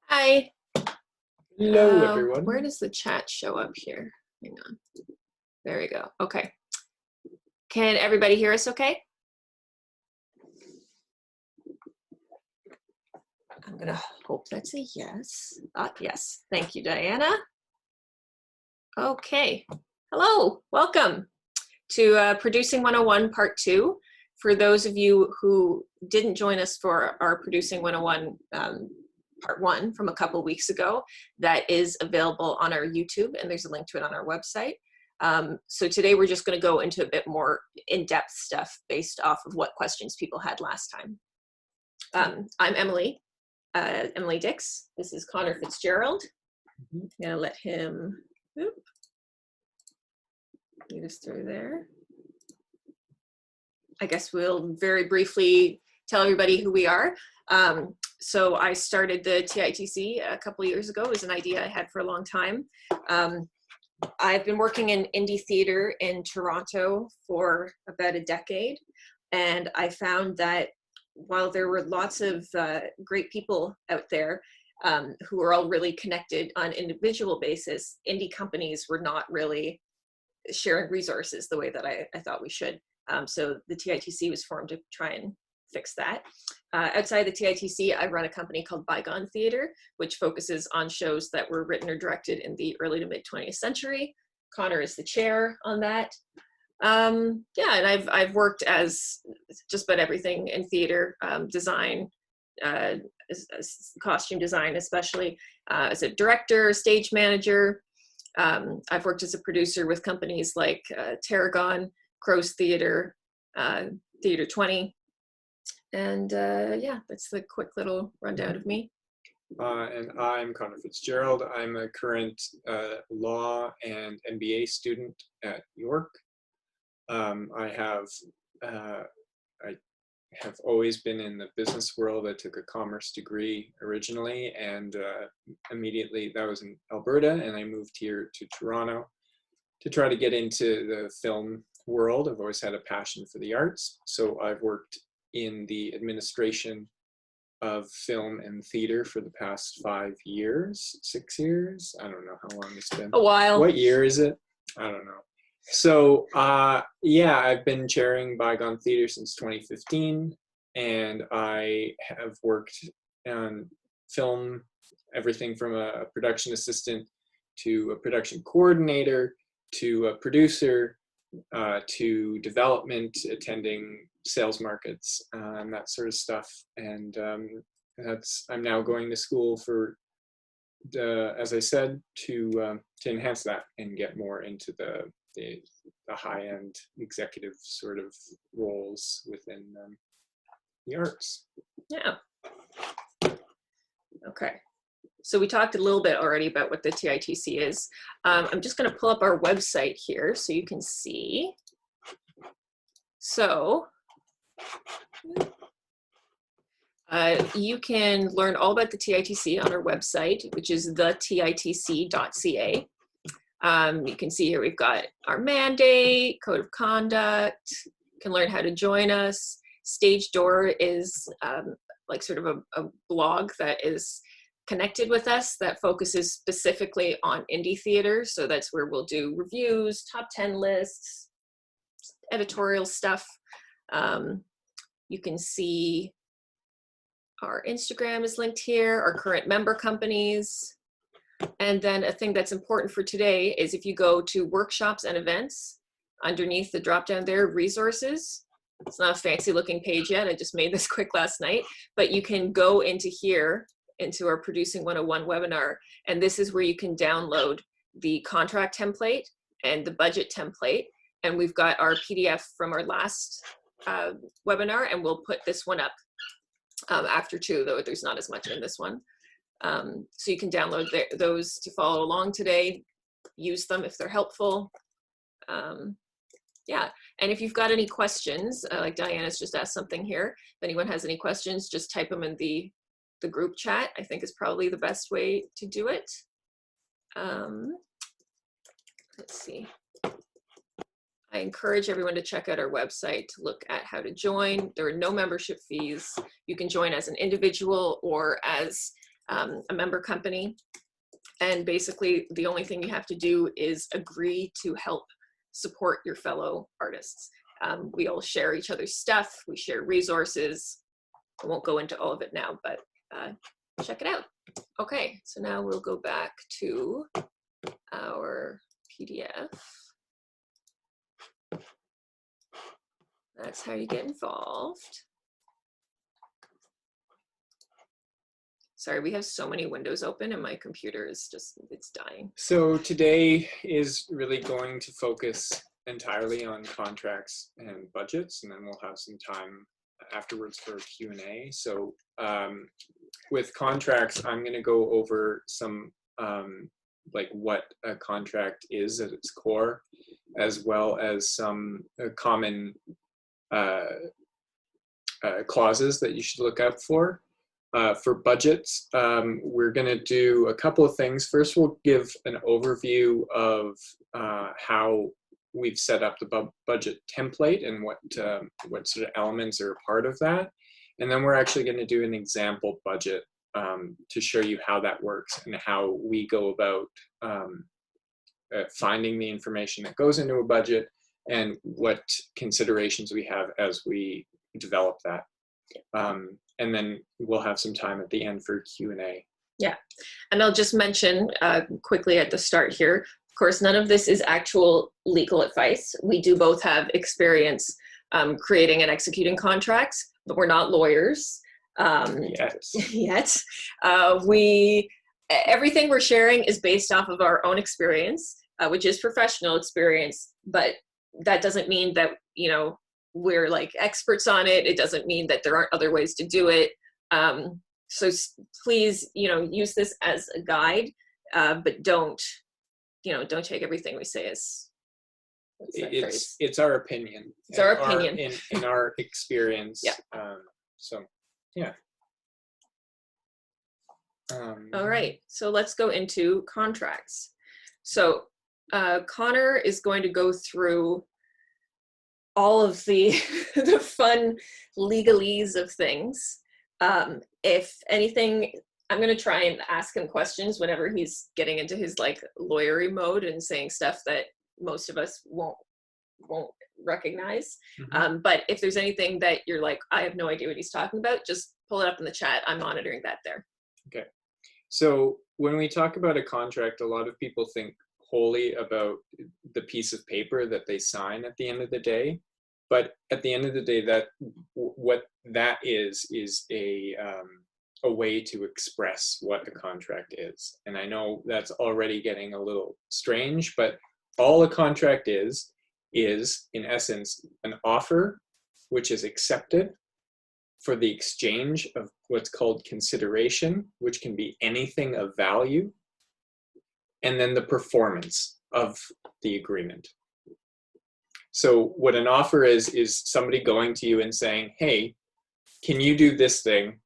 Hi. Hello, everyone. Where does the chat show up here? Hang on. There we go. Okay. Can everybody hear us okay? I'm going to hope that's a yes. Yes. Thank you, Diana. Okay. Hello. Welcome to Producing 101 Part 2. For those of you who didn't join us for our Producing 101 Part 1 from a couple weeks ago, that is available on our YouTube, and there's a link to it on our website. So today we're just going to go into a bit more in-depth stuff based off of what questions people had last time. I'm Emily Dix. This is Conor Fitzgerald. I'm going to let him lead us through there. I guess we'll very briefly tell everybody who we are. So I started the TITC a couple of years ago. It was an idea I had for a long time. I've been working in indie theater in Toronto for about a decade, and I found that while there were lots of great people out there who were all really connected on an individual basis, indie companies were not really sharing resources the way that I thought we should. So the TITC was formed to try and fix that. Outside the TITC, I run a company called Bygone Theatre, which focuses on shows that were written or directed in the early to mid 20th century. Conor is the chair on that. Yeah, and I've worked as just about everything in theater, design, costume design, especially as a director, stage manager. I've worked as a producer with companies like Tarragon, Crow's Theatre, Theatre 20. And yeah, that's the quick little rundown of me. And I'm Conor Fitzgerald. I'm a current law and MBA student at York. I have always been in the business world. I took a commerce degree originally, and immediately, that was in Alberta, and I moved here to Toronto to try to get into the film world. I've always had a passion for the arts, so I've worked in the administration of film and theater for the past 5 years, 6 years. I don't know how long it's been. A while. What year is it? I don't know. So yeah, I've been chairing Bygone Theatre since 2015, and I have worked on film, everything from a production assistant to a production coordinator to a producer to development, attending sales markets, and that sort of stuff. And I'm now going to school for, as I said, to enhance that and get more into the high-end executive sort of roles within the arts. Yeah. Okay. So we talked a little bit already about what the TITC is. I'm just going to pull up our website here so you can see. So you can learn all about the TITC on our website, which is thetitc.ca. You can see here we've got our mandate, code of conduct. You can learn how to join us. Stage Door is like sort of a blog that is connected with us that focuses specifically on indie theater. So that's where we'll do reviews, top 10 lists, editorial stuff. You can see our Instagram is linked here, our current member companies. And then a thing that's important for today is if you go to workshops and events, underneath the drop down there, resources. It's not a fancy looking page yet. I just made this quick last night, but you can go into here, into our Producing 101 webinar, and this is where you can download the contract template and the budget template. And we've got our PDF from our last webinar, and we'll put this one up after too, though there's not as much in this one. So you can download those to follow along today, use them if they're helpful. Yeah, and if you've got any questions, like Diana's just asked something here, if anyone has any questions, just type them in the group chat. I think is probably the best way to do it. Let's see. I encourage everyone to check out our website to look at how to join. There are no membership fees. You can join as an individual or as a member company. And basically, the only thing you have to do is agree to help support your fellow artists. We all share each other's stuff. We share resources. I won't go into all of it now, but check it out. Okay, so now we'll go back to our PDF. That's how you get involved. Sorry, we have so many windows open and my computer is just, it's dying. So today is really going to focus entirely on contracts and budgets, and then we'll have some time afterwards for Q&A. So with contracts, I'm going to go over some like what a contract is at its core, as well as some common clauses that you should look out for. For budgets, we're going to do a couple of things. First, we'll give an overview of how we've set up the budget template and what sort of elements are a part of that. And then we're actually going to do an example budget to show you how that works and how we go about finding the information that goes into a budget and what considerations we have as we develop that. And then we'll have some time at the end for Q&A. Yeah, and I'll just mention quickly at the start here, of course, none of this is actual legal advice. We do both have experience creating and executing contracts, but we're not lawyers yet. Everything we're sharing is based off of our own experience, which is professional experience, but that doesn't mean that, you know, we're like experts on it. It doesn't mean that there aren't other ways to do it. So please, you know, use this as a guide, but don't take everything we say as it's our opinion. It's our opinion in our experience. Yeah. So yeah. All right. So let's go into contracts. So Conor is going to go through all of the fun legalese of things. If anything, I'm going to try and ask him questions whenever he's getting into his like lawyery mode and saying stuff that most of us won't recognize. Mm-hmm. But if there's anything that you're like, I have no idea what he's talking about, just pull it up in the chat. I'm monitoring that there. Okay. So when we talk about a contract, a lot of people think wholly about the piece of paper that they sign at the end of the day. But at the end of the day, what that is a way to express what a contract is. And I know that's already getting a little strange, but all a contract is in essence an offer which is accepted for the exchange of what's called consideration, which can be anything of value, and then the performance of the agreement. So what an offer is somebody going to you and saying, hey, can you do this thing?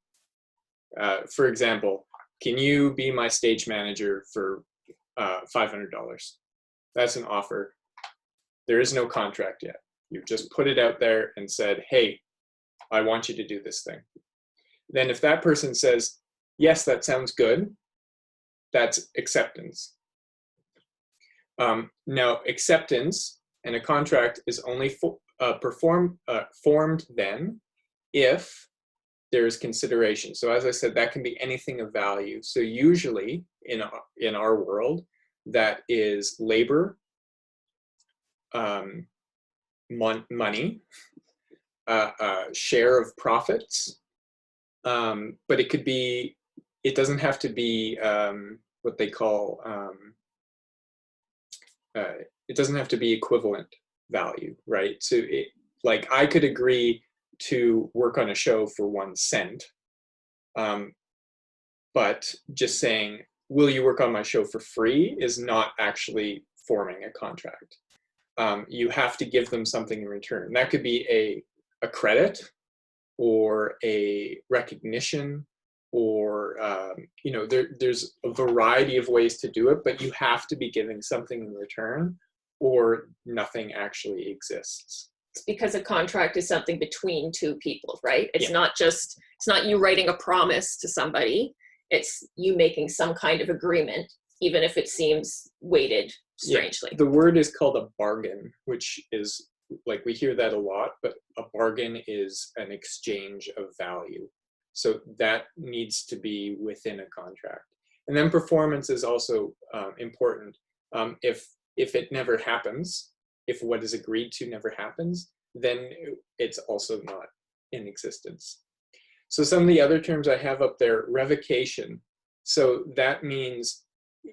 For example, can you be my stage manager for $500? That's an offer. There is no contract yet. You've just put it out there and said, hey, I want you to do this thing. Then if that person says, yes, that sounds good, that's acceptance. Now, acceptance and a contract is only formed then if there is consideration. So as I said, that can be anything of value. So usually in our world, that is labor, money, share of profits, but it doesn't have to be what they call, it doesn't have to be equivalent value, right? So like I could agree to work on a show for 1 cent, but just saying, will you work on my show for free is not actually forming a contract. You have to give them something in return. That could be a credit or a recognition, or there's a variety of ways to do it, but you have to be giving something in return, or nothing actually exists. It's because a contract is something between two people, right? It's Yeah. it's not you writing a promise to somebody. It's you making some kind of agreement, even if it seems weighted strangely. Yeah. The word is called a bargain, which is, like, we hear that a lot, but a bargain is an exchange of value. So that needs to be within a contract. And then performance is also important. If it never happens, if what is agreed to never happens, then it's also not in existence. So some of the other terms I have up there, revocation. So that means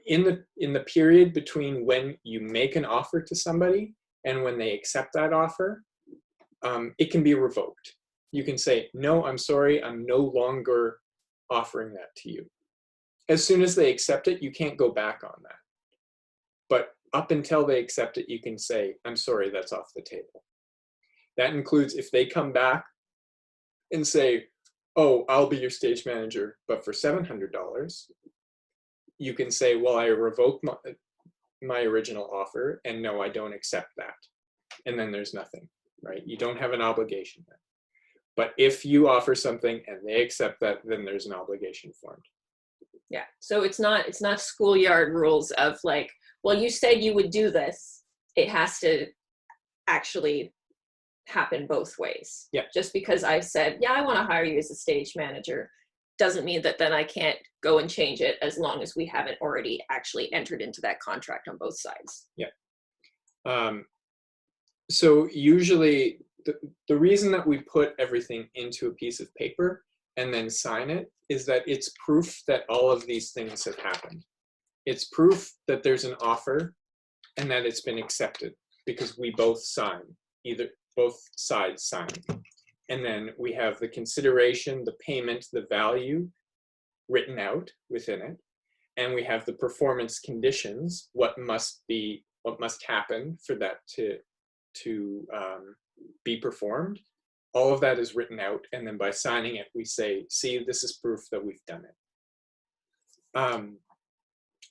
in the period between when you make an offer to somebody and when they accept that offer, it can be revoked. You can say, no, I'm sorry, I'm no longer offering that to you. As soon as they accept it, you can't go back on that. But up until they accept it, you can say, I'm sorry, that's off the table. That includes if they come back and say, oh, I'll be your stage manager, but for $700, you can say, well, I revoke my original offer, and no, I don't accept that. And then there's nothing, right? You don't have an obligation then. But if you offer something and they accept that, then there's an obligation formed. Yeah. So it's not schoolyard rules of like, well, you said you would do this. It has to actually happen both ways. Yeah. Just because I said, yeah, I want to hire you as a stage manager, doesn't mean that then I can't go and change it as long as we haven't already actually entered into that contract on both sides. Yeah. So usually the reason that we put everything into a piece of paper and then sign it is that it's proof that all of these things have happened. It's proof that there's an offer and that it's been accepted because we both sign, both sides sign. And then we have the consideration, the payment, the value written out within it. And we have the performance conditions, what must happen for that to be performed. All of that is written out, and then by signing it, we say, see, this is proof that we've done it.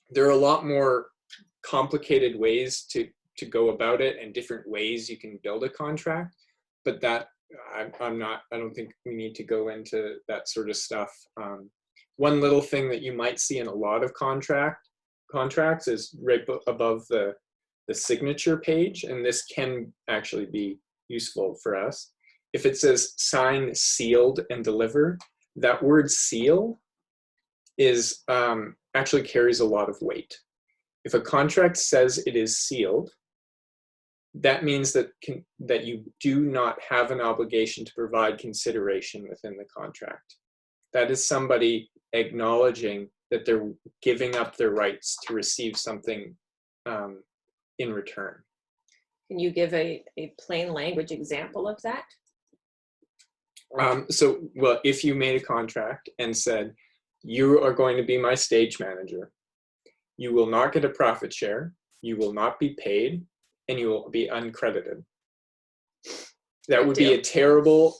There are a lot more complicated ways to go about it and different ways you can build a contract, but that I don't think we need to go into that sort of stuff. One little thing that you might see in a lot of contracts is right above the signature page, and this can actually be useful for us. If it says sign, sealed, and deliver, that word seal is actually carries a lot of weight. If a contract says it is sealed, that means that you do not have an obligation to provide consideration within the contract. That is somebody acknowledging that they're giving up their rights to receive something in return. Can you give a plain language example of that? Well, if you made a contract and said, you are going to be my stage manager, you will not get a profit share, you will not be paid, and you will be uncredited. That would be a terrible,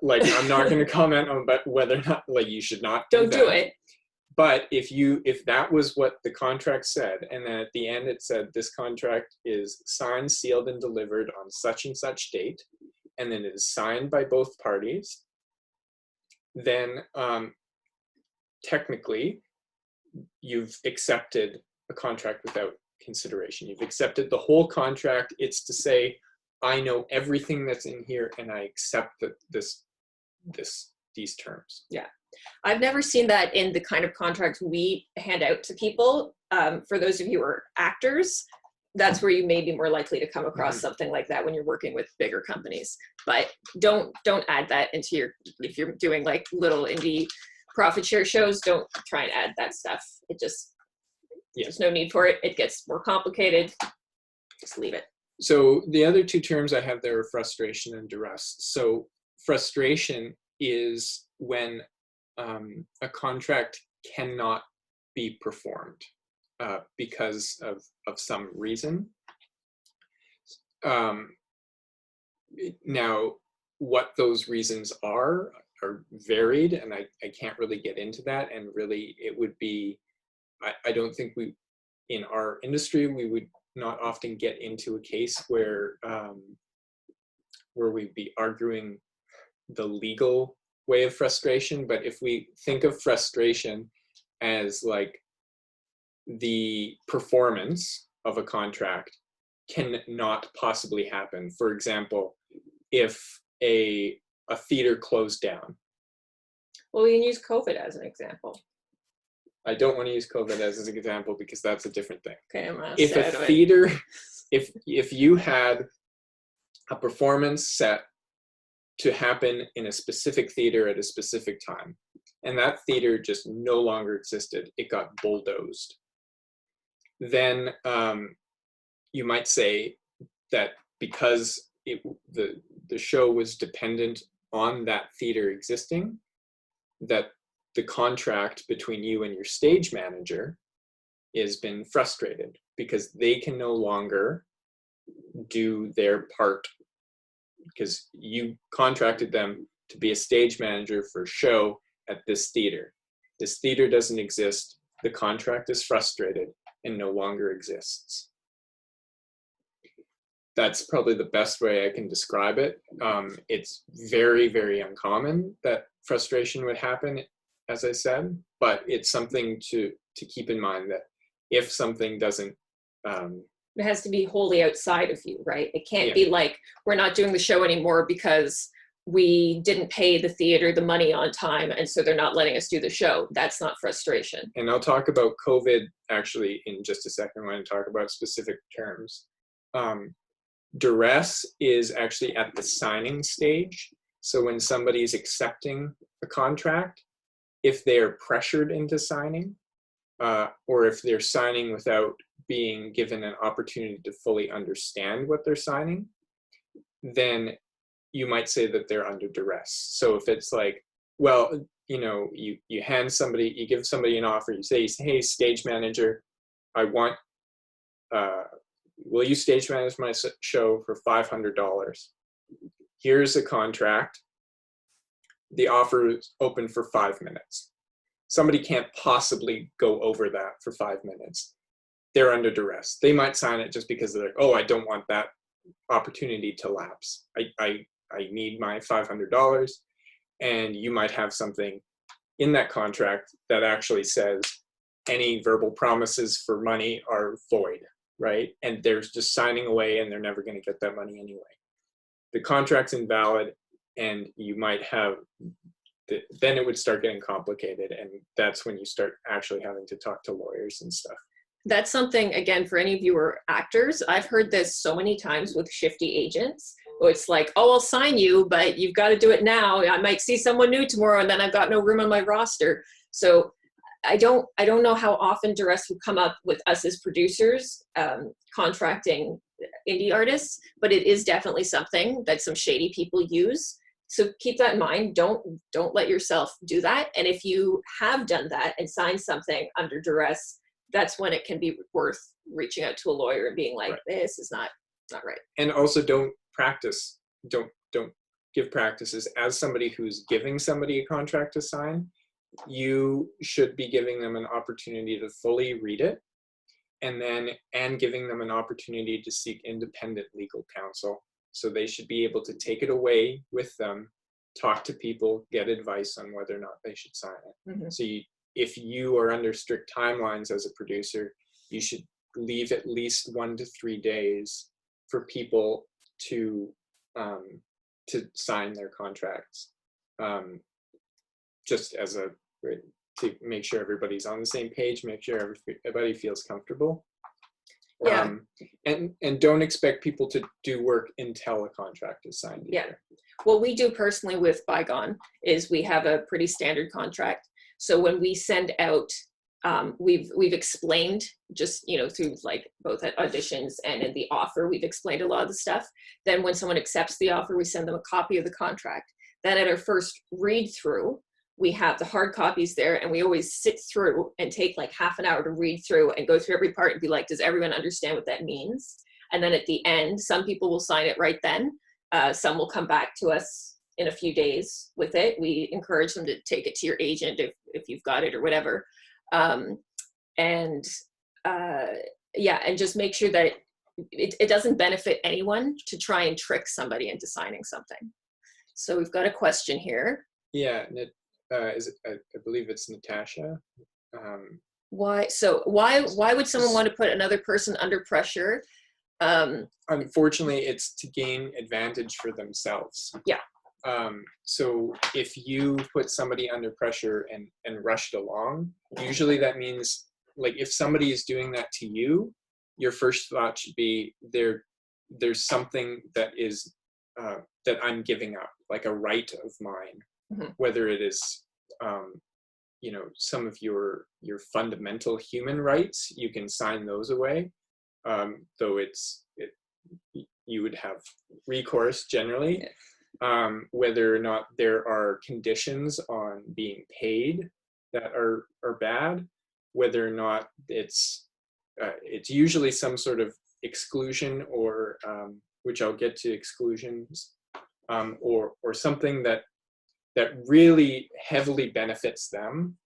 I'm not going to comment on whether or not, you should not don't do it. But if that was what the contract said, and then at the end it said this contract is signed, sealed, and delivered on such and such date, and then it is signed by both parties, then technically you've accepted a contract without consideration. You've accepted the whole contract. It's to say, I know everything that's in here, and I accept that these terms. Yeah. I've never seen that in the kind of contracts we hand out to people. For those of you who are actors, that's where you may be more likely to come across something like that when you're working with bigger companies. But don't add that into if you're doing like little indie profit share shows, don't try and add that stuff. There's no need for it. It gets more complicated. Just leave it. So the other two terms I have there are frustration and duress. So frustration is when a contract cannot be performed because of some reason. Now, what those reasons are varied, and I can't really get into that. And really, it would be, I don't think in our industry, we would not often get into a case where we'd be arguing the legal way of frustration. But if we think of frustration as like the performance of a contract can not possibly happen. For example, if a theater closed down. Well, we can use COVID as an example. I don't want to use COVID as an example because that's a different thing. Okay, I'm gonna If stay a out of it. theater, if you had a performance set to happen in a specific theater at a specific time, and that theater just no longer existed, it got bulldozed, then you might say that because the show was dependent on that theater existing, that the contract between you and your stage manager has been frustrated because they can no longer do their part because you contracted them to be a stage manager for a show at this theater. This theater doesn't exist. The contract is frustrated and no longer exists. That's probably the best way I can describe it. It's very, very uncommon that frustration would happen, as I said, but it's something to keep in mind that if something doesn't... it has to be wholly outside of you, right? It can't be like, we're not doing the show anymore because we didn't pay the theater the money on time, and so they're not letting us do the show. That's not frustration. And I'll talk about COVID actually in just a second when I talk about specific terms. Duress is actually at the signing stage. So when somebody is accepting a contract, if they are pressured into signing, or if they're signing without being given an opportunity to fully understand what they're signing, then you might say that they're under duress. So if it's like, well, you hand somebody, you give somebody an offer, you say, hey, stage manager, I want, will you stage manage my show for $500? Here's a contract. The offer is open for 5 minutes. Somebody can't possibly go over that for 5 minutes. They're under duress. They might sign it just because they're like, oh, I don't want that opportunity to lapse. I need my $500. And you might have something in that contract that actually says any verbal promises for money are void, right? And they're just signing away and they're never going to get that money anyway. The contract's invalid, and you might have, then it would start getting complicated, and that's when you start actually having to talk to lawyers and stuff. That's something, again, for any of you who are actors, I've heard this so many times with shifty agents. It's like, oh, I'll sign you, but you've got to do it now. I might see someone new tomorrow, and then I've got no room on my roster. So I don't know how often duress would come up with us as producers contracting indie artists, but it is definitely something that some shady people use. So keep that in mind. Don't let yourself do that. And if you have done that and signed something under duress, that's when it can be worth reaching out to a lawyer and being like, this is not right. And also don't give practices. As somebody who's giving somebody a contract to sign, you should be giving them an opportunity to fully read it, and giving them an opportunity to seek independent legal counsel. So they should be able to take it away with them, talk to people, get advice on whether or not they should sign it. Mm-hmm. So if you are under strict timelines as a producer, you should leave at least 1 to 3 days for people to sign their contracts, just as to make sure everybody's on the same page, make sure everybody feels comfortable. Yeah. And don't expect people to do work until a contract is signed either. Yeah. What we do personally with Bygone is we have a pretty standard contract. So when we send out, we've explained just, through like both at auditions and in the offer, we've explained a lot of the stuff. Then when someone accepts the offer, we send them a copy of the contract. Then at our first read through, we have the hard copies there, and we always sit through and take like half an hour to read through and go through every part and be like, does everyone understand what that means? And then at the end, some people will sign it right then. Some will come back to us in a few days with it. We encourage them to take it to your agent if you've got it or whatever. And just make sure that it doesn't benefit anyone to try and trick somebody into signing something. So we've got a question here. Yeah, I believe it's Natasha. Why would someone want to put another person under pressure? Unfortunately, it's to gain advantage for themselves. Yeah. So if you put somebody under pressure and rushed along, usually that means, like, if somebody is doing that to you, your first thought should be there's something that is that I'm giving up, like a right of mine, Mm-hmm. whether it is some of your fundamental human rights, you can sign those away, though you would have recourse generally. Whether or not there are conditions on being paid that are bad, whether or not it's usually some sort of exclusion, or which I'll get to exclusions, or something that really heavily benefits them.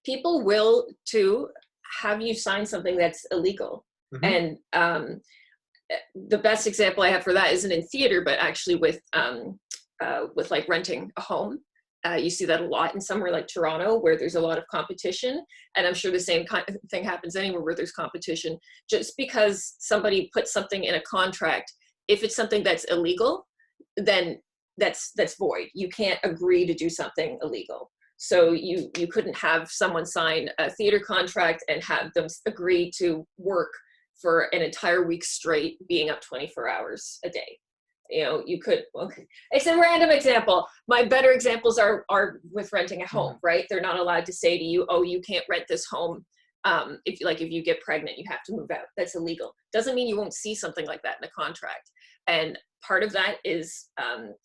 People will too have you sign something that's illegal. Mm-hmm. And the best example I have for that isn't in theater, but actually with like renting a home. You see that a lot in somewhere like Toronto, where there's a lot of competition. And I'm sure the same kind of thing happens anywhere where there's competition. Just because somebody puts something in a contract, if it's something that's illegal, then that's void. You can't agree to do something illegal. So you couldn't have someone sign a theater contract and have them agree to work for an entire week straight, being up 24 hours a day. You could, okay. It's a random example. My better examples are with renting a home, right? They're not allowed to say to you, oh, you can't rent this home. If you get pregnant, you have to move out. That's illegal. Doesn't mean you won't see something like that in a contract. And part of that is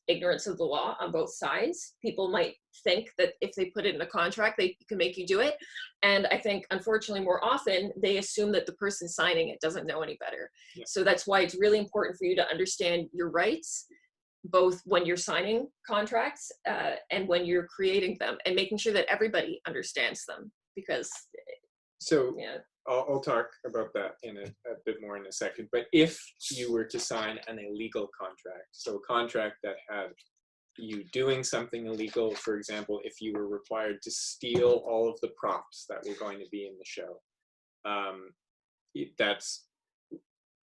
ignorance of the law on both sides. People might think that if they put it in a contract, they can make you do it. And I think, unfortunately, more often, they assume that the person signing it doesn't know any better. Yeah. So that's why it's really important for you to understand your rights, both when you're signing contracts and when you're creating them, and making sure that everybody understands them. Because, yeah. I'll talk about that in a bit more in a second. But if you were to sign an illegal contract, so a contract that had you doing something illegal, for example, if you were required to steal all of the props that were going to be in the show,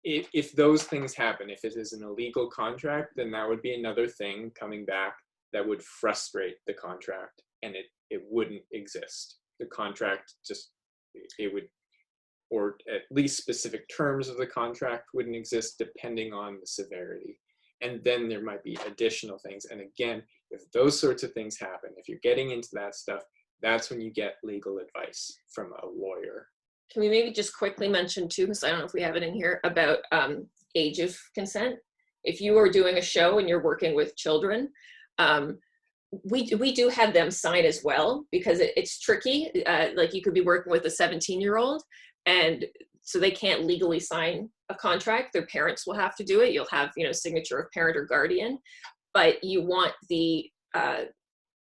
if those things happen, if it is an illegal contract, then that would be another thing coming back that would frustrate the contract, and it wouldn't exist. The contract or at least specific terms of the contract wouldn't exist, depending on the severity. And then there might be additional things. And again, if those sorts of things happen, if you're getting into that stuff, that's when you get legal advice from a lawyer. Can we maybe just quickly mention too, because I don't know if we have it in here, about age of consent? If you are doing a show and you're working with children, we do have them sign as well, because it's tricky. Like, you could be working with a 17-year-old, and so they can't legally sign a contract. Their parents will have to do it. You'll have, signature of parent or guardian, but you want the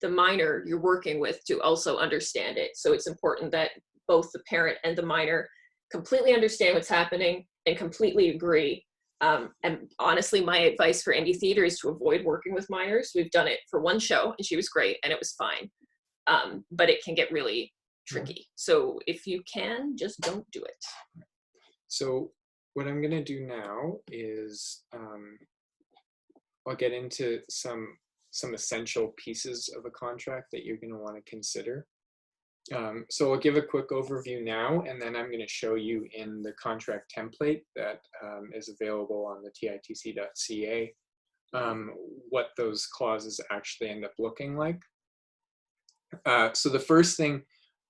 minor you're working with to also understand it. So it's important that both the parent and the minor completely understand what's happening and completely agree. And honestly, my advice for indie theater is to avoid working with minors. We've done it for one show, and she was great, and it was fine. But it can get really tricky. So if you can, just don't do it. So what I'm going to do now is I'll get into some essential pieces of a contract that you're going to want to consider. So I'll give a quick overview now, and then I'm going to show you in the contract template that is available on the titc.ca what those clauses actually end up looking like. So the first thing,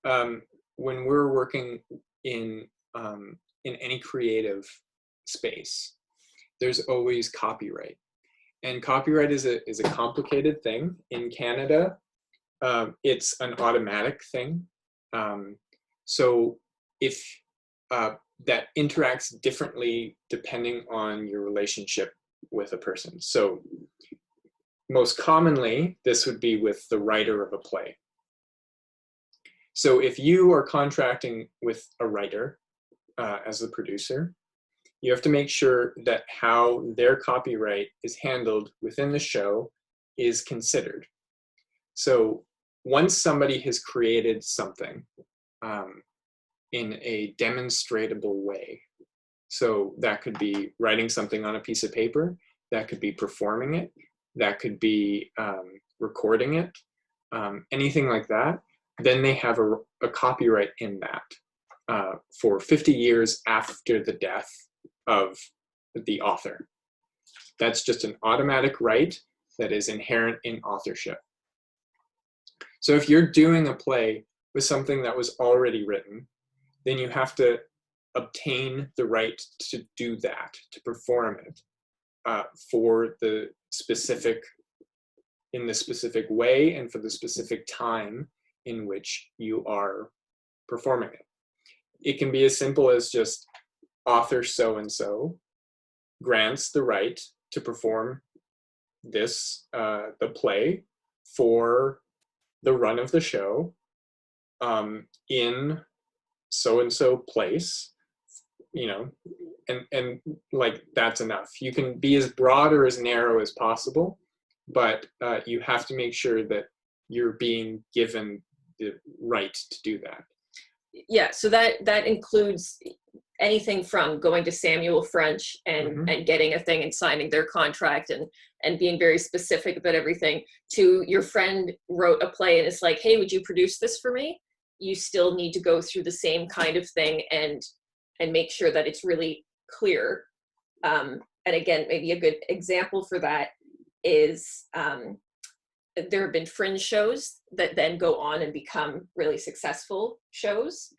when we're working in any creative space, there's always copyright. And copyright is a complicated thing. In Canada, it's an automatic thing. So if that interacts differently depending on your relationship with a person. So most commonly, this would be with the writer of a play. So if you are contracting with a writer as the producer, you have to make sure that how their copyright is handled within the show is considered. So once somebody has created something in a demonstratable way, so that could be writing something on a piece of paper, that could be performing it, that could be recording it, anything like that, then they have a copyright in that for 50 years after the death of the author. That's just an automatic right that is inherent in authorship. So if you're doing a play with something that was already written, then you have to obtain the right to do that, to perform it for the specific, in the specific way and for the specific time in which you are performing it. It can be as simple as just author so-and-so grants the right to perform this, the play for the run of the show in so-and-so place, you know, and like that's enough. You can be as broad or as narrow as possible, but you have to make sure that you're being given the right to do that. Yeah, so that includes anything from going to Samuel French and getting a thing and signing their contract and being very specific about everything, to your friend wrote a play and it's like, hey, would you produce this for me? You still need to go through the same kind of thing and make sure that it's really clear. And again, maybe a good example for that is there have been fringe shows that then go on and become really successful shows,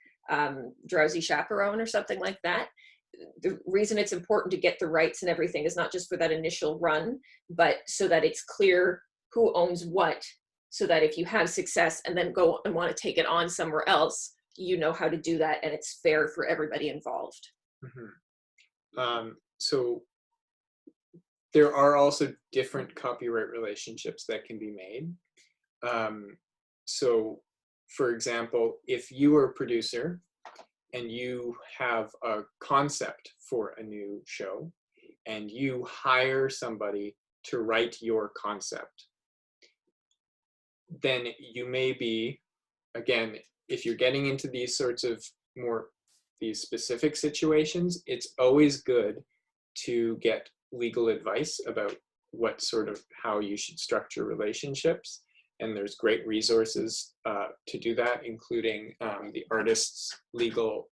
Drowsy Chaperone or something like that. The reason it's important to get the rights and everything is not just for that initial run, but so that it's clear who owns what, so that if you have success and then go and want to take it on somewhere else, you know how to do that and it's fair for everybody involved. So there are also different copyright relationships that can be made. So for example, if you are a producer and you have a concept for a new show and you hire somebody to write your concept, then you may be, again, if you're getting into these sorts of these specific situations, it's always good to get legal advice about how you should structure relationships. And there's great resources to do that, including the Artists' Legal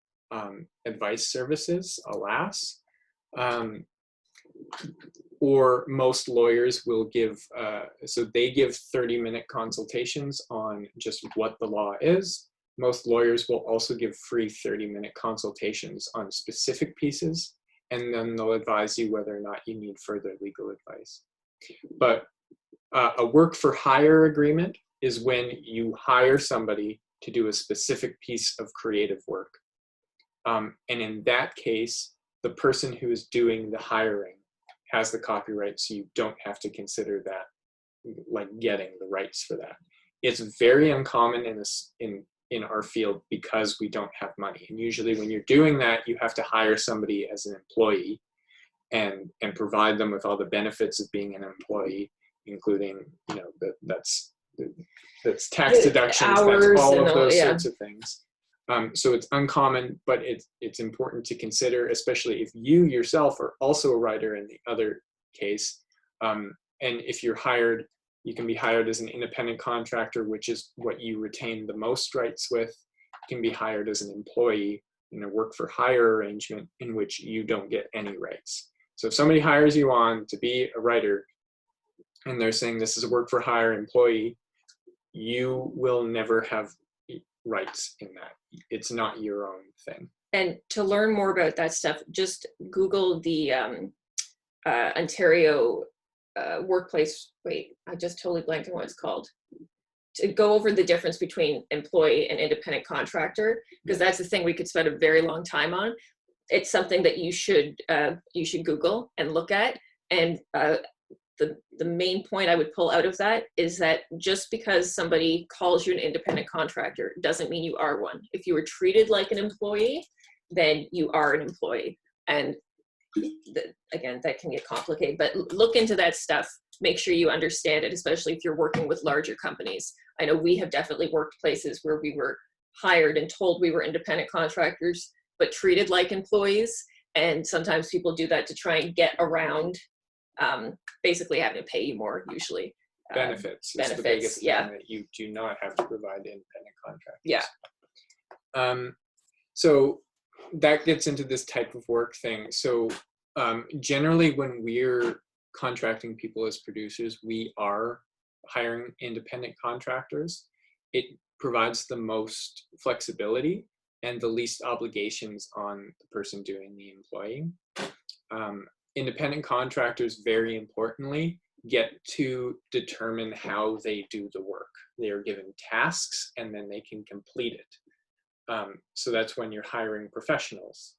Advice Services, ALAS. Or most lawyers will give, so they give 30-minute consultations on just what the law is. Most lawyers will also give free 30-minute consultations on specific pieces, and then they'll advise you whether or not you need further legal advice. But a work for hire agreement is when you hire somebody to do a specific piece of creative work. And in that case, the person who is doing the hiring has the copyright, so you don't have to consider that, like getting the rights for that. It's very uncommon in our field because we don't have money. And usually when you're doing that, you have to hire somebody as an employee and provide them with all the benefits of being an employee, including, you know, that's tax deductions, that's all of those sorts of things. So it's uncommon, but it's important to consider, especially if you yourself are also a writer in the other case. And if you're hired, you can be hired as an independent contractor, which is what you retain the most rights with. You can be hired as an employee in a work for hire arrangement in which you don't get any rights. So if somebody hires you on to be a writer and they're saying this is a work for hire employee, you will never have rights in that. It's not your own thing. And to learn more about that stuff, just Google the Ontario workplace, wait, I just totally blanked on what it's called, to go over the difference between employee and independent contractor, because that's the thing we could spend a very long time on. It's something that you should Google and look at. And the main point I would pull out of that is that just because somebody calls you an independent contractor doesn't mean you are one. If you were treated like an employee, then you are an employee. And again, that can get complicated, but look into that stuff. Make sure you understand it, especially if you're working with larger companies. I know we have definitely worked places where we were hired and told we were independent contractors, but treated like employees. And sometimes people do that to try and get around basically having to pay you more, usually. Benefits is the biggest thing that you do not have to provide independent contractors. Yeah. So that gets into this type of work thing. So generally when we're contracting people as producers, we are hiring independent contractors. It provides the most flexibility and the least obligations on the person doing the employing. Independent contractors, very importantly, get to determine how they do the work. They are given tasks and then they can complete it. So that's when you're hiring professionals,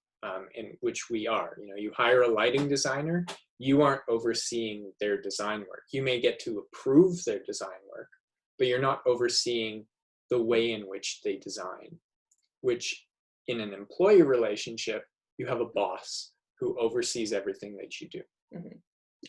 in which we are. You know, you hire a lighting designer, you aren't overseeing their design work. You may get to approve their design work, but you're not overseeing the way in which they design, which in an employee relationship, you have a boss who oversees everything that you do. Mm-hmm.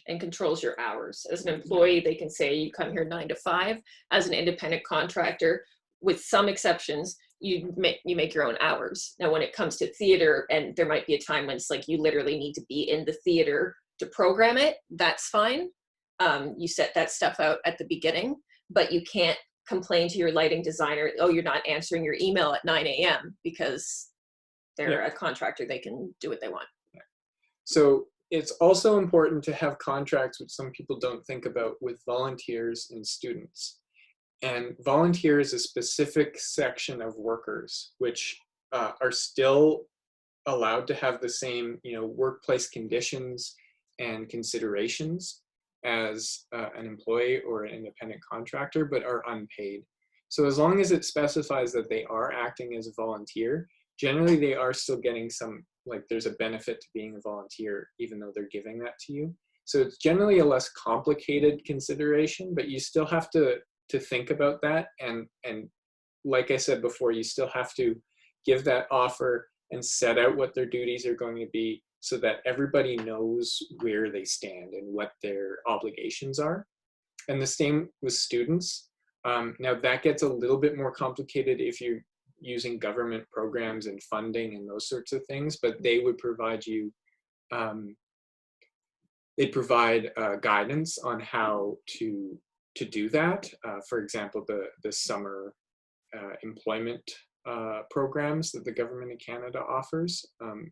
And controls your hours. As an employee, they can say you come here 9 to 5. As an independent contractor, with some exceptions, you make your own hours. Now, when it comes to theater, and there might be a time when it's like you literally need to be in the theater to program it, that's fine. You set that stuff out at the beginning, but you can't complain to your lighting designer, oh, you're not answering your email at 9 a.m. because they're a contractor, they can do what they want. So it's also important to have contracts, which some people don't think about, with volunteers and students. And volunteer is a specific section of workers, which are still allowed to have the same, workplace conditions and considerations as an employee or an independent contractor, but are unpaid. So as long as it specifies that they are acting as a volunteer, generally they are still getting some, like there's a benefit to being a volunteer, even though they're giving that to you. So it's generally a less complicated consideration, but you still have to think about that. And like I said before, you still have to give that offer and set out what their duties are going to be so that everybody knows where they stand and what their obligations are. And the same with students. Now that gets a little bit more complicated if you're using government programs and funding and those sorts of things, but they would provide you, they provide guidance on how to do that. For example, the summer employment programs that the government of Canada offers,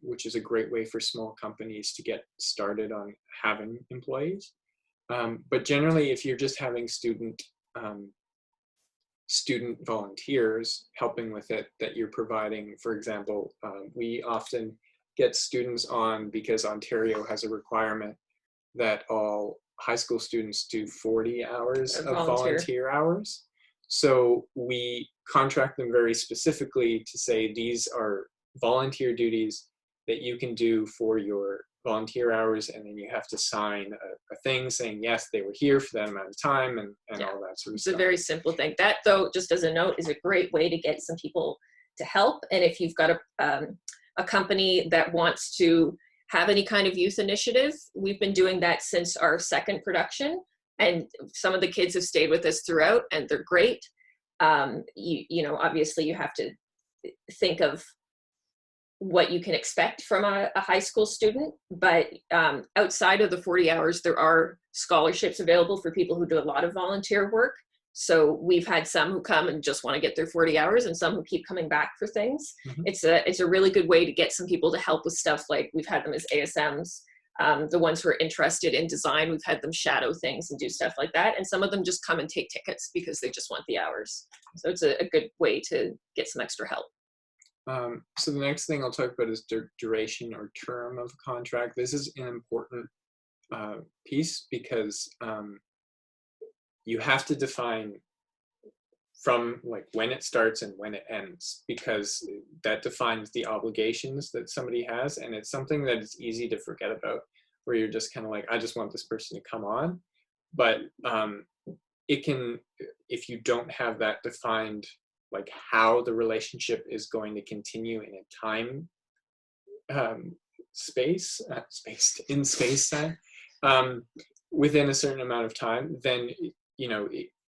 which is a great way for small companies to get started on having employees. But generally, if you're just having student volunteers helping with it, that you're providing, for example, we often get students on because Ontario has a requirement that all high school students do 40 hours of volunteer hours. So we contract them very specifically to say these are volunteer duties that you can do for your volunteer hours, and then you have to sign a thing saying yes, they were here for that amount of time, and all that sort of stuff. It's a very simple thing. That, though, just as a note, is a great way to get some people to help. And if you've got a company that wants to have any kind of youth initiative, we've been doing that since our second production, and some of the kids have stayed with us throughout, and they're great. Obviously you have to think of what you can expect from a high school student, but outside of the 40 hours, there are scholarships available for people who do a lot of volunteer work. So we've had some who come and just want to get their 40 hours, and some who keep coming back for things. Mm-hmm. It's a really good way to get some people to help with stuff. Like we've had them as ASMs. The ones who are interested in design, we've had them shadow things and do stuff like that. And some of them just come and take tickets because they just want the hours. So it's a good way to get some extra help. So the next thing I'll talk about is duration or term of contract. This is an important piece because you have to define from like when it starts and when it ends, because that defines the obligations that somebody has. And it's something that it's easy to forget about, where you're just kind of like, I just want this person to come on. But it can, if you don't have that defined, like how the relationship is going to continue in a time space, in space time, within a certain amount of time, then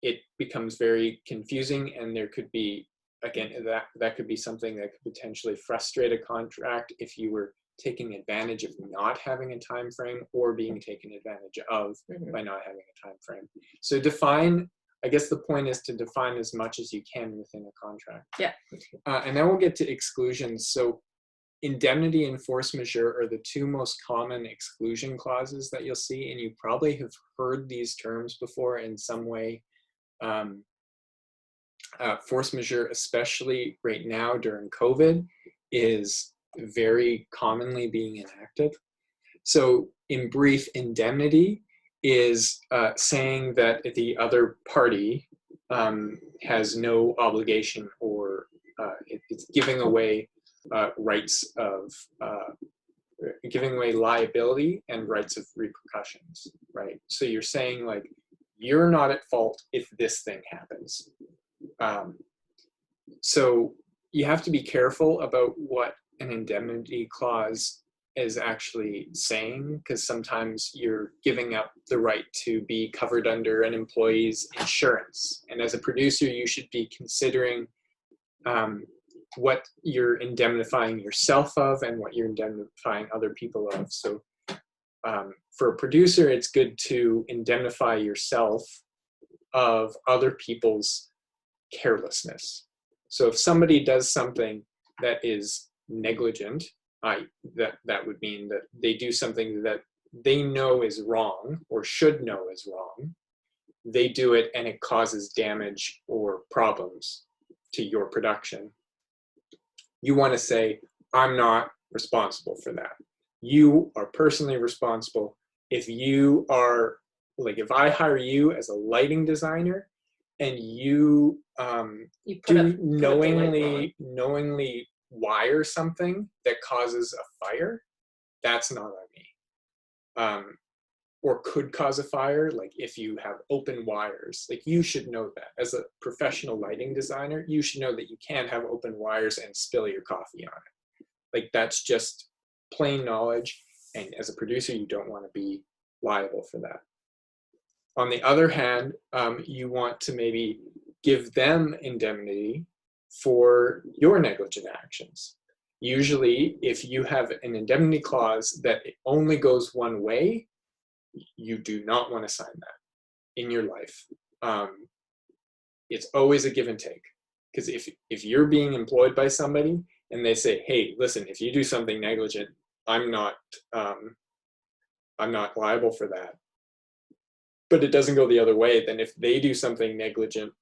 it becomes very confusing, and there could be, again, that could be something that could potentially frustrate a contract if you were taking advantage of not having a time frame, or being taken advantage of by not having a time frame. So define, I guess the point is to define as much as you can within a contract. Yeah. And then we'll get to exclusions. So indemnity and force majeure are the two most common exclusion clauses that you'll see, and you probably have heard these terms before in some way. Force majeure, especially right now during COVID, is very commonly being enacted. So in brief, indemnity is saying that the other party has no obligation, or it's giving away rights of, giving away liability and rights of repercussions, right? So you're saying, like, you're not at fault if this thing happens. So you have to be careful about what an indemnity clause is actually saying, because sometimes you're giving up the right to be covered under an employee's insurance. And as a producer, you should be considering what you're indemnifying yourself of and what you're indemnifying other people of. So for a producer, it's good to indemnify yourself of other people's carelessness. So if somebody does something that is negligent, that would mean that they do something that they know is wrong, or should know is wrong. They do it and it causes damage or problems to your production. You want to say, I'm not responsible for that. You are personally responsible. If you are, like, if I hire you as a lighting designer and you knowingly wire something that causes a fire, that's not on me. Or could cause a fire, like if you have open wires, like you should know that. As a professional lighting designer, you should know that you can't have open wires and spill your coffee on it. Like, that's just plain knowledge, and as a producer, you don't want to be liable for that. On the other hand, you want to maybe give them indemnity for your negligent actions. Usually, if you have an indemnity clause that only goes one way, you do not want to sign that in your life. It's always a give and take. Because if you're being employed by somebody and they say, hey, listen, if you do something negligent, I'm not liable for that. But it doesn't go the other way, then if they do something negligent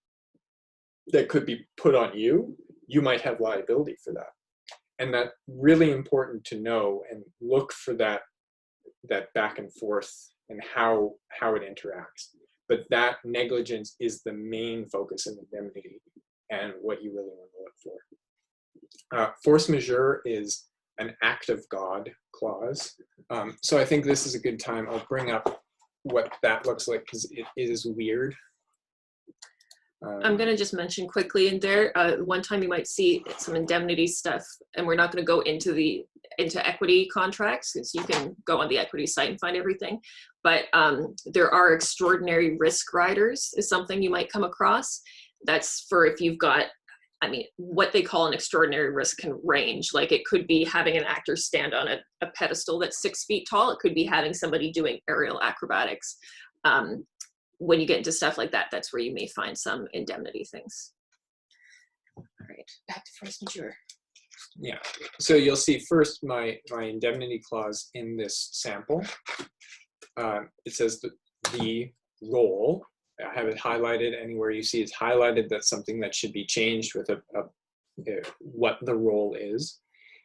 that could be put on you, you might have liability for that. And that's really important to know, and look for that back and forth and how it interacts. But that negligence is the main focus of indemnity and what you really want to look for. Force majeure is an act of God clause. So I think this is a good time. I'll bring up what that looks like, because it is weird. I'm going to just mention quickly in there, one time you might see some indemnity stuff, and we're not going to go into equity contracts, because you can go on the equity site and find everything. But there are extraordinary risk riders is something you might come across. That's for if you've got, I mean, what they call an extraordinary risk can range. Like, it could be having an actor stand on a pedestal that's 6 feet tall. It could be having somebody doing aerial acrobatics. When you get into stuff like that, that's where you may find some indemnity things. All right, back to force majeure. Yeah, so you'll see first my indemnity clause in this sample. It says the role. I have it highlighted. Anywhere you see it's highlighted, that's something that should be changed with what the role is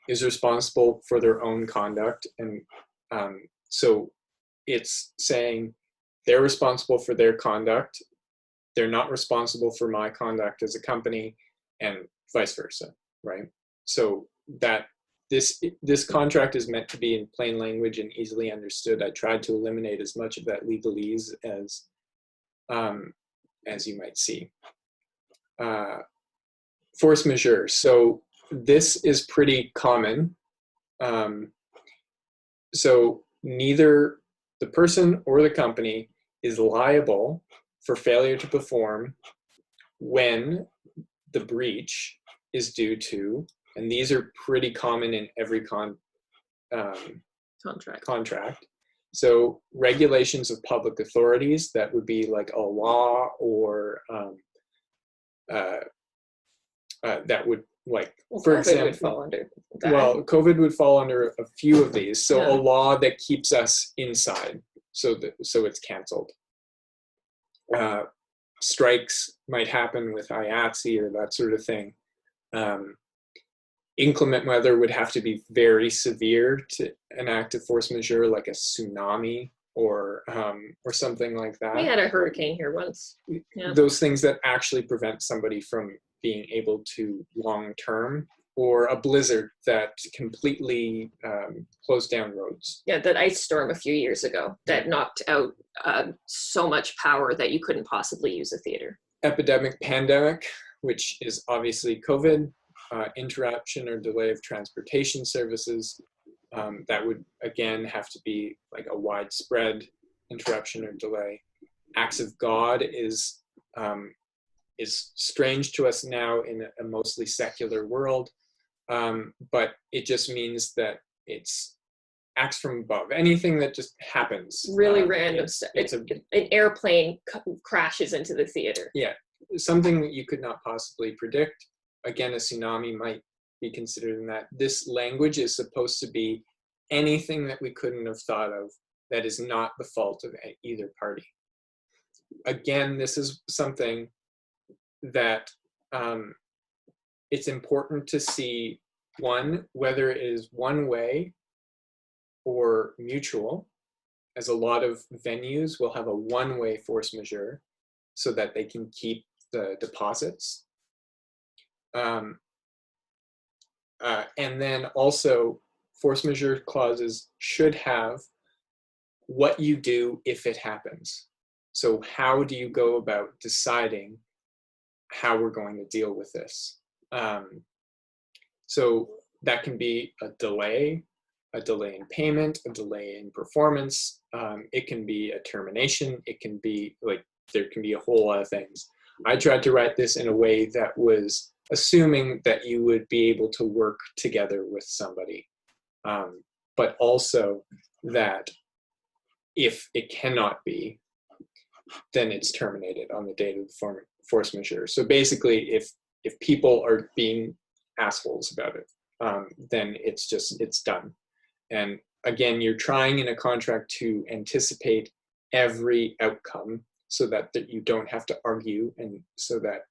responsible for their own conduct. And so it's saying they're responsible for their conduct. They're not responsible for my conduct as a company, and vice versa, right? So that this contract is meant to be in plain language and easily understood. I tried to eliminate as much of that legalese as you might see. Force majeure. So this is pretty common. So neither the person or the company is liable for failure to perform when the breach is due to, and these are pretty common in every contract. So regulations of public authorities, that would be like a law, or that would, like, Well, for COVID example, would fall under that. well, COVID would fall under a few of these. So Yeah. a law that keeps us inside, so it's canceled. Strikes might happen with IATSE or that sort of thing. Inclement weather would have to be very severe to enact a force majeure, like a tsunami or something like that. We had a hurricane here once. Yeah. Those things that actually prevent somebody from being able to long term, or a blizzard that completely closed down roads. Yeah, that ice storm a few years ago that knocked out so much power that you couldn't possibly use a theater. Epidemic, pandemic, which is obviously COVID. Interruption or delay of transportation services. That would, again, have to be like a widespread interruption or delay. Acts of God is strange to us now in a mostly secular world, but it just means that it's acts from above. Anything that just happens. Really random stuff. An airplane crashes into the theater. Yeah, something that you could not possibly predict. Again, a tsunami might be considered in that. This language is supposed to be anything that we couldn't have thought of that is not the fault of either party. Again, this is something that it's important to see, one, whether it is one way or mutual, as a lot of venues will have a one-way force majeure so that they can keep the deposits. And then also, force majeure clauses should have what you do if it happens. So how do you go about deciding how we're going to deal with this? So that can be a delay in payment, a delay in performance. It can be a termination. It can be like, there can be a whole lot of things. I tried to write this in a way that was assuming that you would be able to work together with somebody, but also that if it cannot be, then it's terminated on the date of the force majeure. So basically, if people are being assholes about it, then it's done. And again, you're trying in a contract to anticipate every outcome so that you don't have to argue, and so that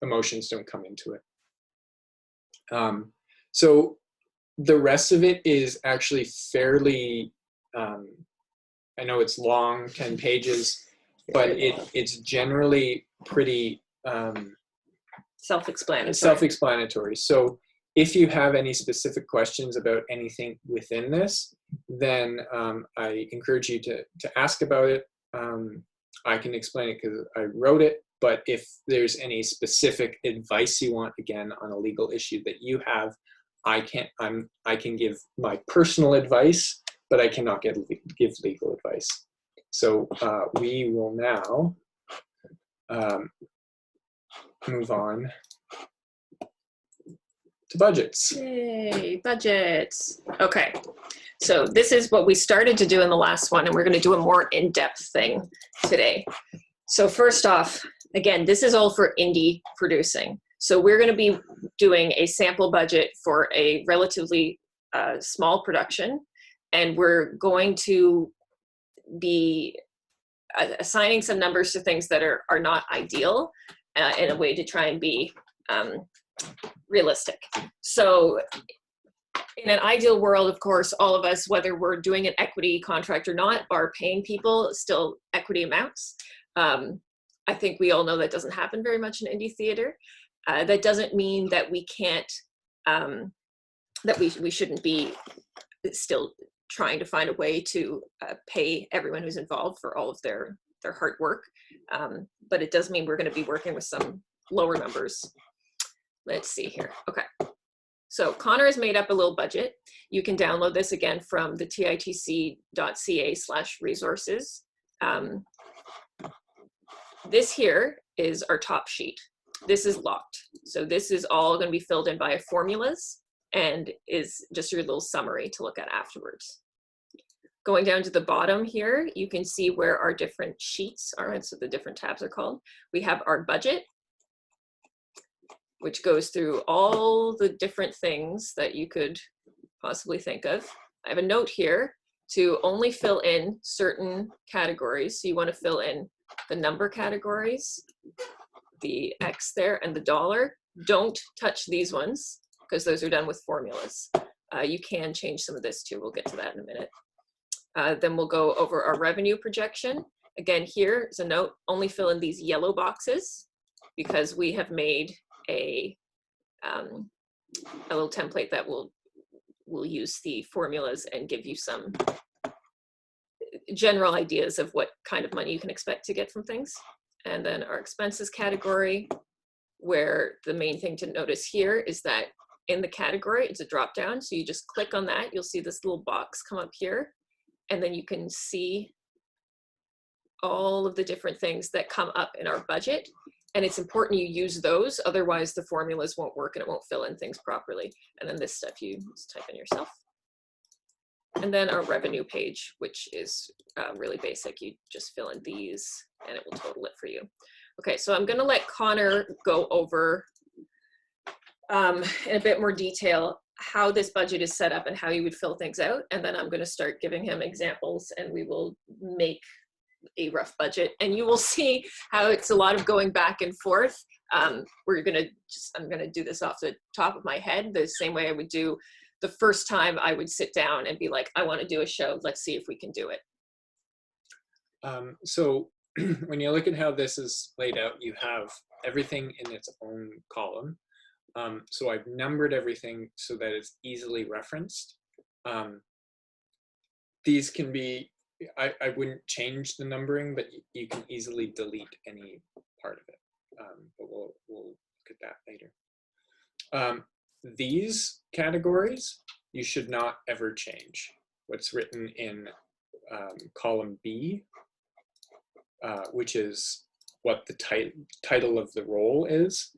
emotions don't come into it. So the rest of it is actually fairly, I know it's long, 10 pages, but it's generally pretty self-explanatory. So if you have any specific questions about anything within this, then I encourage you to ask about it. I can explain it because I wrote it, but if there's any specific advice you want, again, on a legal issue that you have, I can give my personal advice, but I cannot give legal advice. So we will now move on to budgets. Yay, budgets. Okay, so this is what we started to do in the last one, and we're going to do a more in-depth thing today. So first off, again, this is all for indie producing. So we're going to be doing a sample budget for a relatively small production, and we're going to be assigning some numbers to things that are not ideal in a way to try and be realistic. So in an ideal world, of course, all of us, whether we're doing an equity contract or not, are paying people still equity amounts. I think we all know that doesn't happen very much in indie theater. That doesn't mean that we can't, that we shouldn't be still trying to find a way to pay everyone who's involved for all of their hard work. But it does mean we're going to be working with some lower numbers. Let's see here. Okay. So Conor has made up a little budget. You can download this again from the titc.ca/resources. This here is our top sheet. This is locked. So this is all going to be filled in by formulas and is just your little summary to look at afterwards. Going down to the bottom here, you can see where our different sheets are, and so the different tabs are called. We have our budget, which goes through all the different things that you could possibly think of. I have a note here to only fill in certain categories. So you want to fill in the number categories, the X there, and the dollar. Don't touch these ones because those are done with formulas. You can change some of this too. We'll get to that in a minute. Then we'll go over our revenue projection. Again, here is a note, only fill in these yellow boxes because we have made a little template that will use the formulas and give you some general ideas of what kind of money you can expect to get from things. And then our expenses category, where the main thing to notice here is that in the category, it's a drop down. So you just click on that, you'll see this little box come up here, and then you can see all of the different things that come up in our budget. And it's important you use those, otherwise the formulas won't work and it won't fill in things properly. And then this stuff you just type in yourself. And then our revenue page, which is really basic. You just fill in these and it will total it for you. Okay, so I'm gonna let Conor go over in a bit more detail how this budget is set up and how you would fill things out. And then I'm gonna start giving him examples and we will make a rough budget, and you will see how it's a lot of going back and forth. I'm gonna do this off the top of my head, the same way I would do the first time I would sit down and be like, I want to do a show. Let's see if we can do it. So when you look at how this is laid out, you have everything in its own column. So I've numbered everything so that it's easily referenced. These can be, I wouldn't change the numbering, but you can easily delete any part of it. But we'll look at that later. These categories, you should not ever change. What's written in column B, which is what the title of the role is,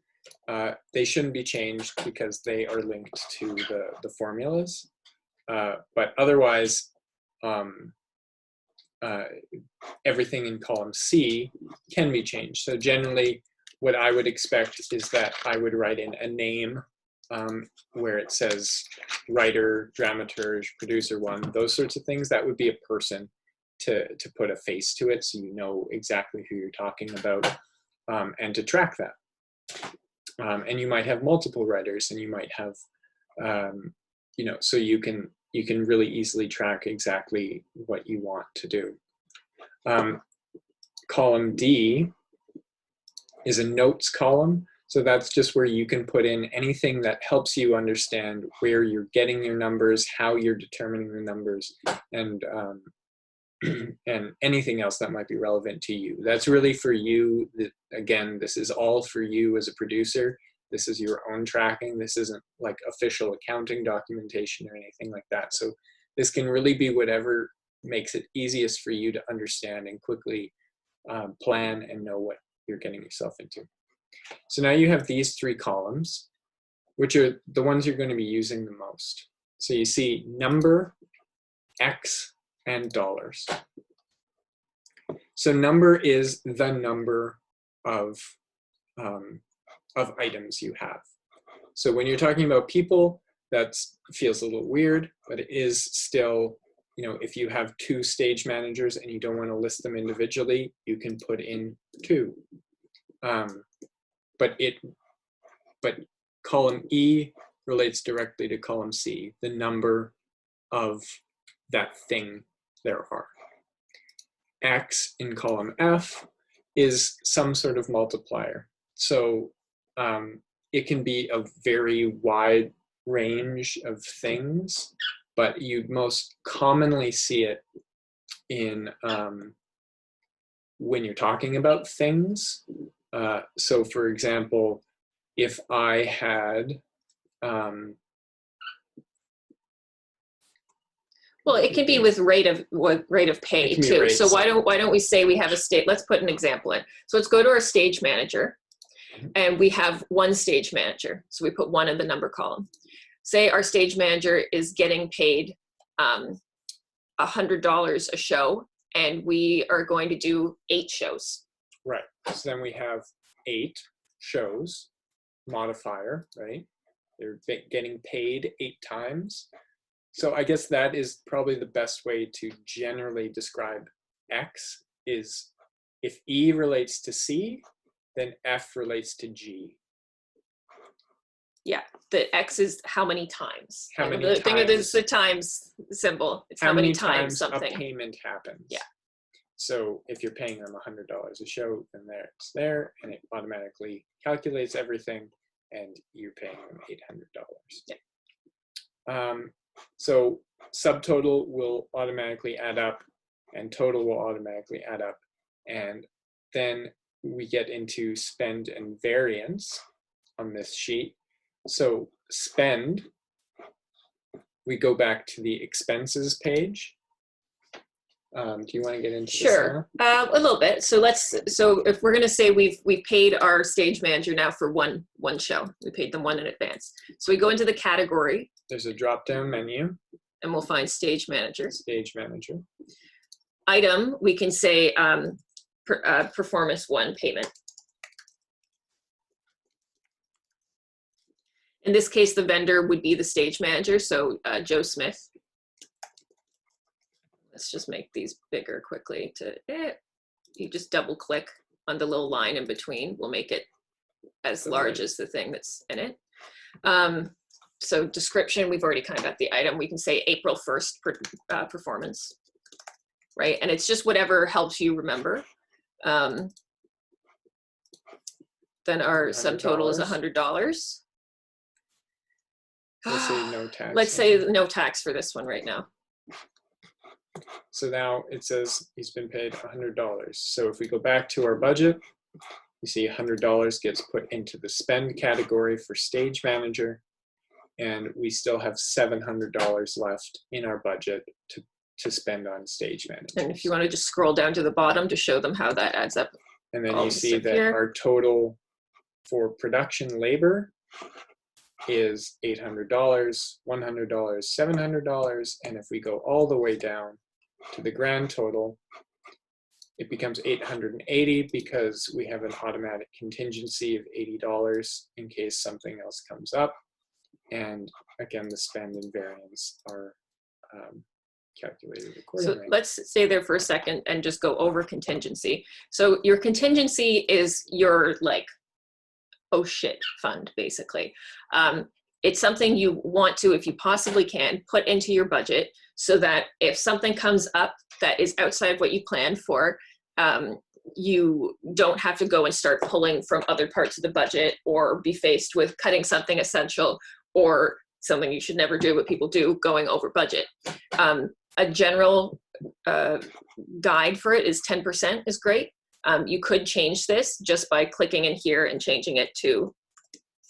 they shouldn't be changed because they are linked to the formulas. But otherwise, everything in column C can be changed. So generally, what I would expect is that I would write in a name where it says writer, dramaturge, producer one, those sorts of things. That would be a person to put a face to it so you know exactly who you're talking about, and to track that. And you might have multiple writers, and you might have, so you can really easily track exactly what you want to do. Column D is a notes column. So that's just where you can put in anything that helps you understand where you're getting your numbers, how you're determining the numbers, and and anything else that might be relevant to you. That's really for you. Again, this is all for you as a producer. This is your own tracking. This isn't like official accounting documentation or anything like that. So this can really be whatever makes it easiest for you to understand and quickly plan and know what you're getting yourself into. So now you have these three columns, which are the ones you're going to be using the most. So you see number, X, and dollars. So number is the number of items you have. So when you're talking about people, that feels a little weird, but it is still, if you have 2 stage managers and you don't want to list them individually, you can put in 2. But column E relates directly to column C, the number of that thing there are. X in column F is some sort of multiplier. So it can be a very wide range of things, but you most commonly see it in when you're talking about things. So for example, if I had Well, it can be with rate of pay can be too. rates. So why don't we say we have a state? Let's put an example in. So let's go to our stage manager, and we have one stage manager. So we put 1 in the number column. Say our stage manager is getting paid $100 a show, and we are going to do 8 shows. Right. So then we have 8 shows, modifier, right? They're getting paid 8 times. So I guess that is probably the best way to generally describe X is if E relates to C, then F relates to G. Yeah, the X is how many times. How many the times? thing is the times symbol. It's how many times something. A payment happens. Yeah. So if you're paying them $100 a show, then it's there, and it automatically calculates everything, and you're paying them $800. Yeah. So subtotal will automatically add up, and total will automatically add up, and then we get into spend and variance on this sheet. So spend, we go back to the expenses page. Do you want to get into Sure, a little bit. So if we're going to say we've paid our stage manager now for one show, we paid them 1 in advance. So we go into the category. There's a drop-down menu. And we'll find stage manager. Stage manager. Item, we can say performance 1 payment. In this case, the vendor would be the stage manager, so Joe Smith. Let's just make these bigger quickly. You just double click on the little line in between. We'll make it as large as the thing that's in it. So description, we've already kind of got the item. We can say April 1st performance, right? And it's just whatever helps you remember. Then our subtotal is $100. Let's say no tax. Let's say no tax for this one right now. So now it says he's been paid $100. So if we go back to our budget, you see $100 gets put into the spend category for stage manager, and we still have $700 left in our budget to spend on stage manager. And if you want to just scroll down to the bottom to show them how that adds up. And then you see that our total for production labor is $800, $100, $700, and if we go all the way down to the grand total, it becomes $880 because we have an automatic contingency of $80 in case something else comes up. And again, the spend and variance are calculated accordingly. So let's stay there for a second and just go over contingency. So your contingency is your oh shit fund, basically. It's something you want to, if you possibly can, put into your budget so that if something comes up that is outside of what you planned for, you don't have to go and start pulling from other parts of the budget or be faced with cutting something essential or something you should never do, but people do, going over budget. A general guide for it is 10% is great. You could change this just by clicking in here and changing it to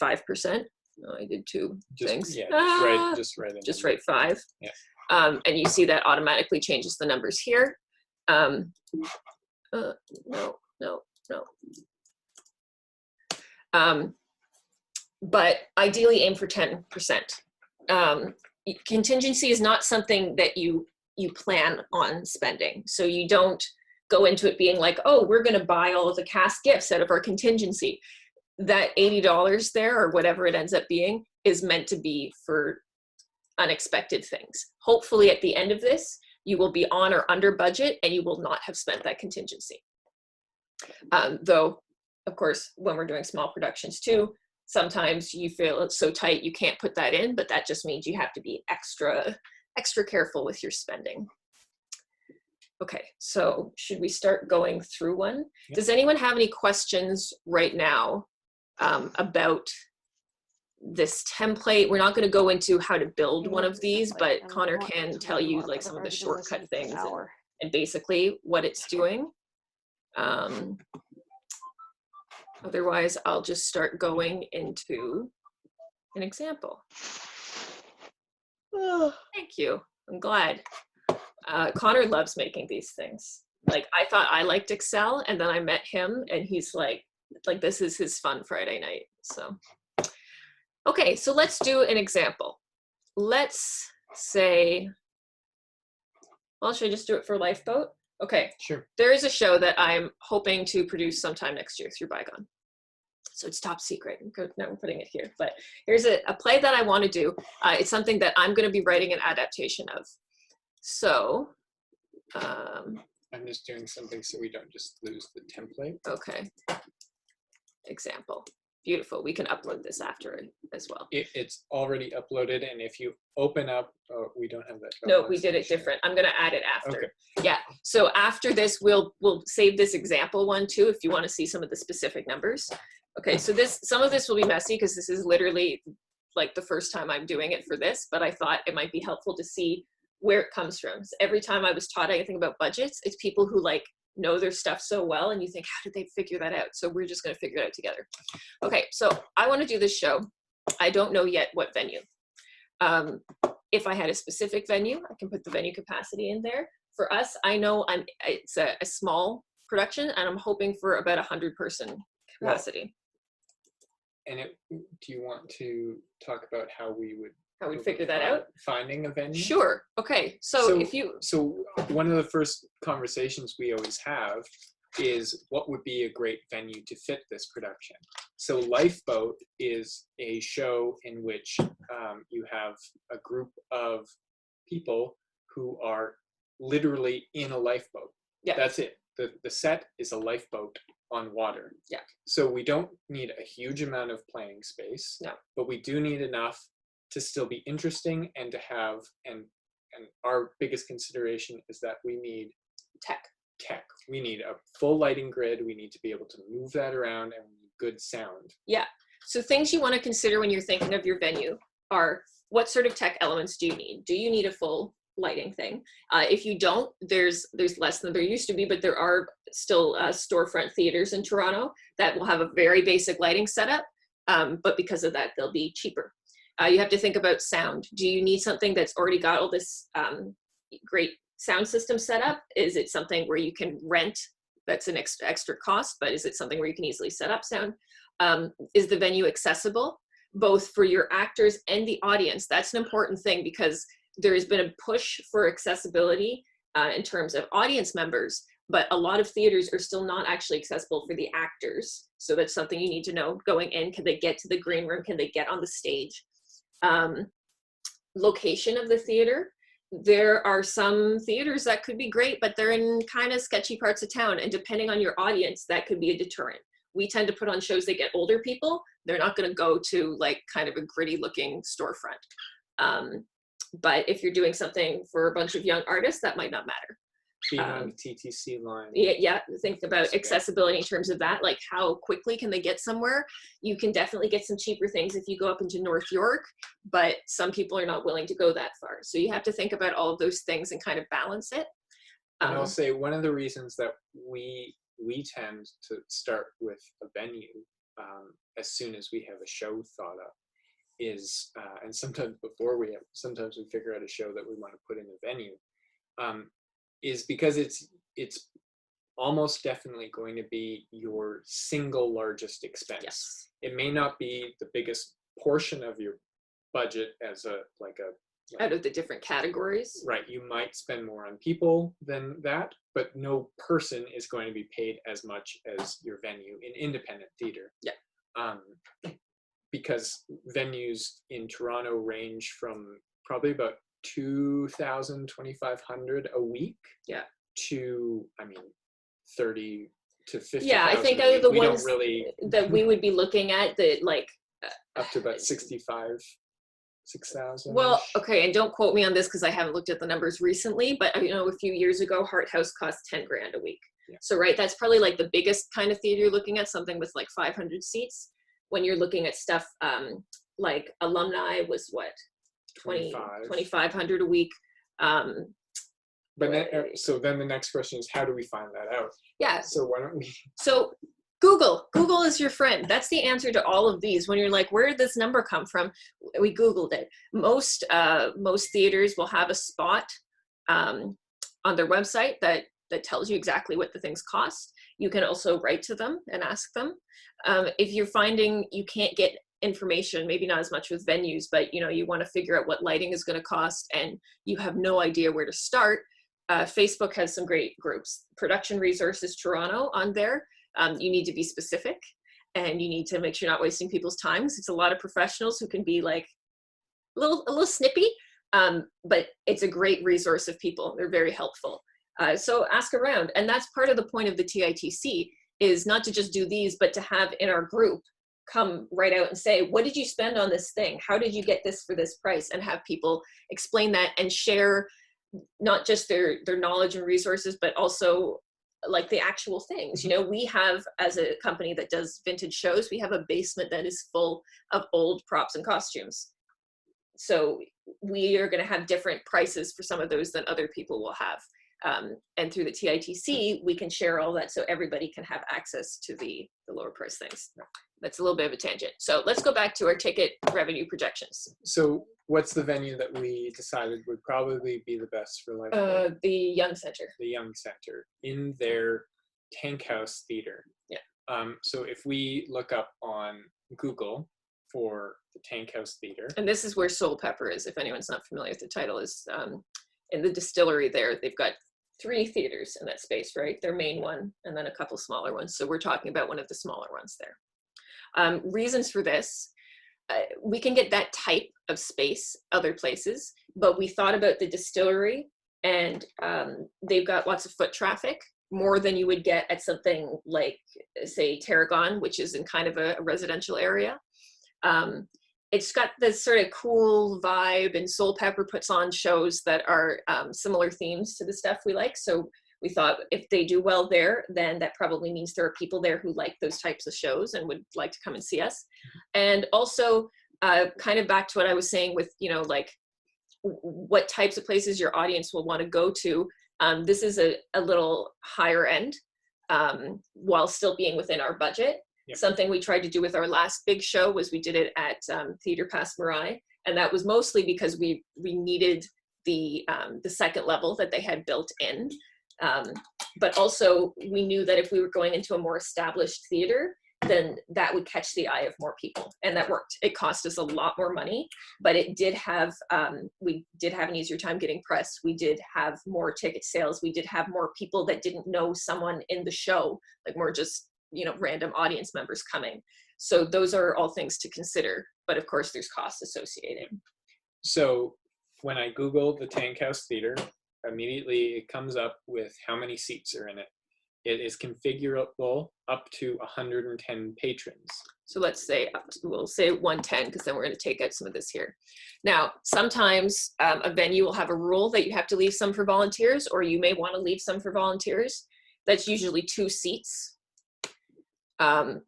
5%. Oh, I did 2 things. Yeah, just write 5. Yeah. And you see that automatically changes the numbers here. No. But ideally aim for 10%. Contingency is not something that you plan on spending. So you don't go into it being like, oh, we're going to buy all of the cast gifts out of our contingency. That $80 there, or whatever it ends up being, is meant to be for unexpected things. Hopefully at the end of this, you will be on or under budget and you will not have spent that contingency. Though, of course, when we're doing small productions too, sometimes you feel it's so tight you can't put that in, but that just means you have to be extra careful with your spending. Okay, so should we start going through one? Yeah. Does anyone have any questions right now about this template? We're not going to go into how to build one of these, but Connor can tell you some of the shortcut things and basically what it's doing. Otherwise, I'll just start going into an example. Oh, thank you. I'm glad. Conor loves making these things. Like, I thought I liked Excel, and then I met him, and he's like this is his fun Friday night. So, okay, so let's do an example. Let's say, well, should I just do it for Lifeboat? Okay. Sure. There is a show that I'm hoping to produce sometime next year through Bygone. So it's top secret. Now I'm putting it here. But here's a play that I want to do. It's something that I'm going to be writing an adaptation of. So I'm just doing something so we don't just lose the template. Okay. Example. Beautiful. We can upload this after as well. It's already uploaded, and if you open up, we don't have that. No, we did it different. I'm going to add it after. Okay. Yeah. So after this, we'll save this example one too, if you want to see some of the specific numbers. Okay. So some of this will be messy because this is literally like the first time I'm doing it for this, but I thought it might be helpful to see where it comes from. So every time I was taught anything about budgets, it's people who like know their stuff so well, and you think, how did they figure that out? So we're just going to figure it out together. Okay, so I want to do this show. I don't know yet what venue. If I had a specific venue, I can put the venue capacity in there. For us, I know it's a small production, and I'm hoping for about 100-person capacity. And do you want to talk about how we would figure that out? Finding a venue? Sure. Okay. So one of the first conversations we always have is what would be a great venue to fit this production. So Lifeboat is a show in which you have a group of people who are literally in a lifeboat. Yeah. That's it. The set is a lifeboat on water. Yeah. So we don't need a huge amount of playing space. No. But we do need enough to still be interesting and to have, and our biggest consideration is that we need tech. We need a full lighting grid. We need to be able to move that around, and we need good sound. Yeah. So things you want to consider when you're thinking of your venue are, what sort of tech elements do you need? Do you need a full lighting thing? If you don't, there's less than there used to be, but there are still storefront theaters in Toronto that will have a very basic lighting setup. But because of that, they'll be cheaper. You have to think about sound. Do you need something that's already got all this great sound system set up? Is it something where you can rent that's an extra cost, but is it something where you can easily set up sound? Is the venue accessible, both for your actors and the audience? That's an important thing because there has been a push for accessibility in terms of audience members, but a lot of theaters are still not actually accessible for the actors. So that's something you need to know going in. Can they get to the green room? Can they get on the stage? Location of the theater. There are some theaters that could be great, but they're in kind of sketchy parts of town. And depending on your audience, that could be a deterrent. We tend to put on shows that get older people. They're not going to go to like kind of a gritty looking storefront. But if you're doing something for a bunch of young artists, that might not matter. Being on the TTC line. Yeah, think about accessibility in terms of that, like how quickly can they get somewhere? You can definitely get some cheaper things if you go up into North York, but some people are not willing to go that far. So you have to think about all of those things and kind of balance it. And I'll say one of the reasons that we tend to start with a venue as soon as we have a show thought up is, and sometimes before sometimes we figure out a show that we want to put in a venue, is because it's almost definitely going to be your single largest expense. Yes. It may not be the biggest portion of your budget as out of the different categories. Right. You might spend more on people than that, but no person is going to be paid as much as your venue in independent theater. Yeah. Because venues in Toronto range from probably about 2,000, 2,500 a week. Yeah. To, 30 to 50. Yeah, I think out of the ones that we would be looking at, that like up to about 6,000. Well, okay, and don't quote me on this because I haven't looked at the numbers recently, but a few years ago, Hart House cost 10 grand a week. Yeah. So right, that's probably like the biggest kind of theater you're looking at, something with like 500 seats. When you're looking at stuff like Alumni was what, 2,500 a week. So then the next question is, how do we find that out? Yeah. So why don't we? So Google is your friend. That's the answer to all of these. When you're like, where did this number come from? We Googled it. Most theaters will have a spot on their website that tells you exactly what the things cost. You can also write to them and ask them. If you're finding you can't get information, maybe not as much with venues, but you want to figure out what lighting is going to cost and you have no idea where to start, Facebook has some great groups. Production Resources Toronto on there. You need to be specific and you need to make sure you're not wasting people's time. It's a lot of professionals who can be like a little snippy, but it's a great resource of people. They're very helpful. So ask around. And that's part of the point of the TITC, is not to just do these, but to have in our group come right out and say, what did you spend on this thing? How did you get this for this price? And have people explain that and share not just their knowledge and resources, but also like the actual things. We have, as a company that does vintage shows, we have a basement that is full of old props and costumes. So we are going to have different prices for some of those than other people will have. And through the TITC, we can share all that so everybody can have access to the lower price things. That's a little bit of a tangent. So let's go back to our ticket revenue projections. So what's the venue that we decided would probably be the best for Liability? The Young Center. The Young Center in their Tank House Theater. Yeah. So if we look up on Google for the Tank House Theater. And this is where Soul Pepper is, if anyone's not familiar with the title, is in the distillery there. They've got 3 theaters in that space, right? Their main one, and then a couple smaller ones. So we're talking about one of the smaller ones there. Reasons for this, we can get that type of space other places, but we thought about the distillery, and they've got lots of foot traffic, more than you would get at something like, say, Tarragon, which is in kind of a residential area. It's got this sort of cool vibe, and Soul Pepper puts on shows that are similar themes to the stuff we like. So we thought if they do well there, then that probably means there are people there who like those types of shows and would like to come and see us. And also kind of back to what I was saying with, like what types of places your audience will want to go to. This is a little higher end while still being within our budget. Yep. Something we tried to do with our last big show was we did it at Theatre Passe Muraille, and that was mostly because we needed the second level that they had built in, but also we knew that if we were going into a more established theater, then that would catch the eye of more people, and that worked. It cost us a lot more money, but it did have we did have an easier time getting press. We did have more ticket sales. We did have more people that didn't know someone in the show, like more just random audience members coming. So those are all things to consider, but of course there's costs associated. So when I Google the Tank House Theater, immediately it comes up with how many seats are in it. It is configurable up to 110 patrons. So let's say, we'll say 110, because then we're going to take out some of this here. Now, sometimes a venue will have a rule that you have to leave some for volunteers, or you may want to leave some for volunteers. That's usually 2 seats.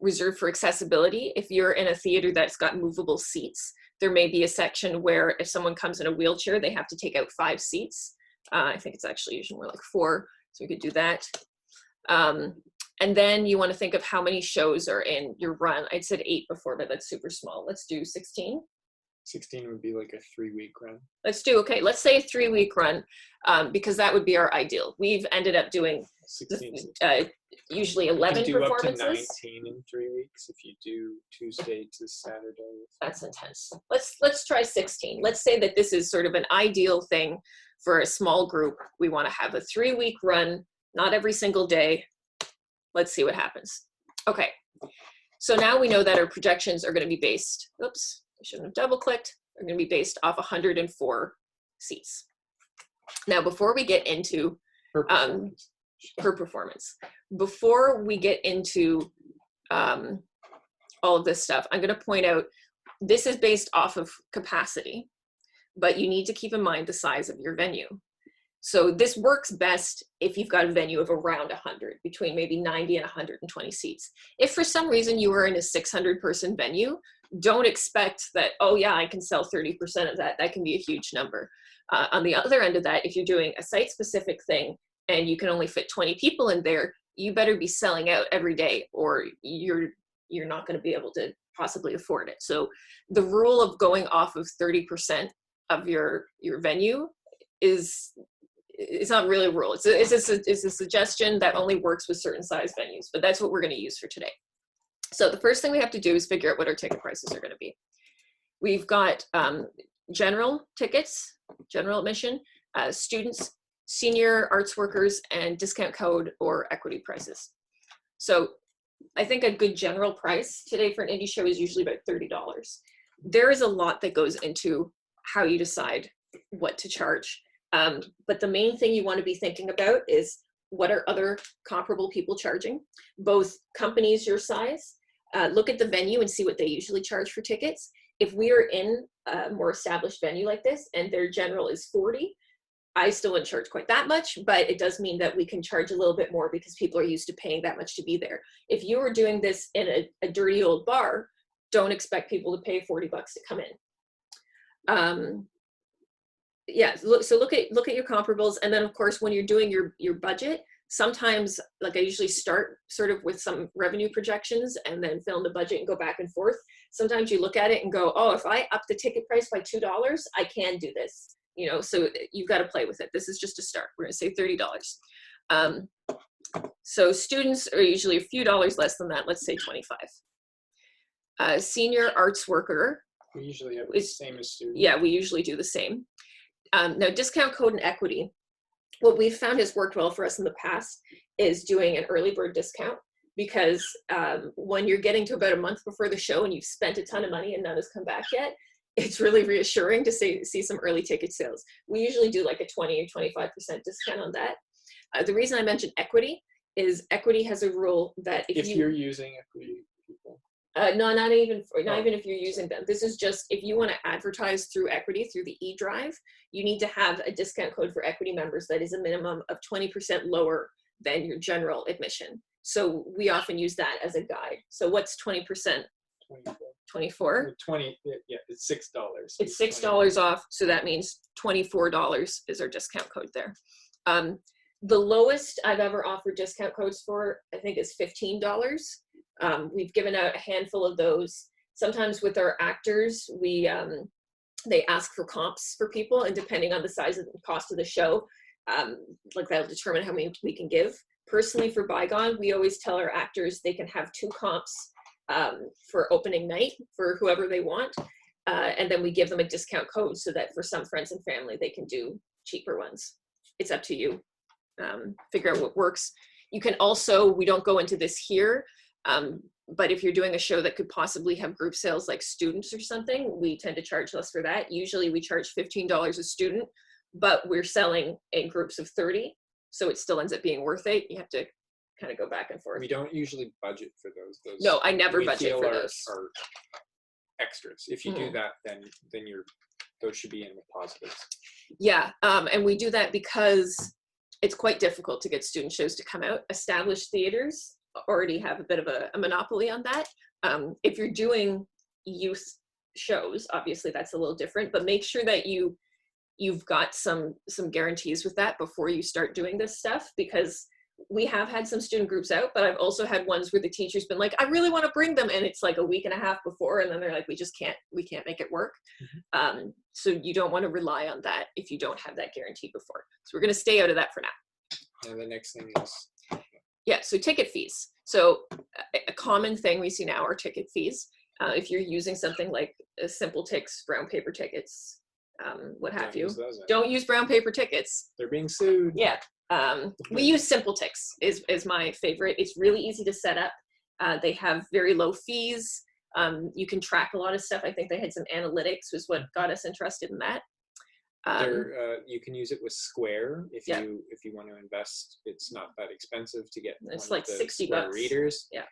Reserved for accessibility. If you're in a theater that's got movable seats, there may be a section where if someone comes in a wheelchair, they have to take out 5 seats. I think it's actually usually more like 4, so we could do that. And then you want to think of how many shows are in your run. I'd said 8 before, but that's super small. Let's do 16. 16 would be like a 3-week run. Let's say a 3-week run, because that would be our ideal. We've ended up doing 16. Usually 11 you can do performances. Up to 19 in 3 weeks if you do Tuesday to Saturday. That's intense. Let's try 16. Let's say that this is sort of an ideal thing for a small group. We want to have a 3-week run, not every single day. Let's see what happens. Okay, so now we know that our projections are going to be based, oops, I shouldn't have double clicked. They're going to be based off 104 seats. Now, before we get into per performance, before we get into all of this stuff, I'm going to point out this is based off of capacity, but you need to keep in mind the size of your venue. So this works best if you've got a venue of around 100, between maybe 90 and 120 seats. If for some reason you are in a 600 person venue, don't expect that, oh yeah, I can sell 30% of that. That can be a huge number. On the other end of that, if you're doing a site specific thing and you can only fit 20 people in there, you better be selling out every day, or you're not going to be able to possibly afford it. So the rule of going off of 30% of your venue is, it's not really a rule. It's a suggestion that only works with certain size venues, but that's what we're going to use for today. So the first thing we have to do is figure out what our ticket prices are going to be. We've got general tickets, general admission, students, senior arts workers, and discount code or equity prices. So I think a good general price today for an indie show is usually about $30. There is a lot that goes into how you decide what to charge. But the main thing you want to be thinking about is, what are other comparable people charging? Both companies your size. Look at the venue and see what they usually charge for tickets. If we are in a more established venue like this and their general is 40, I still wouldn't charge quite that much, but it does mean that we can charge a little bit more because people are used to paying that much to be there. If you were doing this in a dirty old bar, don't expect people to pay $40 to come in. Yeah, so look at your comparables, and then of course when you're doing your budget, sometimes, like I usually start sort of with some revenue projections and then fill in the budget and go back and forth. Sometimes you look at it and go, oh, if I up the ticket price by $2, I can do this. You know, so you've got to play with it. This is just a start. We're going to say $30. So students are usually a few dollars less than that. Let's say 25. Senior arts worker. We usually have the same as students. Yeah, we usually do the same. Now, discount code and equity. What we've found has worked well for us in the past is doing an early bird discount, because when you're getting to about a month before the show and you've spent a ton of money and none has come back yet, it's really reassuring to see some early ticket sales. We usually do like a 20 or 25% discount on that. The reason I mentioned equity is equity has a rule that if you're using equity people. No, not even if you're using them. This is just if you want to advertise through equity through the eDrive, you need to have a discount code for equity members that is a minimum of 20% lower than your general admission. So we often use that as a guide. So what's 20%? 24? 20, yeah, it's $6. It's $6 off, so that means $24 is our discount code there. The lowest I've ever offered discount codes for, I think, is $15. We've given out a handful of those. Sometimes with our actors, they ask for comps for people, and depending on the size of the cost of the show, like that'll determine how many we can give. Personally, for Bygone, we always tell our actors they can have 2 comps for opening night for whoever they want, and then we give them a discount code so that for some friends and family they can do cheaper ones. It's up to you. Figure out what works. You can also, we don't go into this here, but if you're doing a show that could possibly have group sales like students or something, we tend to charge less for that. Usually we charge $15 a student, but we're selling in groups of 30, so it still ends up being worth it. You have to kind of go back and forth. We don't usually budget for those. No, I never budget for those. Are extras. If you do that, then those should be in the positives. Yeah, and we do that because it's quite difficult to get student shows to come out. Established theaters already have a bit of a monopoly on that. If you're doing youth shows, obviously that's a little different, but make sure that you've got some guarantees with that before you start doing this stuff, because we have had some student groups out, but I've also had ones where the teacher's been like, I really want to bring them, and it's like a week and a half before, and then they're like, we can't make it work. Mm-hmm. So you don't want to rely on that if you don't have that guarantee before. So we're going to stay out of that for now. And the next thing is? Yeah, so ticket fees. So a common thing we see now are ticket fees. If you're using something like Simple Tix, brown paper tickets, what have you. Don't use brown paper tickets. They're being sued. Yeah. We use Simple Tix is my favorite. It's really easy to set up. They have very low fees. You can track a lot of stuff. I think they had some analytics was what got us interested in that. You can use it with Square if you want to invest. It's not that expensive to get. It's like $60 readers. Yeah.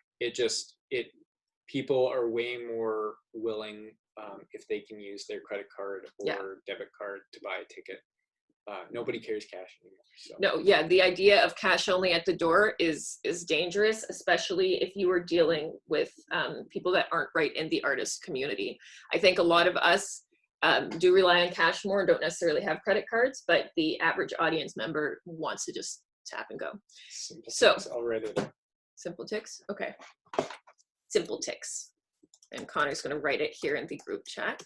People are way more willing if they can use their credit card or debit card to buy a ticket. Nobody carries cash anymore. So. No, yeah, the idea of cash only at the door is dangerous, especially if you are dealing with people that aren't right in the artist community. I think a lot of us do rely on cash more and don't necessarily have credit cards, but the average audience member wants to just tap and go. Simple So ticks already. simple ticks. Okay. Simple ticks. And Connor's going to write it here in the group chat.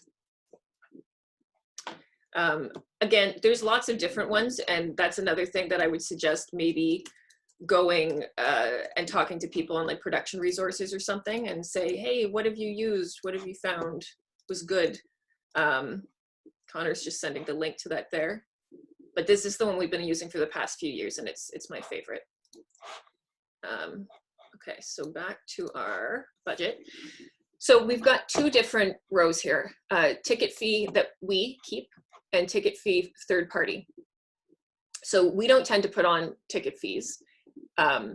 Again, there's lots of different ones, and that's another thing that I would suggest maybe going and talking to people on like production resources or something and say, hey, what have you used? What have you found was good? Connor's just sending the link to that there. But this is the one we've been using for the past few years, and it's my favorite. Okay, so back to our budget. So we've got two different rows here, ticket fee that we keep and ticket fee third party. So we don't tend to put on ticket fees. I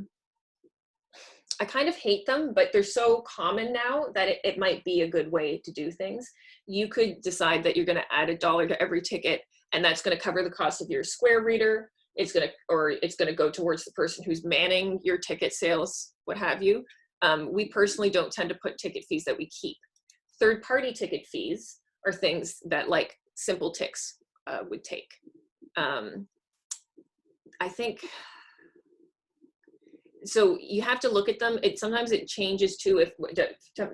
kind of hate them, but they're so common now that it might be a good way to do things. You could decide that you're going to add $1 to every ticket, and that's going to cover the cost of your Square reader. It's going to go towards the person who's manning your ticket sales, what have you. We personally don't tend to put ticket fees that we keep. Third-party ticket fees are things that like Simple Ticks would take. I think, so you have to look at them. Sometimes it changes too,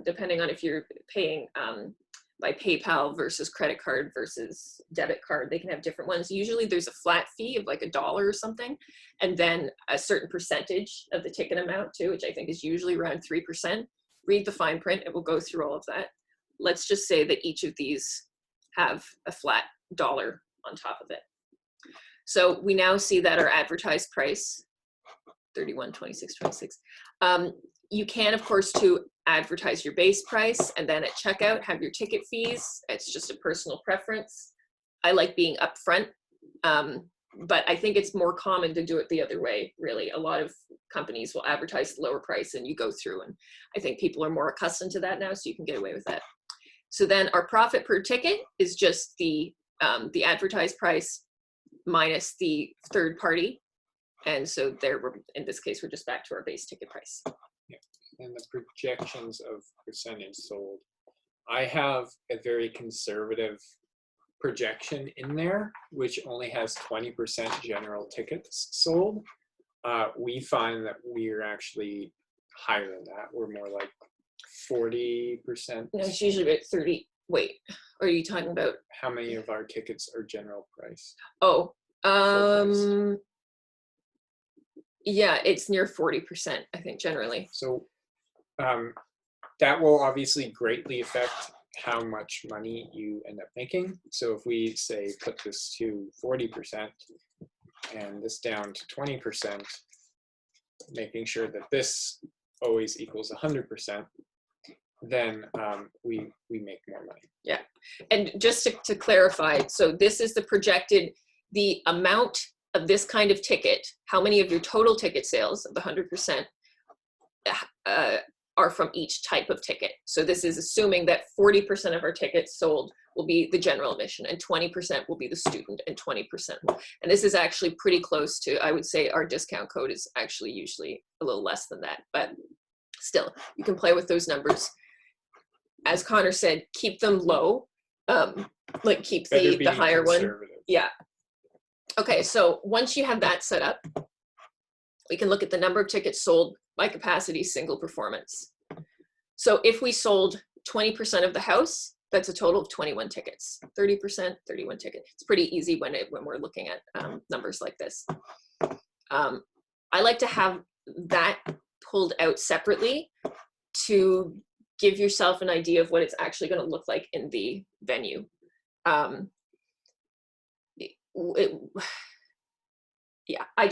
depending on if you're paying by PayPal versus credit card versus debit card. They can have different ones. Usually there's a flat fee of like $1 or something, and then a certain percentage of the ticket amount too, which I think is usually around 3%. Read the fine print, it will go through all of that. Let's just say that each of these have a flat $1 on top of it. So we now see that our advertised price, $31.26.26. You can, of course, to advertise your base price and then at checkout have your ticket fees. It's just a personal preference. I like being upfront, but I think it's more common to do it the other way, really. A lot of companies will advertise the lower price and you go through, and I think people are more accustomed to that now, so you can get away with that. So then our profit per ticket is just the advertised price minus the third party. And so there, in this case, we're just back to our base ticket price. Yeah. And the projections of percentage sold. I have a very conservative projection in there, which only has 20% general tickets sold. We find that we're actually higher than that. We're more like 40%. No, it's usually about 30. Wait, are you talking about? How many of our tickets are general price? Oh, Price. yeah, it's near 40%, I think, generally. So that will obviously greatly affect how much money you end up making. So if we say put this to 40% and this down to 20%, making sure that this always equals 100%, then we make more money. Yeah, and just to clarify, so this is the projected, the amount of this kind of ticket, how many of your total ticket sales of the 100% are from each type of ticket. So this is assuming that 40% of our tickets sold will be the general admission and 20% will be the student and 20% will. And this is actually pretty close to, I would say our discount code is actually usually a little less than that, but still you can play with those numbers. As Conor said, keep them low, like keep the higher one. Yeah. Okay, so once you have that set up, we can look at the number of tickets sold by capacity, single performance. So if we sold 20% of the house, that's a total of 21 tickets. 30%, 31 tickets. It's pretty easy when we're looking at numbers like this. I like to have that pulled out separately to give yourself an idea of what it's actually going to look like in the venue. Yeah, I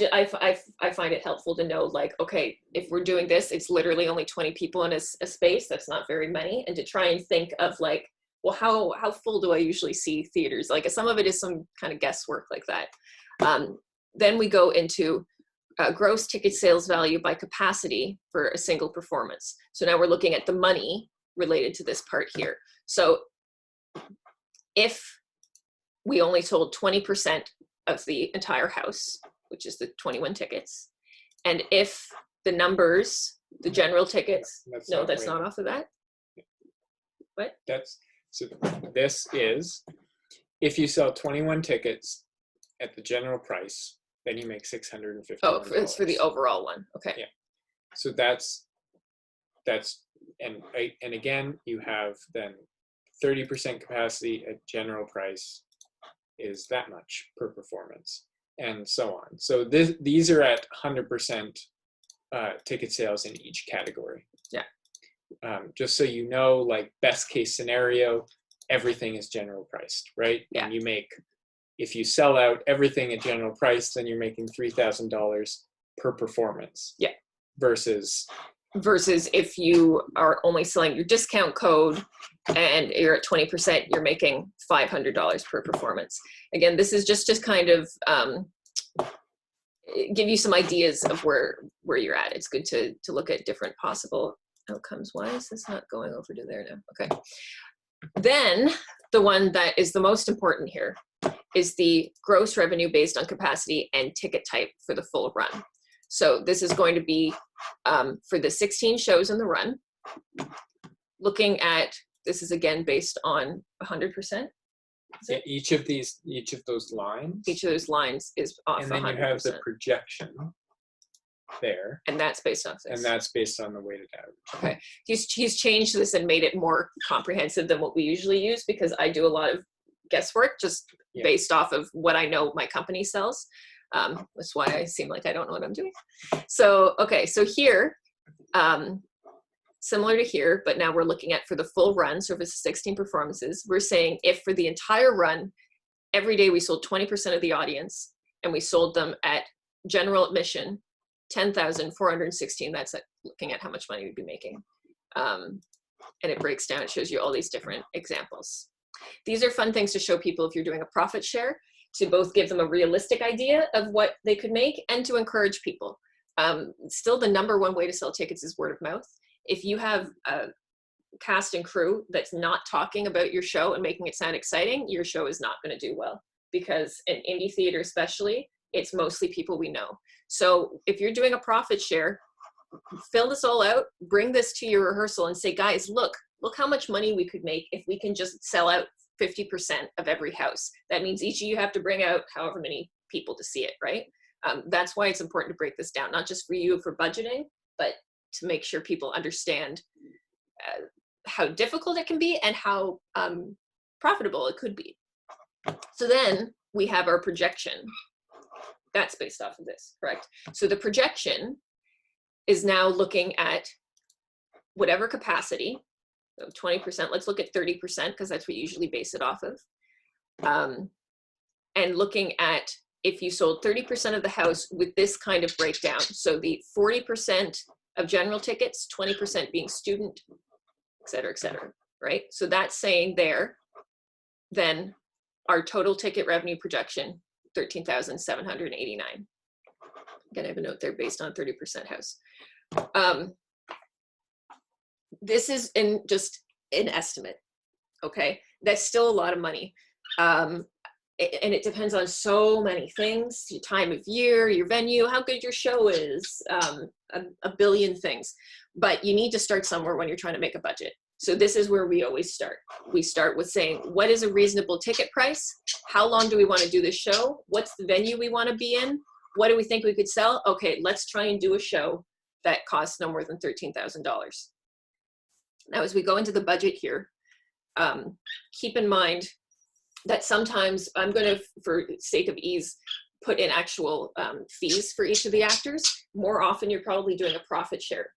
find it helpful to know, like, okay, if we're doing this, it's literally only 20 people in a space. That's not very many. And to try and think of like, well, how full do I usually see theaters? Like some of it is some kind of guesswork like that. Then we go into gross ticket sales value by capacity for a single performance. So now we're looking at the money related to this part here. So if we only sold 20% of the entire house, which is the 21 tickets, and if the numbers, the general tickets, that's not off of that. What? So this is, if you sell 21 tickets at the general price, then you make $651. Oh, it's for the overall one. Okay. Yeah. So that's and again, you have then 30% capacity at general price is that much per performance, and so on. So these are at 100% ticket sales in each category. Yeah. Just so you know, like best case scenario, everything is general priced, right? Yeah. And you make, if you sell out everything at general price, then you're making $3,000 per performance. Yeah. Versus if you are only selling your discount code and you're at 20%, you're making $500 per performance. Again, this is just kind of give you some ideas of where you're at. It's good to look at different possible outcomes. Why is this not going over to there now? Okay. Then the one that is the most important here is the gross revenue based on capacity and ticket type for the full run. So this is going to be for the 16 shows in the run. Looking at, this is again based on 100%. Yeah, each of those lines. Each of those lines is off 100%. And then you have the projection there. And that's based off this. And that's based on the weighted average. Okay. He's changed this and made it more comprehensive than what we usually use, because I do a lot of guesswork just based off of what I know my company sells. That's why I seem like I don't know what I'm doing. So, okay, so here, similar to here, but now we're looking at for the full run, so if it's 16 performances, we're saying if for the entire run, every day we sold 20% of the audience, and we sold them at general admission, 10,416, that's looking at how much money we'd be making. And it breaks down, it shows you all these different examples. These are fun things to show people if you're doing a profit share, to both give them a realistic idea of what they could make and to encourage people. Still, the number one way to sell tickets is word of mouth. If you have a cast and crew that's not talking about your show and making it sound exciting, your show is not going to do well, because in indie theater especially, it's mostly people we know. So if you're doing a profit share, fill this all out, bring this to your rehearsal and say, guys, look how much money we could make if we can just sell out 50% of every house. That means each of you have to bring out however many people to see it, right? That's why it's important to break this down, not just for you for budgeting, but to make sure people understand how difficult it can be and how profitable it could be. So then we have our projection. That's based off of this, correct? So the projection is now looking at whatever capacity, so 20%, let's look at 30% because that's what you usually base it off of. And looking at if you sold 30% of the house with this kind of breakdown. So the 40% of general tickets, 20% being student, et cetera, right? So that's saying there, then our total ticket revenue projection, 13,789. Again, I have a note there based on 30% house. This is just an estimate, okay? That's still a lot of money. And it depends on so many things, your time of year, your venue, how good your show is, a billion things. But you need to start somewhere when you're trying to make a budget. So this is where we always start. We start with saying, what is a reasonable ticket price? How long do we want to do this show? What's the venue we want to be in? What do we think we could sell? Okay, let's try and do a show that costs no more than $13,000. Now, as we go into the budget here, keep in mind that sometimes I'm going to, for sake of ease, put in actual fees for each of the actors. More often, you're probably doing a profit share.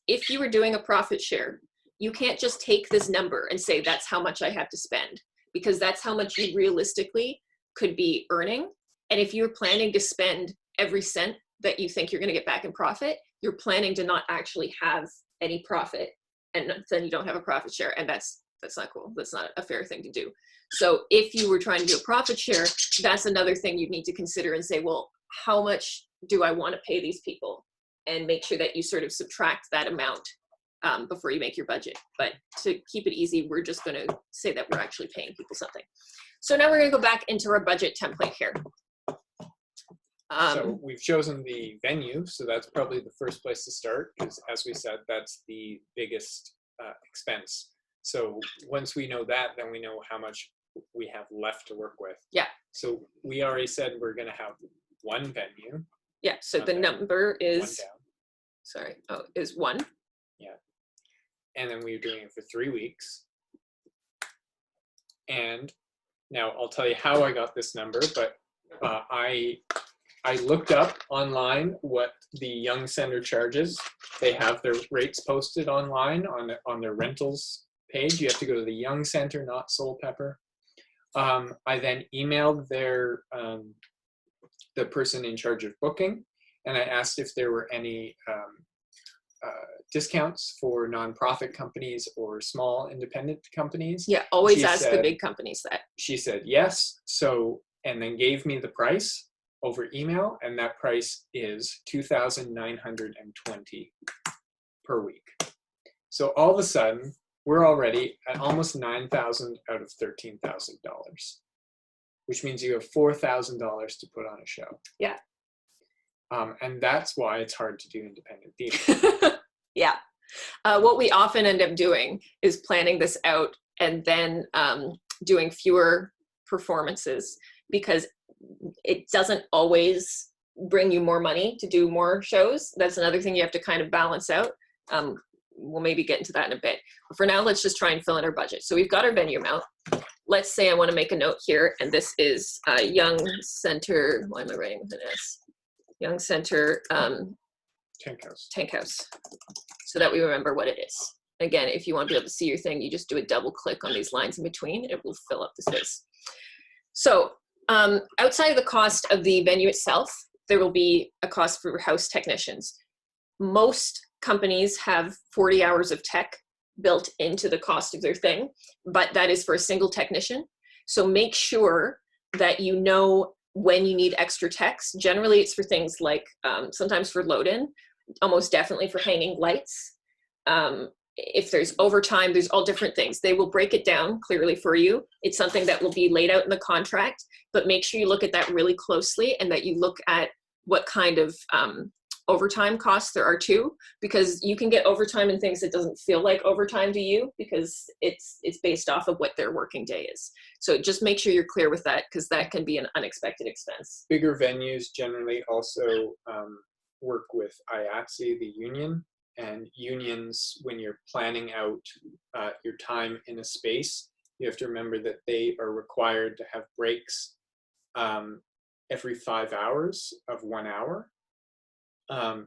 If you were doing a profit share, you can't just take this number and say, that's how much I have to spend, because that's how much you realistically could be earning. And if you're planning to spend every cent that you think you're going to get back in profit, you're planning to not actually have any profit, and then you don't have a profit share, and that's not cool. That's not a fair thing to do. So if you were trying to do a profit share, that's another thing you'd need to consider and say, well, how much do I want to pay these people? And make sure that you sort of subtract that amount before you make your budget. But to keep it easy, we're just going to say that we're actually paying people something. So now we're going to go back into our budget template here. So we've chosen the venue, so that's probably the first place to start, because as we said, that's the biggest expense. So once we know that, then we know how much we have left to work with. Yeah. So we already said we're going to have one venue. Yeah, so the Okay. number One is, down. sorry, is 1. And then we were doing it for 3 weeks. And now I'll tell you how I got this number, but I looked up online what the Young Center charges. They have their rates posted online on their rentals page. You have to go to the Young Center, not Soul Pepper. I then emailed the person in charge of booking, and I asked if there were any discounts for nonprofit companies or small independent companies. Yeah, always She ask the said- big companies that. She said yes, and then gave me the price over email, and that price is $2,920 per week. So all of a sudden, we're already at almost $9,000 out of $13,000, which means you have $4,000 to put on a show. Yeah. And that's why it's hard to do independent theater. Yeah. What we often end up doing is planning this out and then doing fewer performances, because it doesn't always bring you more money to do more shows. That's another thing you have to kind of balance out. We'll maybe get into that in a bit. But for now, let's just try and fill in our budget. So we've got our venue amount. Let's say I want to make a note here, and this is Young Center. Why am I writing with an S? Young Center Tank House, so that we remember what it is. Again, if you want to be able to see your thing, you just do a double click on these lines in between. It will fill up the space. So outside of the cost of the venue itself, there will be a cost for house technicians. Most companies have 40 hours of tech built into the cost of their thing, but that is for a single technician. So make sure that you know when you need extra techs. Generally, it's for things like sometimes for load-in, almost definitely for hanging lights. If there's overtime, there's all different things. They will break it down clearly for you. It's something that will be laid out in the contract, but make sure you look at that really closely and that you look at what kind of overtime costs there are too, because you can get overtime in things that doesn't feel like overtime to you because it's based off of what their working day is. So just make sure you're clear with that, because that can be an unexpected expense. Bigger venues generally also work with IATSE, the union, and unions, when you're planning out your time in a space, you have to remember that they are required to have breaks every 5 hours of 1 hour.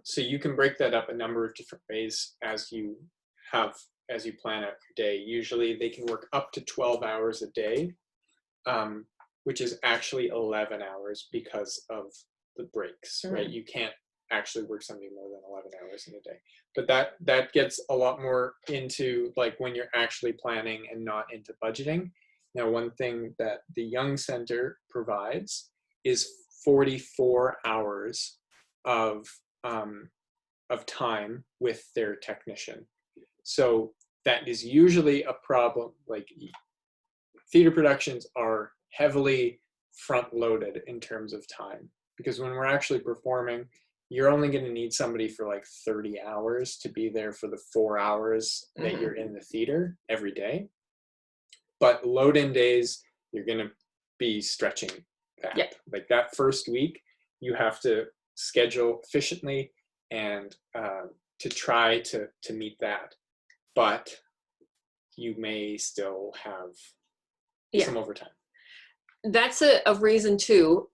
So you can break that up a number of different ways as you plan out your day. Usually they can work up to 12 hours a day, which is actually 11 hours because of the breaks, right? You can't actually work somebody more than 11 hours in a day. But that gets a lot more into like when you're actually planning and not into budgeting. Now, one thing that the Young Center provides is 44 hours of time with their technician. So that is usually a problem. Like theater productions are heavily front loaded in terms of time, because when we're actually performing, you're only going to need somebody for like 30 hours to be there for the 4 hours that you're in the theater every day. But load-in days, you're going to be stretching that. Yeah. Like that first week, you have to schedule efficiently and to try to meet that. But you may still have some overtime. That's a reason too.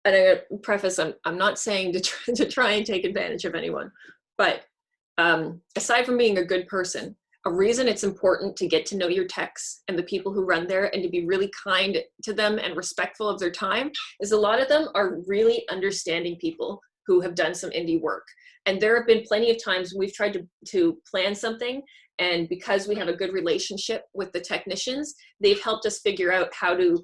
And I'm going to preface, I'm not saying to try and take advantage of anyone, but aside from being a good person, a reason it's important to get to know your techs and the people who run there and to be really kind to them and respectful of their time is a lot of them are really understanding people who have done some indie work. And there have been plenty of times we've tried to plan something, and because we have a good relationship with the technicians, they've helped us figure out how to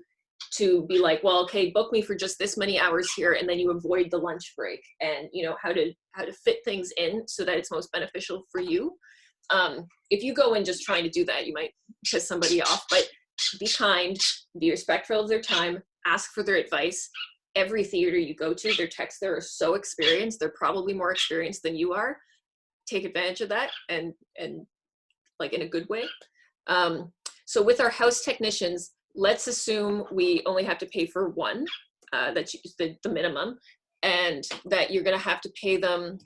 be like, well, okay, book me for just this many hours here, and then you avoid the lunch break, and you know how to fit things in so that it's most beneficial for you. If you go in just trying to do that, you might piss somebody off, but be kind, be respectful of their time, ask for their advice. Every theater you go to, their techs there are so experienced, they're probably more experienced than you are. Take advantage of that and like in a good way. So with our house technicians, let's assume we only have to pay for one, that's the minimum. and that you're going to have to pay them.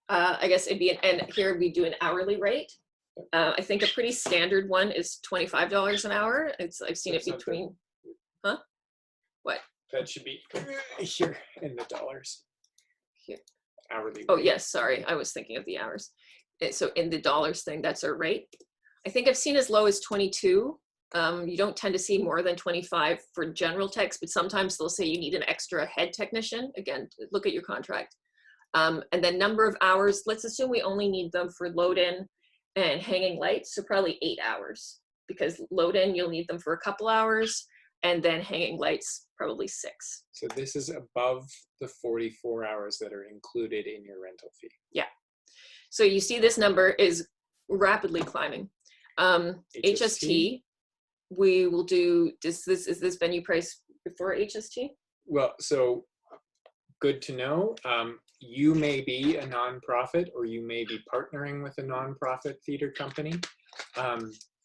I guess it'd be and here we do an hourly rate. I think a pretty standard one is $25 an hour. I've seen it between, huh? What? That should be here in the dollars. Here. Hourly. Oh rate. yes, sorry, I was thinking of the hours. So in the dollars thing, that's our rate. I think I've seen as low as 22. You don't tend to see more than 25 for general techs, but sometimes they'll say you need an extra head technician. Again, look at your contract. And then number of hours, let's assume we only need them for load in and hanging lights, so probably 8 hours, because load in, you'll need them for a couple hours, and then hanging lights, probably 6. So this is above the 44 hours that are included in your rental fee. Yeah. So you see this number is rapidly climbing. HST, we will do, is this venue price before HST? Well, so good to know. You may be a nonprofit, or you may be partnering with a nonprofit theater company.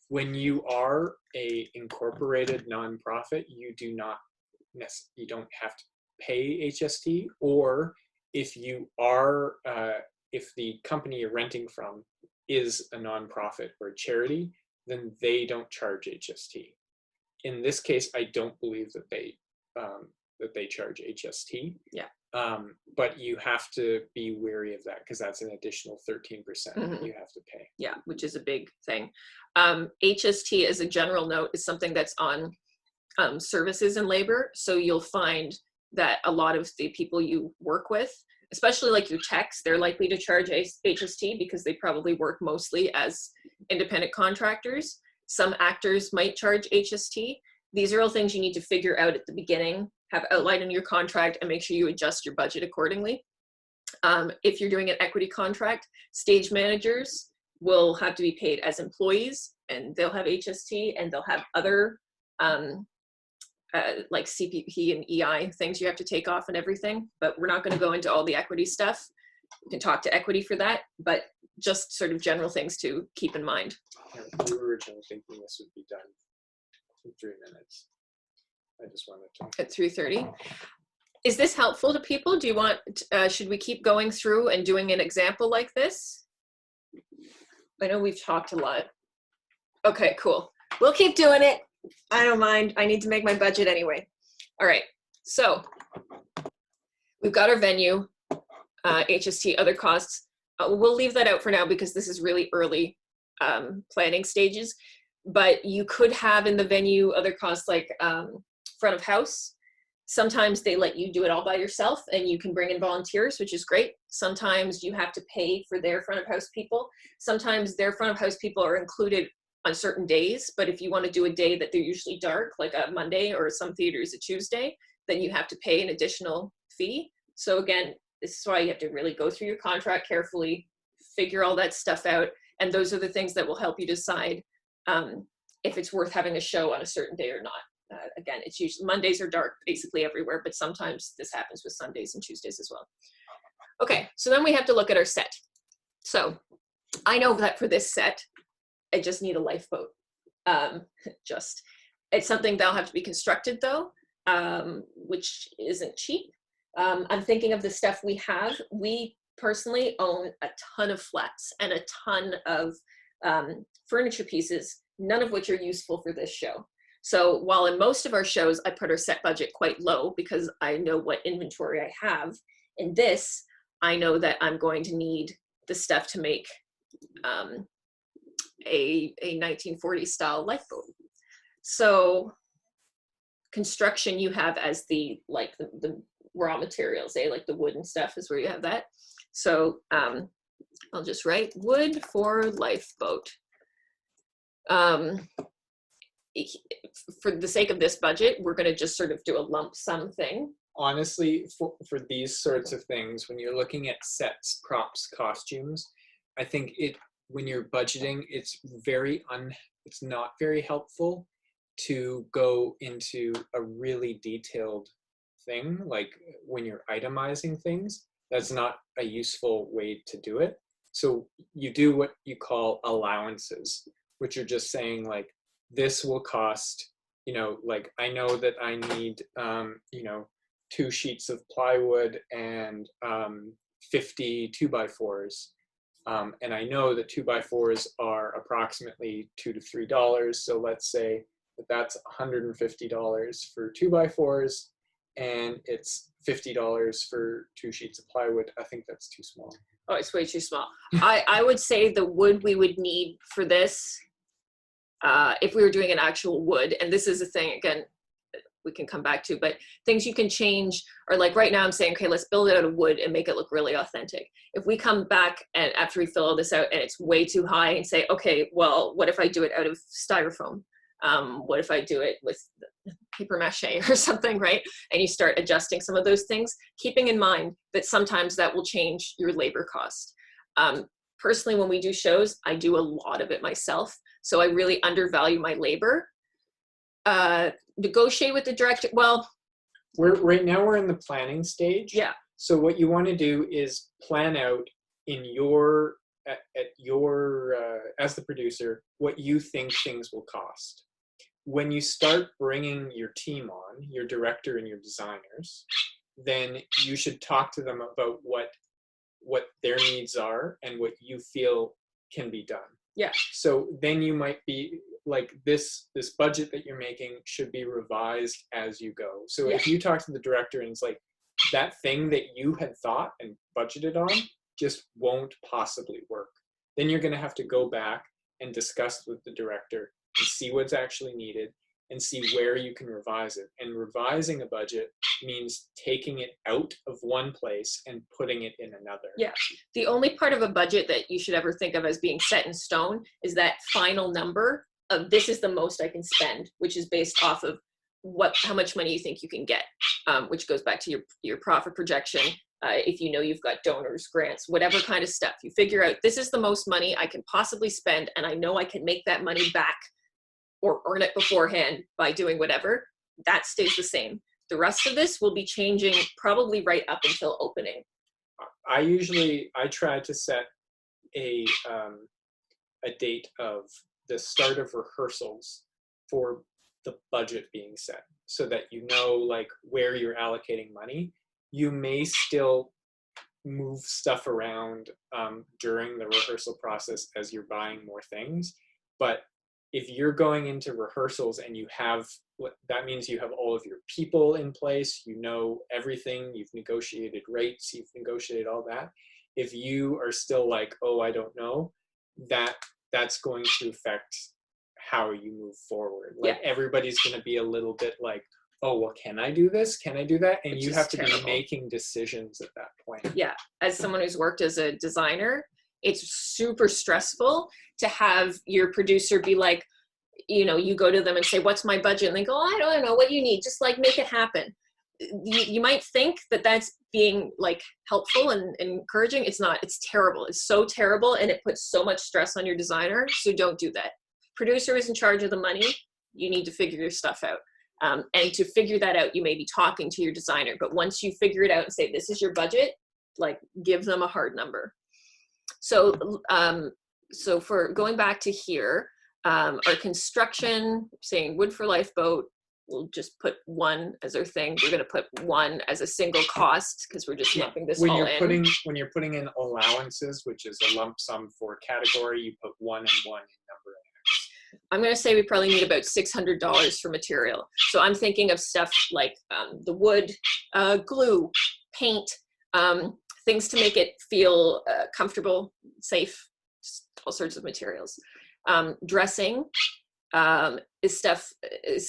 When you are a incorporated nonprofit, you don't have to pay HST. Or if you are, if the company you're renting from is a nonprofit or a charity, then they don't charge HST. In this case, I don't believe that they charge HST. Yeah. But you have to be wary of that, because that's an additional 13% that you have to pay. Yeah, which is a big thing. HST, as a general note, is something that's on services and labor. So you'll find that a lot of the people you work with, especially like your techs, they're likely to charge HST because they probably work mostly as independent contractors. Some actors might charge HST. These are all things you need to figure out at the beginning, have outlined in your contract, and make sure you adjust your budget accordingly. If you're doing an equity contract, stage managers will have to be paid as employees, and they'll have HST, and they'll have other like CPP and EI things you have to take off and everything, but we're not going to go into all the equity stuff. You can talk to equity for that, but just sort of general things to keep in mind. We were originally thinking this would be done in 3 minutes. I just wanted to. At 3:30. Is this helpful to people? Do you want, should we keep going through and doing an example like this? I know we've talked a lot. Okay, cool. We'll keep doing it. I don't mind. I need to make my budget anyway. All right. So we've got our venue, HST, other costs. We'll leave that out for now because this is really early planning stages. But you could have in the venue other costs like front of house. Sometimes they let you do it all by yourself and you can bring in volunteers, which is great. Sometimes you have to pay for their front of house people. Sometimes their front of house people are included on certain days, but if you want to do a day that they're usually dark, like a Monday, or some theaters a Tuesday, then you have to pay an additional fee. So again, this is why you have to really go through your contract carefully, figure all that stuff out, and those are the things that will help you decide if it's worth having a show on a certain day or not. Again, it's usually Mondays are dark basically everywhere, but sometimes this happens with Sundays and Tuesdays as well. Okay, so then we have to look at our set. So I know that for this set, I just need a lifeboat. It's something that'll have to be constructed though, which isn't cheap. I'm thinking of the stuff we have. We personally own a ton of flats and a ton of furniture pieces, none of which are useful for this show. So while in most of our shows, I put our set budget quite low because I know what inventory I have, in this, I know that I'm going to need the stuff to make a 1940s style lifeboat. So construction you have as the raw materials, like the wood and stuff is where you have that. So I'll just write wood for lifeboat. For the sake of this budget, we're going to just sort of do a lump sum thing. Honestly, for these sorts of things, when you're looking at sets, props, costumes, I think when you're budgeting, it's not very helpful to go into a really detailed thing. Like when you're itemizing things, that's not a useful way to do it. So you do what you call allowances, which are just saying like, this will cost you know, like I know that I need, you know, 2 sheets of plywood and 50 2x4s. And I know that 2x4s are approximately $2 to $3. So let's say that that's $150 for 2x4s, and it's $50 for 2 sheets of plywood. I think that's too small. Oh, it's way too small. I would say the wood we would need for this, if we were doing an actual wood, and this is a thing, again, we can come back to, but things you can change are like right now I'm saying, okay, let's build it out of wood and make it look really authentic. If we come back and after we fill all this out and it's way too high and say, okay, well, what if I do it out of styrofoam? What if I do it with paper mache or something, right? And you start adjusting some of those things, keeping in mind that sometimes that will change your labor cost. Personally, when we do shows, I do a lot of it myself. So I really undervalue my labor. Negotiate with the director. Well, Right now we're in the planning stage. yeah. So what you want to do is plan out in your, at your, as the producer, what you think things will cost. When you start bringing your team on, your director and your designers, then you should talk to them about what their needs are and what you feel can be done. Yeah. So then you might be like, this budget that you're making should be revised as you go. So Yeah. if you talk to the director and it's like, that thing that you had thought and budgeted on just won't possibly work, then you're going to have to go back and discuss with the director and see what's actually needed and see where you can revise it. And revising a budget means taking it out of one place and putting it in another. Yeah. The only part of a budget that you should ever think of as being set in stone is that final number of this is the most I can spend, which is based off of how much money you think you can get, which goes back to your profit projection. If you know you've got donors, grants, whatever kind of stuff, you figure out this is the most money I can possibly spend, and I know I can make that money back or earn it beforehand by doing whatever. That stays the same. The rest of this will be changing probably right up until opening. I try to set a date of the start of rehearsals for the budget being set, so that you know like where you're allocating money. You may still move stuff around during the rehearsal process as you're buying more things, but if you're going into rehearsals and you have, that means you have all of your people in place, you know everything, you've negotiated rates, you've negotiated all that. If you are still like, oh, I don't know, that's going to affect how you move forward. Like everybody's going to be a little bit like, oh, well, can I do this? Can I do that? And you have to be making decisions at that point. Yeah. As someone who's worked as a designer, it's super stressful to have your producer be like, you know, you go to them and say, what's my budget? And they go, oh, I don't know, what do you need? Just like make it happen. You might think that that's being like helpful and encouraging. It's not. It's terrible. It's so terrible, and it puts so much stress on your designer. So don't do that. Producer is in charge of the money. You need to figure your stuff out. And to figure that out, you may be talking to your designer. But once you figure it out and say, this is your budget, like give them a hard number. So, so for going back to here, our construction, saying wood for life boat, we'll just put 1 as our thing. We're going to put 1 as a single cost because we're just lumping this all in. When you're putting in allowances, which is a lump sum for a category, you put 1 and 1 in number. I'm going to say we probably need about $600 for material. So I'm thinking of stuff like the wood, glue, paint, things to make it feel comfortable, safe, all sorts of materials. Dressing is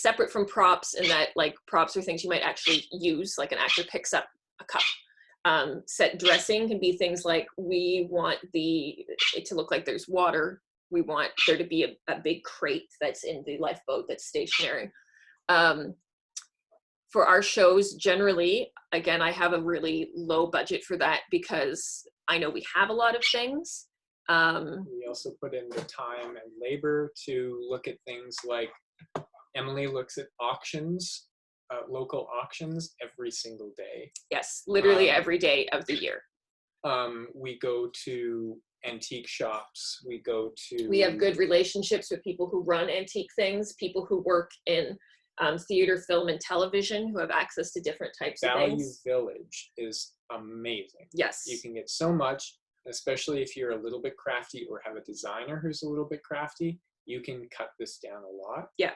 separate from props in that like props are things you might actually use, like an actor picks up a cup. Set dressing can be things like we want it to look like there's water. We want there to be a big crate that's in the lifeboat that's stationary. For our shows, generally, again, I have a really low budget for that because I know we have a lot of things. We also put in the time and labor to look at things like Emily looks at auctions, local auctions every single day. Yes, literally every day of the year. We go to antique shops. We have good relationships with people who run antique things, people who work in theater, film, and television, who have access to different types of Value things. Village is amazing. Yes. You can get so much, especially if you're a little bit crafty or have a designer who's a little bit crafty. You can cut this down a lot. Yeah.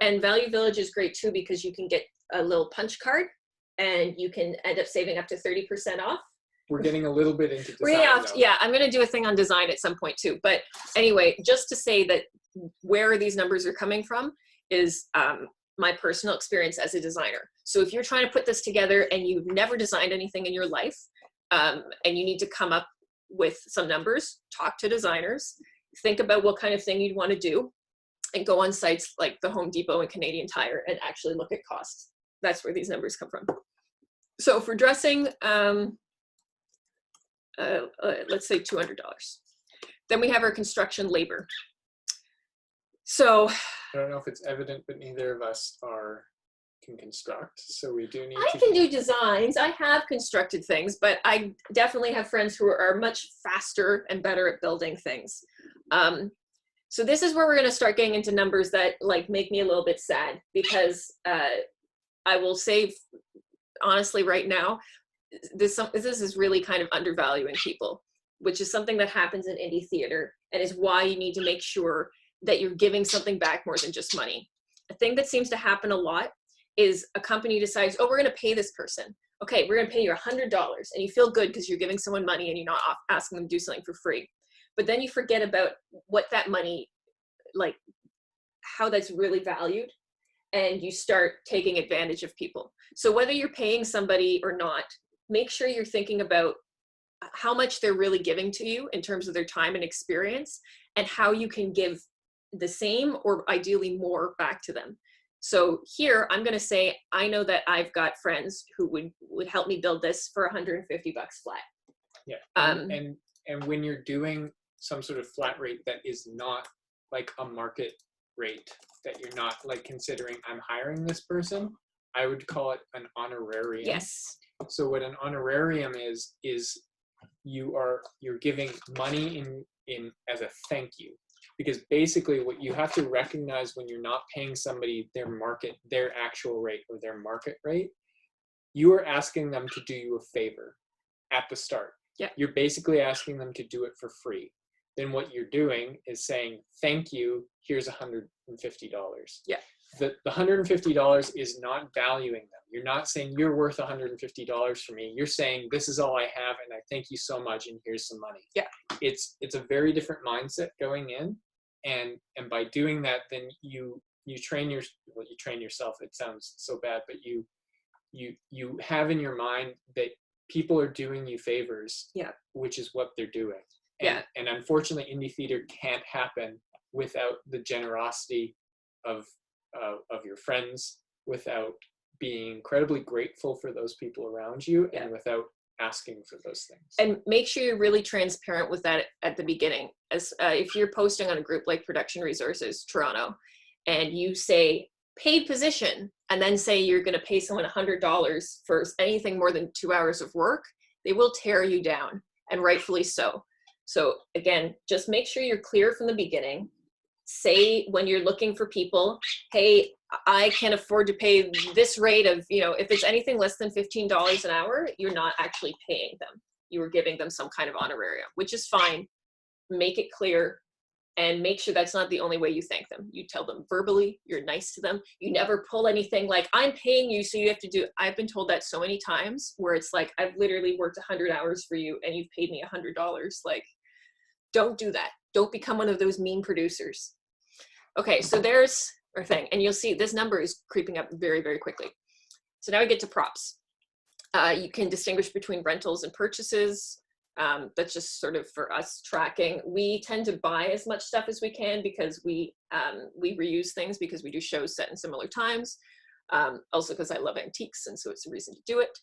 And Value Village is great too, because you can get a little punch card and you can end up saving up to 30% off. We're getting a little bit into design. Yeah, I'm going to do a thing on design at some point too. But anyway, just to say that where these numbers are coming from is my personal experience as a designer. So if you're trying to put this together and you've never designed anything in your life, and you need to come up with some numbers, talk to designers, think about what kind of thing you'd want to do, and go on sites like the Home Depot and Canadian Tire and actually look at costs. That's where these numbers come from. So for dressing, let's say $200. Then we have our construction labor. So I don't know if it's evident, but neither of us can construct. So we do need I can do designs. I have constructed things, but I definitely have friends who are much faster and better at building things. So this is where we're going to start getting into numbers that like make me a little bit sad, because I will say honestly right now, this is really kind of undervaluing people, which is something that happens in indie theater and is why you need to make sure that you're giving something back more than just money. A thing that seems to happen a lot is a company decides, oh, we're going to pay this person. Okay, we're going to pay you $100, and you feel good because you're giving someone money and you're not asking them to do something for free. But then you forget about what that money, like how that's really valued, and you start taking advantage of people. So whether you're paying somebody or not, make sure you're thinking about how much they're really giving to you in terms of their time and experience, and how you can give the same or ideally more back to them. So here I'm going to say, I know that I've got friends who would help me build this for $150 flat. Yeah. And when you're doing some sort of flat rate that is not like a market rate, that you're not like considering I'm hiring this person, I would call it an honorarium. Yes. So what an honorarium is you're giving money in as a thank you. Because basically what you have to recognize when you're not paying somebody their actual rate or their market rate, you are asking them to do you a favor at the start. Yeah. You're basically asking them to do it for free. Then what you're doing is saying, thank you, here's $150. Yeah. The $150 is not valuing them. You're not saying you're worth $150 for me. You're saying this is all I have and I thank you so much and here's some money. Yeah. It's a very different mindset going in. And by doing that, then you train yourself. It sounds so bad, but you have in your mind that people are doing you favors. Yeah. Which is what they're doing. And unfortunately, indie theater can't happen without the generosity of your friends, without being incredibly grateful for those people around you, and without asking for those things. And make sure you're really transparent with that at the beginning. As if you're posting on a group like Production Resources Toronto, and you say paid position, and then say you're going to pay someone $100 for anything more than 2 hours of work, they will tear you down, and rightfully so. So again, just make sure you're clear from the beginning. Say when you're looking for people, hey, I can afford to pay this rate of, if it's anything less than $15 an hour, you're not actually paying them. You are giving them some kind of honorarium, which is fine. Make it clear and make sure that's not the only way you thank them. You tell them verbally, you're nice to them. You never pull anything like, I'm paying you, so you have to do. I've been told that so many times where it's like, I've literally worked 100 hours for you and you've paid me $100. Like, don't do that. Don't become one of those mean producers. Okay, so there's our thing. And you'll see this number is creeping up very, very quickly. So now we get to props. You can distinguish between rentals and purchases. That's just sort of for us tracking. We tend to buy as much stuff as we can because we reuse things because we do shows set in similar times. Also because I love antiques, and so it's a reason to do it.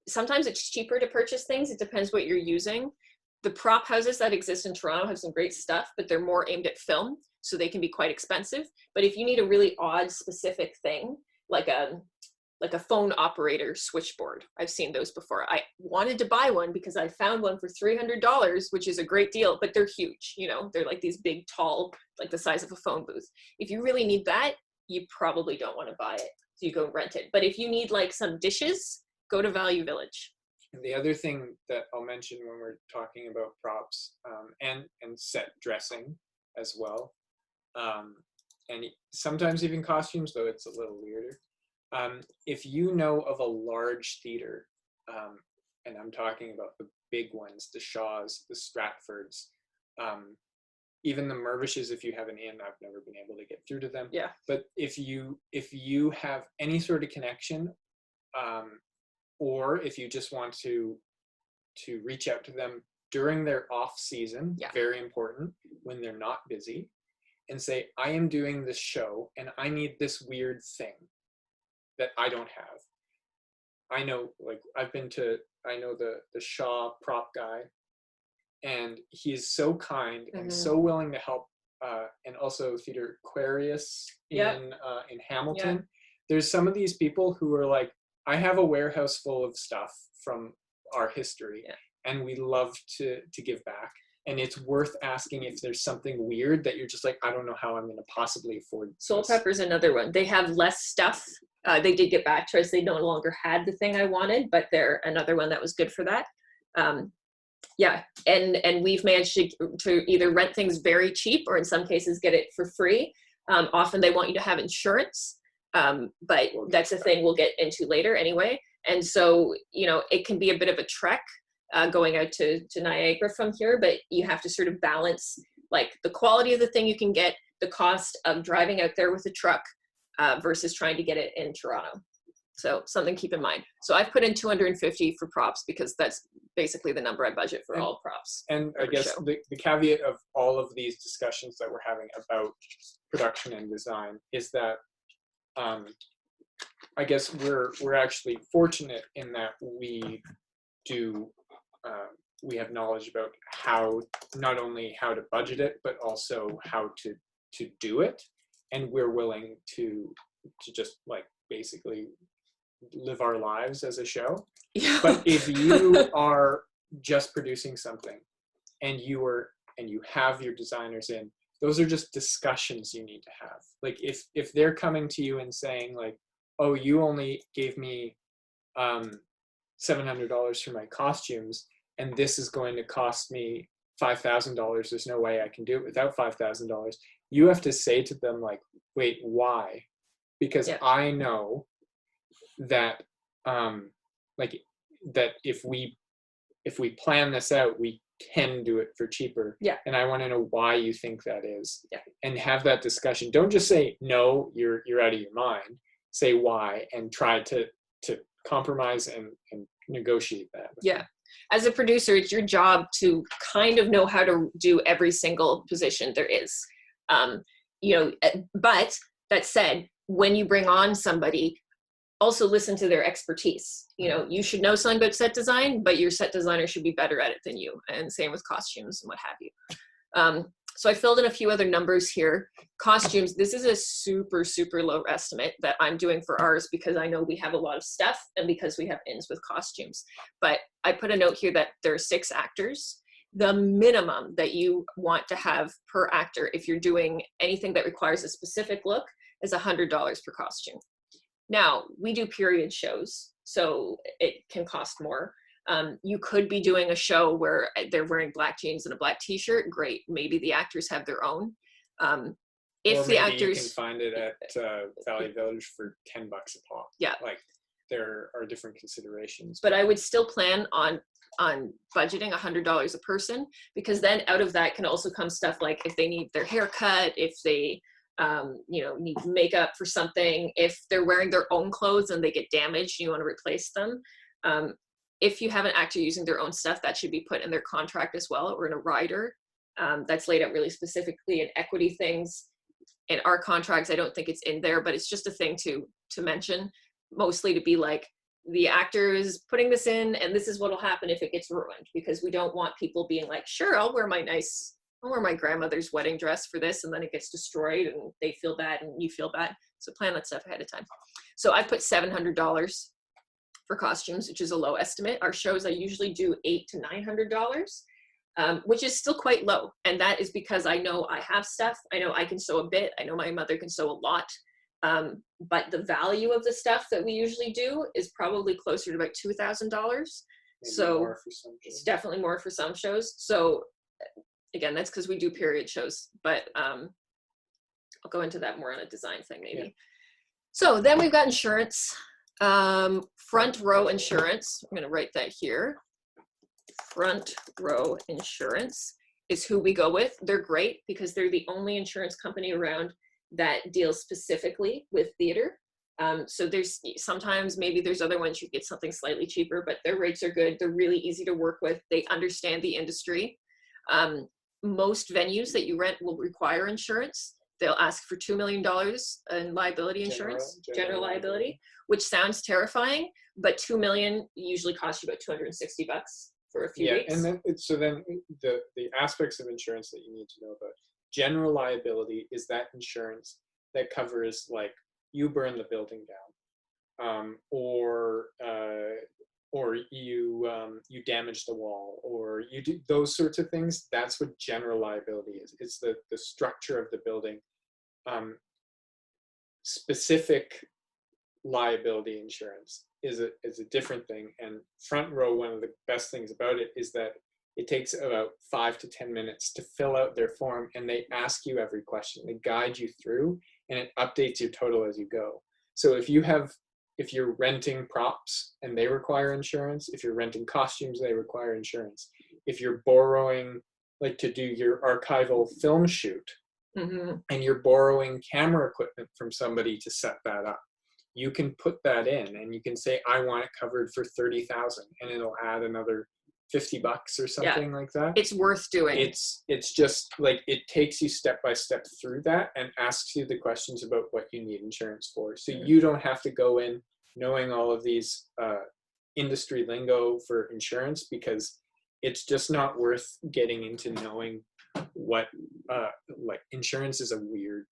Sometimes it's cheaper to purchase things. It depends what you're using. The prop houses that exist in Toronto have some great stuff, but they're more aimed at film, so they can be quite expensive. But if you need a really odd specific thing, like a phone operator switchboard, I've seen those before. I wanted to buy one because I found one for $300, which is a great deal, but they're huge. They're like these big, tall, like the size of a phone booth. If you really need that, you probably don't want to buy it. So you go rent it. But if you need like some dishes, go to Value Village. And the other thing that I'll mention when we're talking about props and set dressing as well, and sometimes even costumes, though it's a little weirder. If you know of a large theater, and I'm talking about the big ones, the Shaws, the Stratfords, even the Mirvishes, if you have an inn, I've never been able to get through to them. Yeah. But if you have any sort of connection, or if you just want to reach out to them during their off season, very important, when they're not busy, and say, I am doing this show and I need this weird thing that I don't have. I know, like, I know the Shaw prop guy, and he is so kind and so willing to help, and also Theatre Aquarius in Hamilton. There's some of these people who are like, I have a warehouse full of stuff from our history, and we love to give back. And it's worth asking if there's something weird that you're just like, I don't know how I'm going to possibly afford. Soul Pepper's another one. They have less stuff. They did get back to us. They no longer had the thing I wanted, but they're another one that was good for that. And we've managed to either rent things very cheap or in some cases get it for free. Often they want you to have insurance, but that's a thing we'll get into later anyway. And so, it can be a bit of a trek going out to Niagara from here, but you have to sort of balance like the quality of the thing you can get, the cost of driving out there with a truck versus trying to get it in Toronto. So something to keep in mind. So I've put in $250 for props because that's basically the number I budget for all props. And I guess the caveat of all of these discussions that we're having about production and design is that I guess we're actually fortunate in that we have knowledge about how, not only how to budget it, but also how to do it. And we're willing to just like basically live our lives as a show. Yeah. But if you are just producing something and you have your designers in, those are just discussions you need to have. Like if they're coming to you and saying like, oh, you only gave me $700 for my costumes, and this is going to cost me $5,000. There's no way I can do it without $5,000. You have to say to them like, wait, why? Because I know that that if we plan this out, we can do it for cheaper. Yeah. And I want to know why you think that is. Yeah. And have that discussion. Don't just say no, you're out of your mind. Say why and try to compromise and negotiate that. Yeah. As a producer, it's your job to kind of know how to do every single position there is. But that said, when you bring on somebody, also listen to their expertise. You should know something about set design, but your set designer should be better at it than you. And same with costumes and what have you. So I filled in a few other numbers here. Costumes, this is a super, super low estimate that I'm doing for ours because I know we have a lot of stuff and because we have ins with costumes. But I put a note here that there are 6 actors. The minimum that you want to have per actor, if you're doing anything that requires a specific look, is $100 per costume. Now, we do period shows, so it can cost more. You could be doing a show where they're wearing black jeans and a black t-shirt. Great. Maybe the actors have their own. If the actors, you can find it at Value Village for $10 a pop. Yeah. Like there are different considerations. But I would still plan on budgeting $100 a person, because then out of that can also come stuff like if they need their hair cut, if they need makeup for something, if they're wearing their own clothes and they get damaged and you want to replace them. If you have an actor using their own stuff, that should be put in their contract as well, or in a rider. That's laid out really specifically in equity things. In our contracts, I don't think it's in there, but it's just a thing to mention, mostly to be like, the actor is putting this in and this is what'll happen if it gets ruined, because we don't want people being like, sure, I'll wear my grandmother's wedding dress for this, and then it gets destroyed and they feel bad and you feel bad. So plan that stuff ahead of time. So I put $700 for costumes, which is a low estimate. Our shows, I usually do $800 to $900, which is still quite low. And that is because I know I have stuff. I know I can sew a bit. I know my mother can sew a lot. But the value of the stuff that we usually do is probably closer to about $2,000. So more for some it's shows. definitely more for some shows. So again, that's because we do period shows, but I'll go into that more on a design thing maybe. Yeah. So then we've got insurance, front row insurance. I'm going to write that here. Front row insurance is who we go with. They're great because they're the only insurance company around that deals specifically with theater. So there's sometimes maybe there's other ones you get something slightly cheaper, but their rates are good. They're really easy to work with. They understand the industry. Most venues that you rent will require insurance. They'll ask for $2 million in liability insurance, general liability, which sounds terrifying, but $2 million usually costs you about $260 for a few weeks. And then the aspects of insurance that you need to know about. General liability is that insurance that covers like you burn the building down, or you damage the wall, or you do those sorts of things. That's what general liability is. It's the structure of the building. Specific liability insurance is a different thing. And front row, one of the best things about it is that it takes about 5 to 10 minutes to fill out their form, and they ask you every question. They guide you through, and it updates your total as you go. So if you're renting props and they require insurance, if you're renting costumes, they require insurance. If you're borrowing, like to do your archival film shoot, and you're borrowing camera equipment from somebody to set that up, you can put that in and you can say, I want it covered for $30,000, and it'll add another $50 or something like that. It's worth doing. It's just like, it takes you step by step through that and asks you the questions about what you need insurance for. So you don't have to go in knowing all of these industry lingo for insurance, because it's just not worth getting into knowing what like insurance is a weird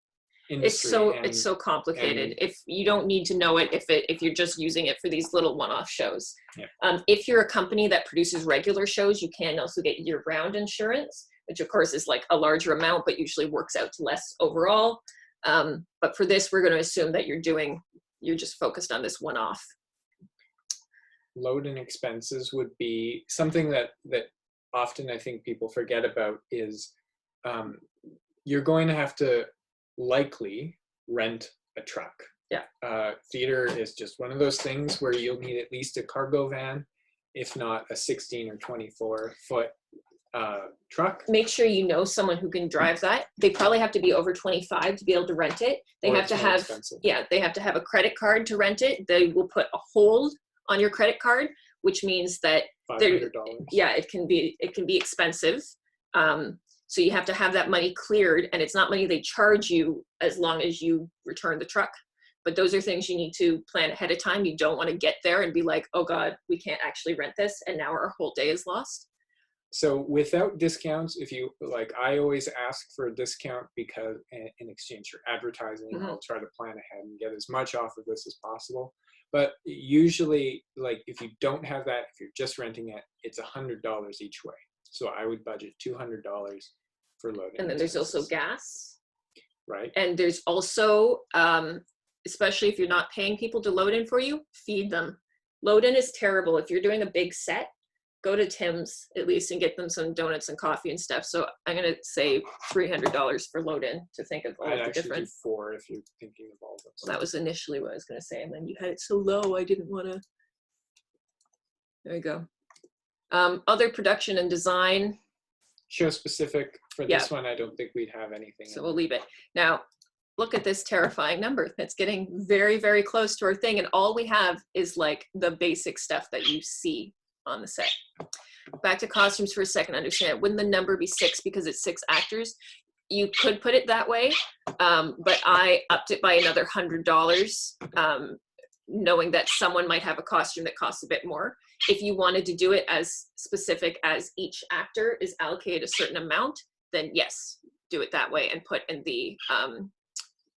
industry. It's so complicated. If you don't need to know it, if you're just using it for these little one-off shows. If you're a company that produces regular shows, you can also get year-round insurance, which of course is like a larger amount, but usually works out to less overall. But for this, we're going to assume that you're just focused on this one-off. Load and expenses would be something that often I think people forget about is you're going to have to likely rent a truck. Theater is just one of those things where you'll need at least a cargo van, if not a 16 or 24 foot truck. Make sure you know someone who can drive that. They probably have to be over 25 to be able to rent it. They have to have they have to have a credit card to rent it. They will put a hold on your credit card, which means that $500. It can be expensive. So you have to have that money cleared, and it's not money they charge you as long as you return the truck. But those are things you need to plan ahead of time. You don't want to get there and be like, oh God, we can't actually rent this, and now our whole day is lost. So without discounts, if you like, I always ask for a discount because in exchange for advertising, I'll try to plan ahead and get as much off of this as possible. But usually, like if you don't have that, if you're just renting it, it's $100 each way. So I would budget $200 for loading. And then there's also gas. Right. And there's also, especially if you're not paying people to load in for you, feed them. Load in is terrible. If you're doing a big set, go to Tim's at least and get them some donuts and coffee and stuff. So I'm going to say $300 for load in to think of all of the different. Do 4 if you're thinking of all of them. Well, that was initially what I was going to say. And then you had it so low, I didn't want to. There you go. Other production and design. Show specific for this one, I don't think we'd have anything. So we'll leave it. Now, look at this terrifying number. That's getting very, very close to our thing. And all we have is like the basic stuff that you see on the set. Back to costumes for a second. Understand, wouldn't the number be 6 because it's 6 actors? You could put it that way, but I upped it by another $100, knowing that someone might have a costume that costs a bit more. If you wanted to do it as specific as each actor is allocated a certain amount, then yes, do it that way and put in the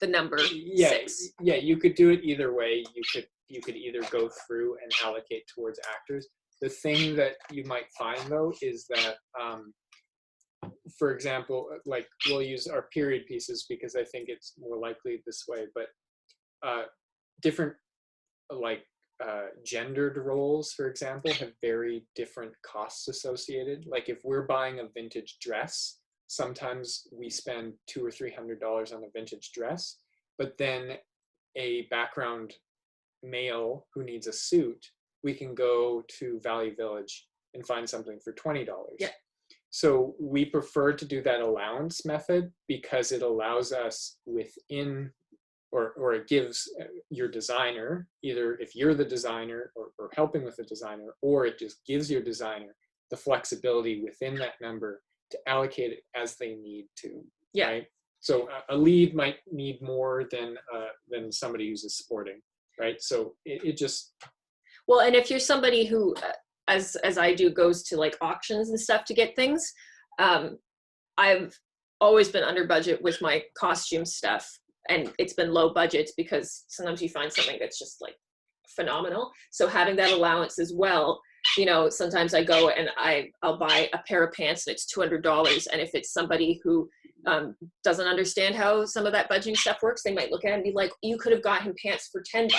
number 6. Yeah, you could do it either way. You could either go through and allocate towards actors. The thing that you might find though is that, for example, like we'll use our period pieces because I think it's more likely this way, but different like gendered roles, for example, have very different costs associated. Like if we're buying a vintage dress, sometimes we spend $200 or $300 on a vintage dress, but then a background male who needs a suit, we can go to Valley Village and find something for $20. Yeah. So we prefer to do that allowance method because it allows us within, or it gives your designer, either if you're the designer or helping with the designer, or it just gives your designer the flexibility within that number to allocate it as they need to. Yeah. Right? So a lead might need more than somebody who's a sporting, right? So it just. Well, and if you're somebody who, as I do, goes to like auctions and stuff to get things, I've always been under budget with my costume stuff, and it's been low budgets because sometimes you find something that's just like phenomenal. So having that allowance as well, you know, sometimes I go and I'll buy a pair of pants and it's $200, and if it's somebody who doesn't understand how some of that budgeting stuff works, they might look at it and be like, you could have got him pants for $10,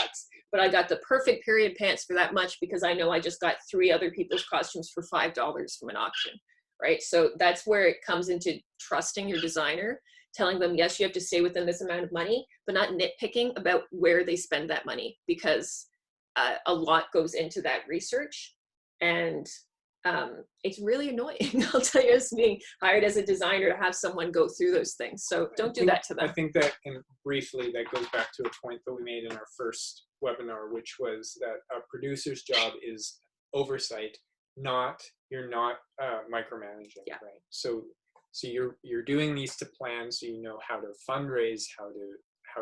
but I got the perfect period pants for that much because I know I just got 3 other people's costumes for $5 from an auction, right? So that's where it comes into trusting your designer, telling them, yes, you have to stay within this amount of money, but not nitpicking about where they spend that money, because a lot goes into that research. And it's really annoying. I'll tell you, as being hired as a designer, to have someone go through those things. So don't do that to them. I think that, and briefly, that goes back to a point that we made in our first webinar, which was that a producer's job is oversight, you're not micromanaging, Yeah. right? So you're doing these to plan, so you know how to fundraise, how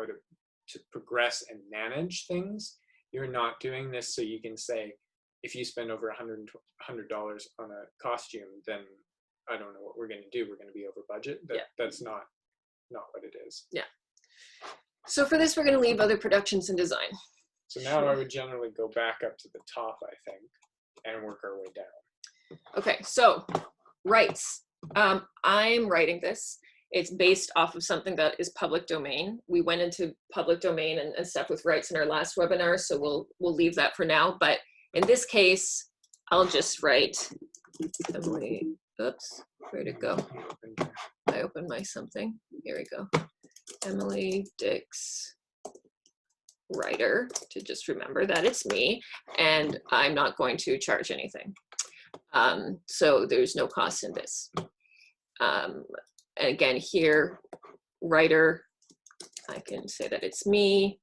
to progress and manage things. You're not doing this so you can say, if you spend over $100 on a costume, then I don't know what we're going to do. We're going to be over budget. That's not what it is. Yeah. So for this, we're going to leave other productions and design. So now I would generally go back up to the top, I think, and work our way down. Okay, so rights. I'm writing this. It's based off of something that is public domain. We went into public domain and stuff with rights in our last webinar, so we'll leave that for now. But in this case, I'll just write Emily. Oops, where'd it go? I opened my something. Here we go. Emily Dix, writer, to just remember that it's me, and I'm not going to charge anything. So there's no cost in this. And again, here, writer, I can say that it's me.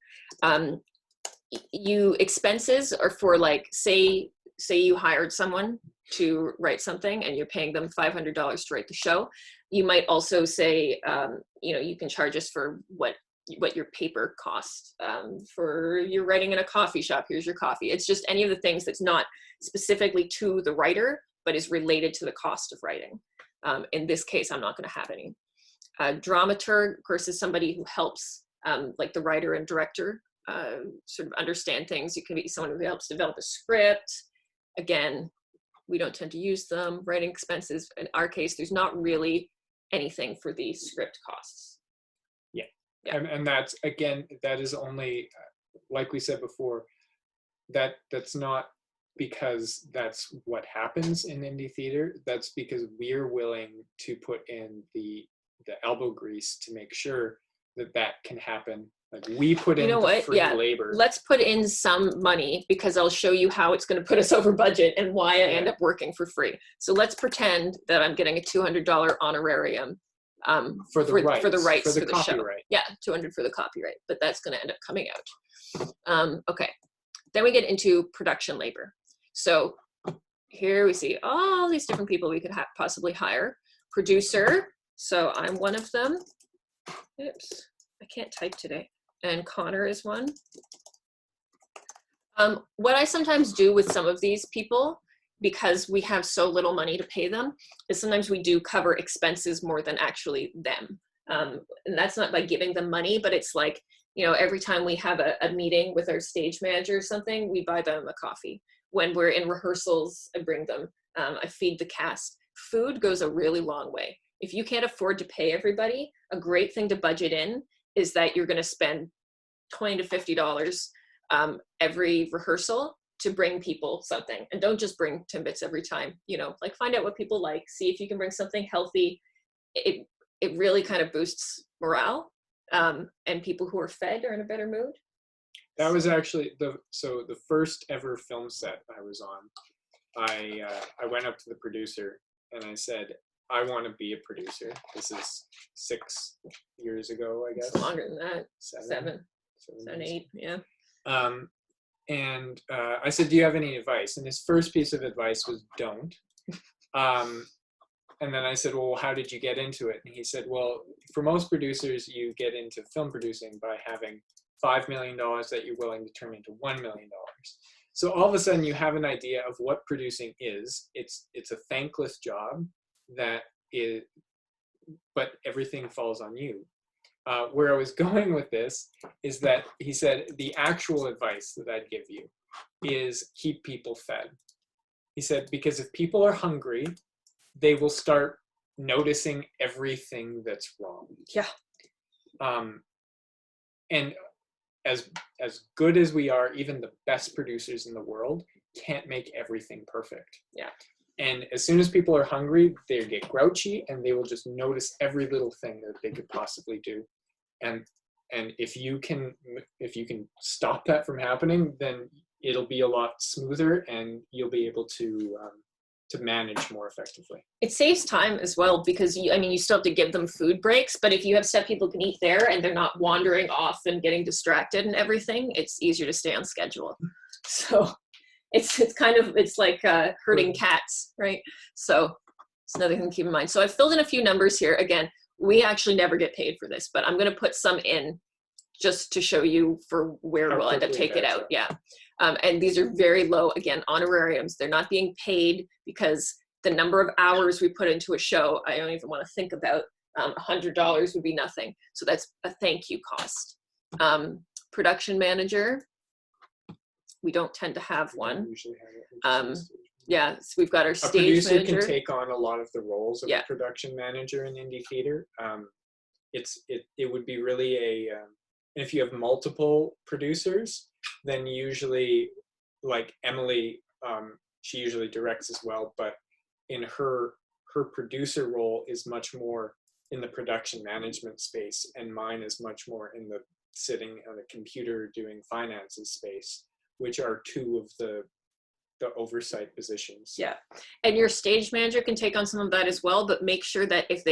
You expenses are for, like, say you hired someone to write something and you're paying them $500 to write the show. You might also say, you know, you can charge us for what your paper costs. For you're writing in a coffee shop, here's your coffee. It's just any of the things that's not specifically to the writer, but is related to the cost of writing. In this case, I'm not going to have any. Dramaturg, of course, is somebody who helps, like the writer and director, sort of understand things. You can be someone who helps develop a script. Again, we don't tend to use them. Writing expenses, in our case, there's not really anything for the script costs. Yeah. Yeah. And that's, again, that is only, like we said before, that's not because that's what happens in indie theater. That's because we're willing to put in the elbow grease to make sure that can happen. Like, we put in the free labor. Let's put in some money, because I'll show you how it's going to put us over budget and why I end up working for free. So let's pretend that I'm getting a $200 honorarium for the rights for the copyright. Show. Yeah, $200 for the copyright, but that's going to end up coming out. Okay, then we get into production labor. So here we see all these different people we could possibly hire. Producer, so I'm one of them. Oops, I can't type today. And Conor is one. What I sometimes do with some of these people, because we have so little money to pay them, is sometimes we do cover expenses more than actually them. And that's not by giving them money, but it's like, you know, every time we have a meeting with our stage manager or something, we buy them a coffee. When we're in rehearsals, I bring them. I feed the cast. Food goes a really long way. If you can't afford to pay everybody, a great thing to budget in is that you're going to spend $20 to $50 every rehearsal to bring people something. And don't just bring Timbits every time, you know, like find out what people like, see if you can bring something healthy. It really kind of boosts morale, and people who are fed are in a better mood. That was actually the first ever film set I was on. I went up to the producer and I said, I want to be a producer. This is 6 years ago, I guess. It's longer than that. Seven, 8, yeah. And I said, do you have any advice? And his first piece of advice was don't. And then I said, well, how did you get into it? And he said, well, for most producers, you get into film producing by having $5 million that you're willing to turn into $1 million. So all of a sudden you have an idea of what producing is. It's a thankless job but everything falls on you. Where I was going with this is that he said, the actual advice that I'd give you is keep people fed. He said, because if people are hungry, they will start noticing everything that's wrong. Yeah. And as good as we are, even the best producers in the world can't make everything perfect. Yeah. And as soon as people are hungry, they get grouchy and they will just notice every little thing that they could possibly do. And if you can stop that from happening, then it'll be a lot smoother and you'll be able to manage more effectively. It saves time as well because you still have to give them food breaks, but if you have stuff people can eat there and they're not wandering off and getting distracted and everything, it's easier to stay on schedule. So it's like herding cats, right? So it's another thing to keep in mind. So I've filled in a few numbers here. Again, we actually never get paid for this, but I'm going to put some in just to show you for where we'll end up taking it out. Yeah. And these are very low, again, honorariums. They're not being paid because the number of hours we put into a show, I don't even want to think about. $100 would be nothing. So that's a thank you cost. Production manager, we don't tend to have one. Yeah, so we've got our stage manager. A producer can take on a lot of the roles of a production manager in indie theater. It would be really if you have multiple producers, then usually, like Emily, she usually directs as well, but in her producer role is much more in the production management space, and mine is much more in the sitting on a computer doing finances space, which are two of the oversight positions. Yeah, and your stage manager can take on some of that as well, but make sure that if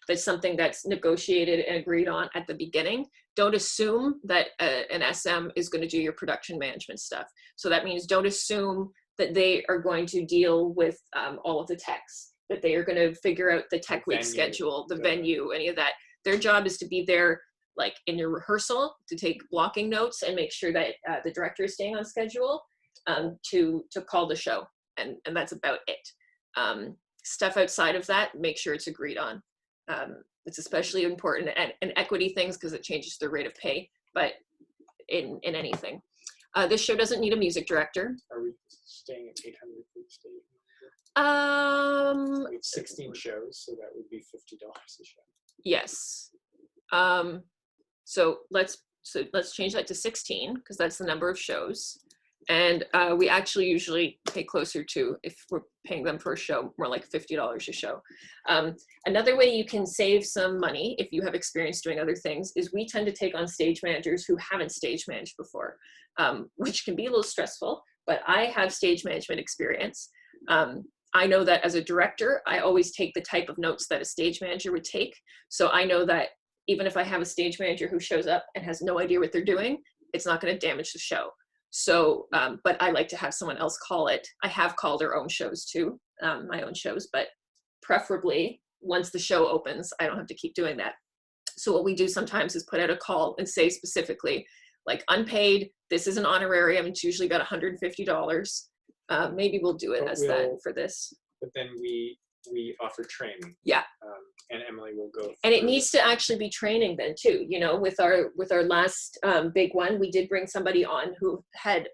that's something that's negotiated and agreed on at the beginning. Don't assume that an SM is going to do your production management stuff. So that means don't assume that they are going to deal with all of the techs, that they are going to figure out the tech week schedule, the venue, any of that. Their job is to be there, like in your rehearsal, to take blocking notes and make sure that the director is staying on schedule, to call the show, and that's about it. Stuff outside of that, make sure it's agreed on. It's especially important in equity things because it changes the rate of pay, but in anything. This show doesn't need a music director. Are we staying at 800 for the stage? We have 16 shows, so that would be $50 a show. Yes. So let's change that to 16 because that's the number of shows. And we actually usually pay closer to, if we're paying them for a show, more like $50 a show. Another way you can save some money if you have experience doing other things is we tend to take on stage managers who haven't stage managed before, which can be a little stressful, but I have stage management experience. I know that as a director, I always take the type of notes that a stage manager would take. So I know that even if I have a stage manager who shows up and has no idea what they're doing, it's not going to damage the show. So, but I like to have someone else call it. I have called our own shows too, my own shows, but preferably once the show opens, I don't have to keep doing that. So what we do sometimes is put out a call and say specifically, like unpaid, this is an honorarium, it's usually about $150. Maybe we'll do it as that for this. But then we offer training. Yeah. And Emily will go. And it needs to actually be training then too. You know, with our last big one, we did bring somebody on who had,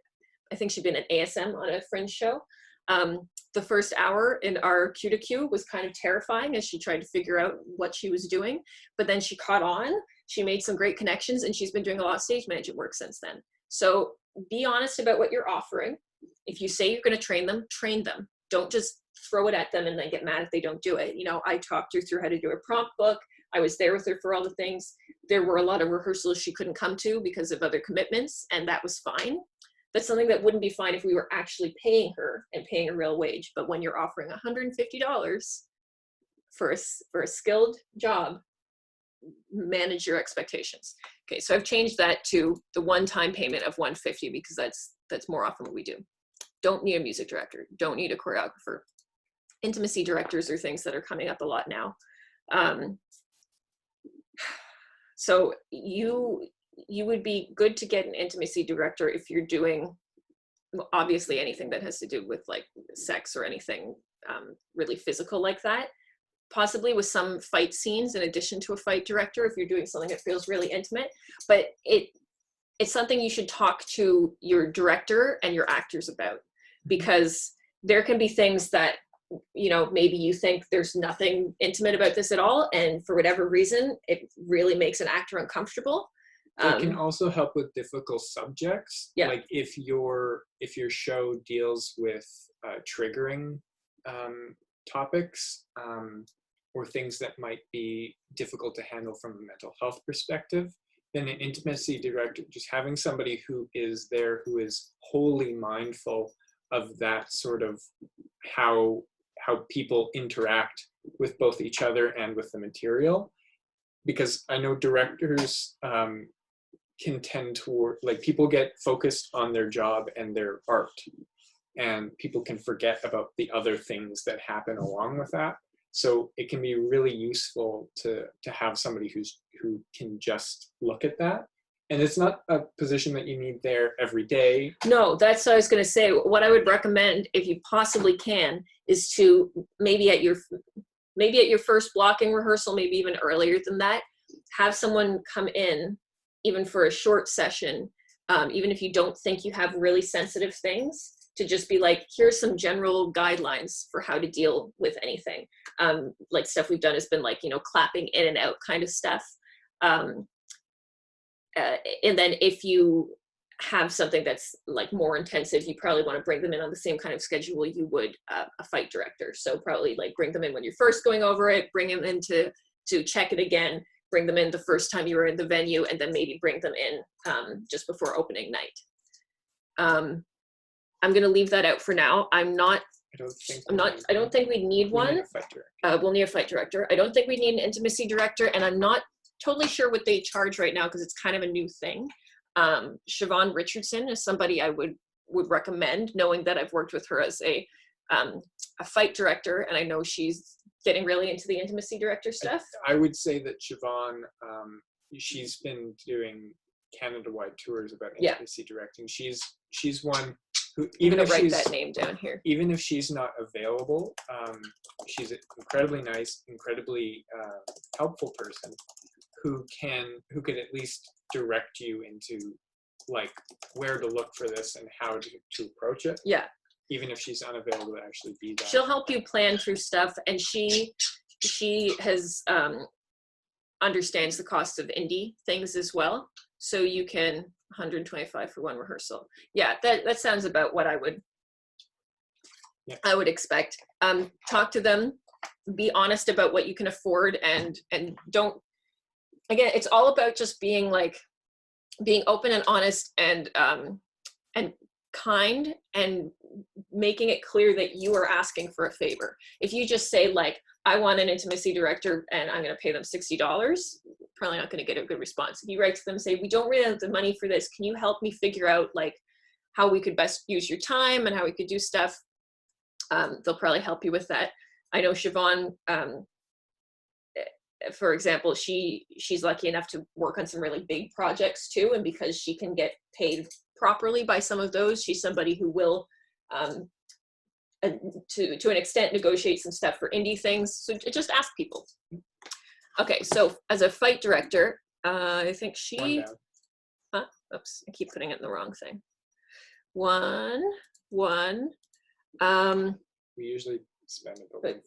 I think she'd been an ASM on a Fringe show. The first hour in our Q2Q was kind of terrifying as she tried to figure out what she was doing, but then she caught on She made some great connections, and she's been doing a lot of stage management work since then. So be honest about what you're offering. If you say you're going to train them, train them. Don't just throw it at them and then get mad if they don't do it. You know, I talked her through how to do a prompt book. I was there with her for all the things. There were a lot of rehearsals she couldn't come to because of other commitments, and that was fine. That's something that wouldn't be fine if we were actually paying her and paying a real wage. But when you're offering $150 for a skilled job, manage your expectations. Okay, so I've changed that to the one-time payment of $150 because that's more often what we do. Don't need a music director. Don't need a choreographer. Intimacy directors are things that are coming up a lot now. So you would be good to get an intimacy director if you're doing, obviously, anything that has to do with like sex or anything really physical like that. Possibly with some fight scenes in addition to a fight director if you're doing something that feels really intimate. But it's something you should talk to your director and your actors about, because there can be things that, you know, maybe you think there's nothing intimate about this at all, and for whatever reason it really makes an actor uncomfortable. It can also help with difficult subjects. Yeah. Like if your show deals with triggering topics or things that might be difficult to handle from a mental health perspective, then an intimacy director, just having somebody who is there, who is wholly mindful of that sort of how people interact with both each other and with the material. Because I know directors can tend toward, like, people get focused on their job and their art, and people can forget about the other things that happen along with that. So it can be really useful to have somebody who can just look at that. And it's not a position that you need there every day. No, that's what I was going to say. What I would recommend, if you possibly can, is to maybe at your first blocking rehearsal, maybe even earlier than that, have someone come in, even for a short session, even if you don't think you have really sensitive things, to just be like, here's some general guidelines for how to deal with anything. Like stuff we've done has been like, you know, clapping in and out kind of stuff. And then if you have something that's like more intensive, you probably want to bring them in on the same kind of schedule you would a fight director. So probably like bring them in when you're first going over it, bring them in to check it again, bring them in the first time you were in the venue, and then maybe bring them in just before opening night. I'm going to leave that out for now. I don't think we need one. We'll need a fight director. I don't think we need an intimacy director, and I'm not totally sure what they charge right now because it's kind of a new thing. Siobhan Richardson is somebody I would recommend, knowing that I've worked with her as a fight director, and I know she's getting really into the intimacy director stuff. I would say that Siobhan, she's been doing Canada-wide tours about intimacy directing. She's one who, even if write that name down here. Even if she's not available, she's an incredibly nice, incredibly helpful person who could at least direct you into like where to look for this and how to approach it. Yeah. Even if she's unavailable to actually be there. She'll help you plan through stuff, and she has understands the cost of indie things as well. So you can $125 for one rehearsal. Yeah, that sounds about what I would expect. Talk to them, be honest about what you can afford, and don't. Again, it's all about just being open and honest and kind, and making it clear that you are asking for a favor. If you just say like, I want an intimacy director and I'm going to pay them $60, probably not going to get a good response. If you write to them, say, we don't really have the money for this. Can you help me figure out like how we could best use your time and how we could do stuff? They'll probably help you with that. I know Siobhan, for example, she's lucky enough to work on some really big projects too. And because she can get paid properly by some of those, she's somebody who will, to an extent, negotiate some stuff for indie things. So just ask people. Okay, so as a fight director, I think she, oops, I keep putting it in the wrong thing. One. We usually spend about $150.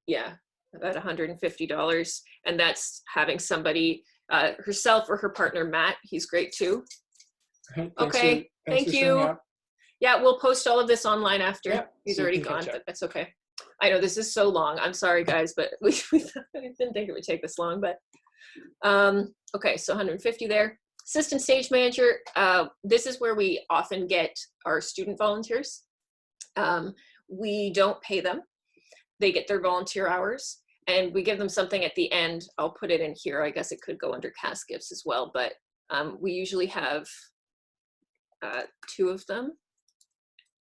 Yeah, about $150, and that's having somebody herself or her partner, Matt. He's great too. Thanks Okay, thanks thank for showing you. up. Yeah, we'll post all of this online after. Yeah, He's so we already can catch gone, up. but that's okay. I know this is so long. I'm sorry, guys, but we didn't think it would take this long. But okay, so 150 there. Assistant stage manager. This is where we often get our student volunteers. We don't pay them. They get their volunteer hours, and we give them something at the end. I'll put it in here. I guess it could go under CAS gifts as well, but we usually have 2 of them,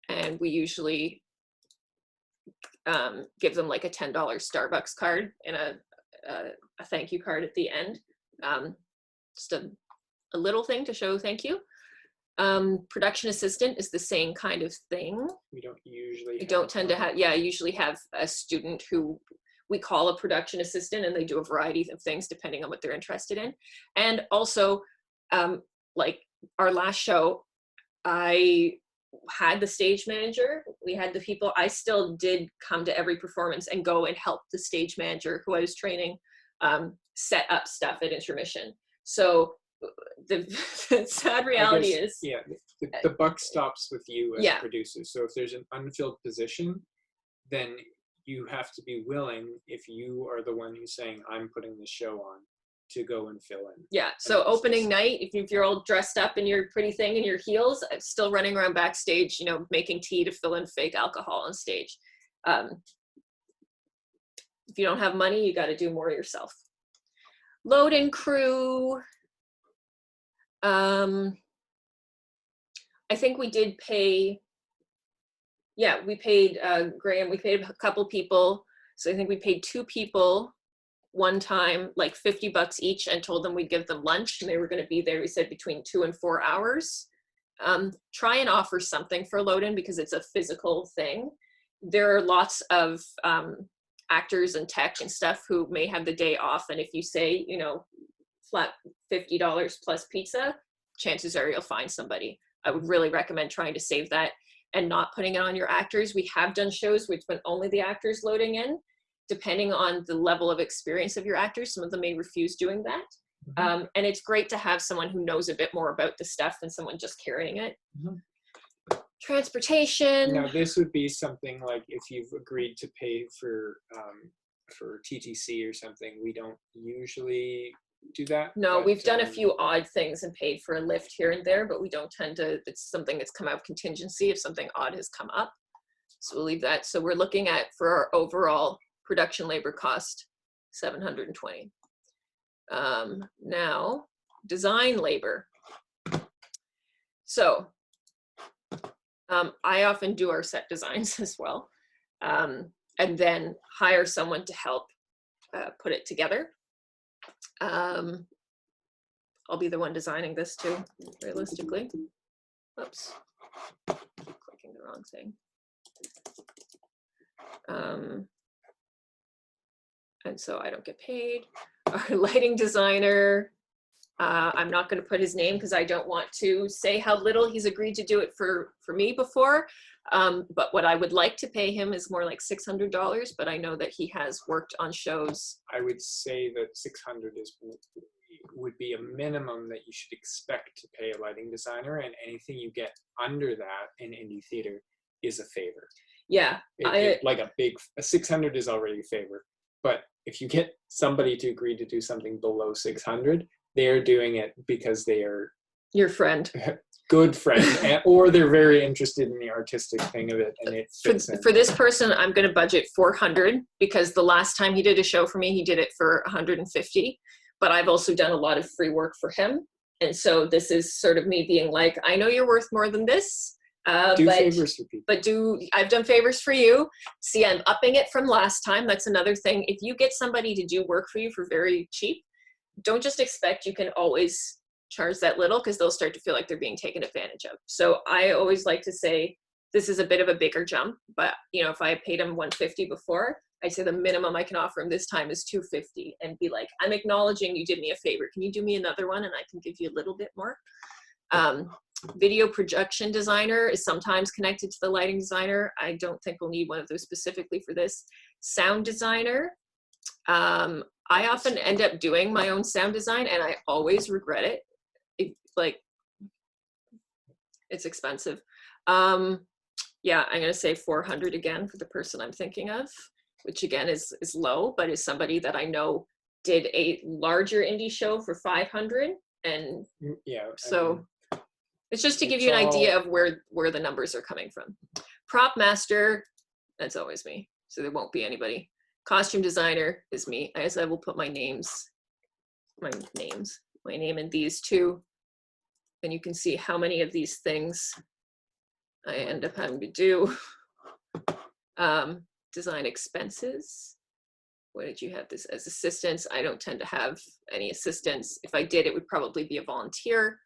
and we usually give them like a $10 Starbucks card and a thank you card at the end. Just a little thing to show thank you. Production assistant is the same kind of thing. We don't usually. We don't tend to have, yeah, I usually have a student who we call a production assistant, and they do a variety of things depending on what they're interested in. And also, like our last show, I had the stage manager, we had the people, I still did come to every performance and go and help the stage manager who I was training set up stuff at intermission. So the sad reality is, yeah, the buck stops with you as yeah. a producer. So if there's an unfilled position, then you have to be willing, if you are the one who's saying, I'm putting the show on, to go and fill in. Yeah, so opening night, if you're all dressed up in your pretty thing in your heels, I'm still running around backstage, you know, making tea to fill in fake alcohol on stage. If you don't have money, you got to do more yourself. Load and crew. I think we did pay, yeah, we paid Graham, we paid a couple people. So I think we paid 2 people one time, like $50 each, and told them we'd give them lunch, and they were going to be there, we said, between 2 and 4 hours. Try and offer something for load-in because it's a physical thing. There are lots of actors and tech and stuff who may have the day off, and if you say, you know, flat $50 plus pizza, chances are you'll find somebody. I would really recommend trying to save that and not putting it on your actors. We have done shows which when only the actors loading in. Depending on the level of experience of your actors, some of them may refuse doing that. Mm-hmm. And it's great to have someone who knows a bit more about the stuff than someone just carrying it. Mm-hmm. Transportation. Now this would be something like if you've agreed to pay for TTC or something, we don't usually do that. No, we've done a few odd things and paid for a lift here and there, but we don't tend to, it's something that's come out of contingency if something odd has come up. So we'll leave that. So we're looking at, for our overall production labor cost, $720. Now, design labor. So I often do our set designs as well, and then hire someone to help put it together. I'll be the one designing this too, realistically. Oops, clicking the wrong thing. And so I don't get paid. Our lighting designer, I'm not going to put his name because I don't want to say how little he's agreed to do it for me before. But what I would like to pay him is more like $600, but I know that he has worked on shows. I would say that 600 would be a minimum that you should expect to pay a lighting designer, and anything you get under that in indie theater is a favor. Yeah. Like a 600 is already a favor. But if you get somebody to agree to do something below 600, they're doing it because they are your friend, good friend, or they're very interested in the artistic thing of it, and it fits in. For this person, I'm going to budget 400 because the last time he did a show for me, he did it for 150. But I've also done a lot of free work for him, and so this is sort of me being like, I know you're worth more than this. Favors for people. But I've done favors for you. See, I'm upping it from last time. That's another thing. If you get somebody to do work for you for very cheap, don't just expect you can always charge that little, because they'll start to feel like they're being taken advantage of. So I always like to say, this is a bit of a bigger jump, but you know, if I paid him 150 before, I'd say the minimum I can offer him this time is 250, and be like, I'm acknowledging you did me a favor. Can you do me another one? And I can give you a little bit more. Video production designer is sometimes connected to the lighting designer. I don't think we'll need one of those specifically for this. Sound designer. I often end up doing my own sound design, and I always regret it. It's expensive. Yeah, I'm gonna say 400 again for the person I'm thinking of, which again is low, but is somebody that I know did a larger indie show for 500, and Yeah. so it's just to give you an idea of where the numbers are coming from. Prop master, that's always me, so there won't be anybody. Costume designer is me. I guess I will put my name in these two, and you can see how many of these things I end up having to do. Design expenses. What did you have this as assistants? I don't tend to have any assistants. If I did, it would probably be a volunteer.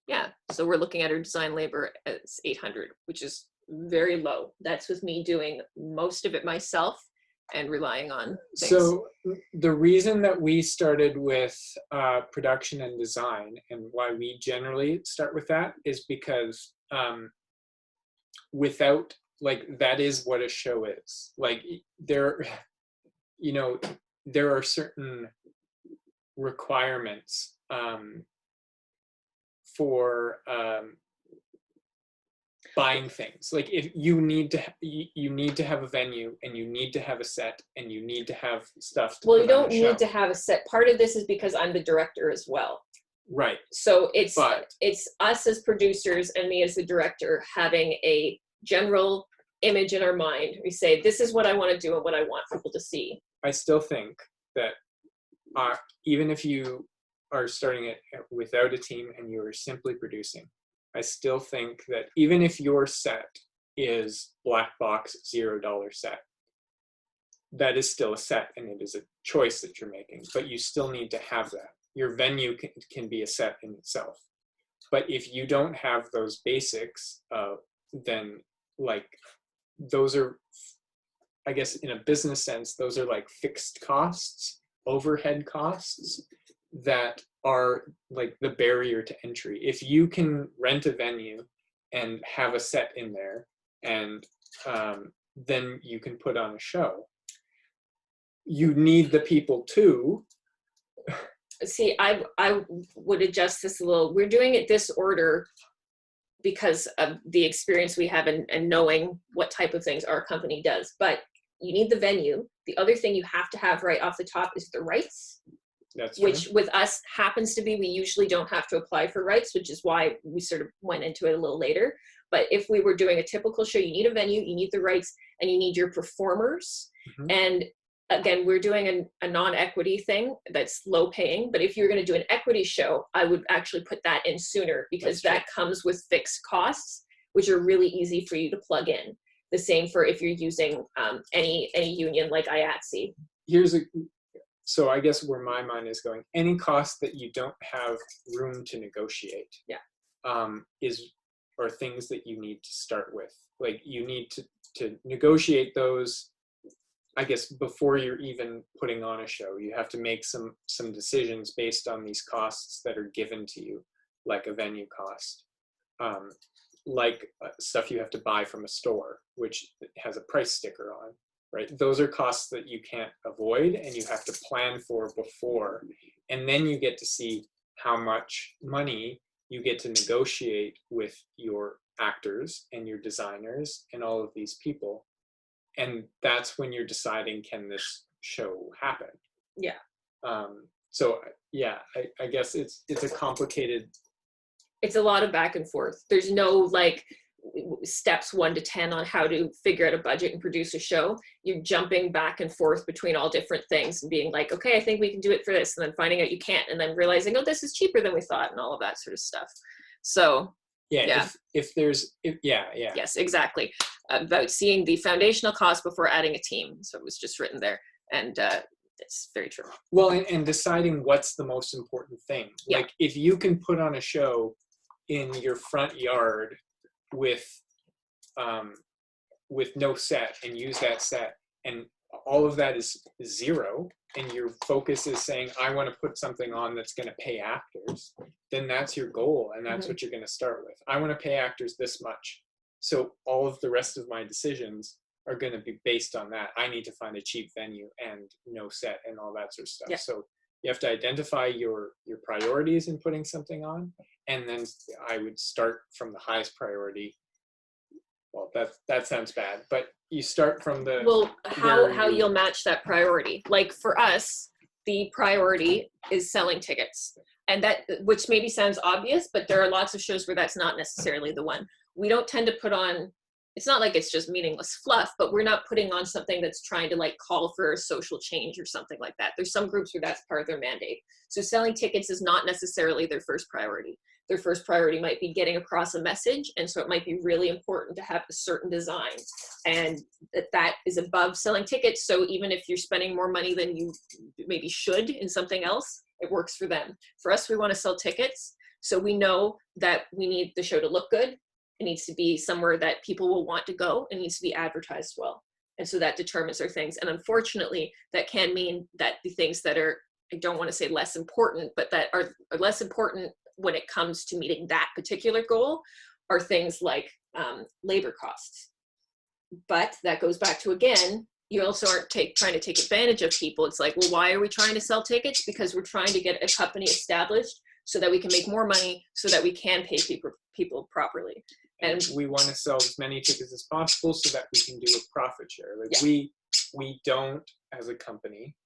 Yeah, so we're looking at our design labor as 800, which is very low. That's with me doing most of it myself and relying on things. So the reason that we started with production and design, and why we generally start with that, is because without, like, that is what a show is. Like, there are certain requirements for buying things. Like, if you need to have a venue, and you need to have a set, and you need to have stuff to well, put you don't on a show. need to have a set. Part of this is because I'm the director as well. Right. So it's us as producers and me as the director having a general image in our mind. We say, this is what I want to do and what I want people to see. I still think that even if you are starting it without a team and you are simply producing, I still think that even if your set is black box $0 set, that is still a set, and it is a choice that you're making, but you still need to have that. Your venue can be a set in itself. But if you don't have those basics, then, like, those are, I guess in a business sense, those are like fixed costs, overhead costs that are like the barrier to entry. If you can rent a venue and have a set in there, and then you can put on a show. You need the people too. See, I would adjust this a little. We're doing it this order because of the experience we have and knowing what type of things our company does. But you need the venue. The other thing you have to have right off the top is the rights. That's true. Which with us happens to be, we usually don't have to apply for rights, which is why we sort of went into it a little later. But if we were doing a typical show, you need a venue, you need the rights, and you need your performers. Mm-hmm. And again, we're doing a non-equity thing that's low paying, but if you're going to do an equity show, I would actually put that in sooner, because that comes with fixed costs, which are really easy for you to plug in. The same for if you're using any union like IATSE. So I guess where my mind is going, any cost that you don't have room to negotiate, are things that you need to start with. Like, you need to negotiate those, I guess, before you're even putting on a show. You have to make some decisions based on these costs that are given to you, like a venue cost, like stuff you have to buy from a store, which has a price sticker on, right? Those are costs that you can't avoid, and you have to plan for before. And then you get to see how much money you get to negotiate with your actors and your designers and all of these people. And that's when you're deciding, can this show happen? Yeah. So yeah, I guess it's a complicated. It's a lot of back and forth. There's no like steps 1 to 10 on how to figure out a budget and produce a show. You're jumping back and forth between all different things and being like, okay, I think we can do it for this, and then finding out you can't, and then realizing, oh, this is cheaper than we thought, and all of that sort of stuff. So yes, exactly. About seeing the foundational cost before adding a team. So it was just written there, and it's very true. Well, and deciding what's the most important thing. Yeah. Like, if you can put on a show in your front yard with no set, and use that set, and all of that is zero, and your focus is saying, I want to put something on that's going to pay actors, then that's your goal, and that's what you're going to start with. I want to pay actors this much, so all of the rest of my decisions are going to be based on that. I need to find a cheap venue and no set and all that sort of stuff. Yeah. So you have to identify your priorities in putting something on, and then I would start from the highest priority. Well, that sounds bad, but you start from the Well, how you'll match that priority. Like for us, the priority is selling tickets. And that, which maybe sounds obvious, but there are lots of shows where that's not necessarily the one. We don't tend to put on, it's not like it's just meaningless fluff, but we're not putting on something that's trying to like call for a social change or something like that. There's some groups where that's part of their mandate. So selling tickets is not necessarily their first priority. Their first priority might be getting across a message. And so it might be really important to have a certain design, and that is above selling tickets. So even if you're spending more money than you maybe should in something else, it works for them. For us, we want to sell tickets. So we know that we need the show to look good. It needs to be somewhere that people will want to go. It needs to be advertised well. And so that determines our things. And unfortunately, that can mean that the things that are, I don't want to say less important, but that are less important when it comes to meeting that particular goal are things like labor costs. But that goes back to, again, you also aren't trying to take advantage of people. It's like, well, why are we trying to sell tickets? Because we're trying to get a company established so that we can make more money, so that we can pay people properly. And we want to sell as many tickets as possible so that we can do a profit share. Like yeah. we don't, as a company,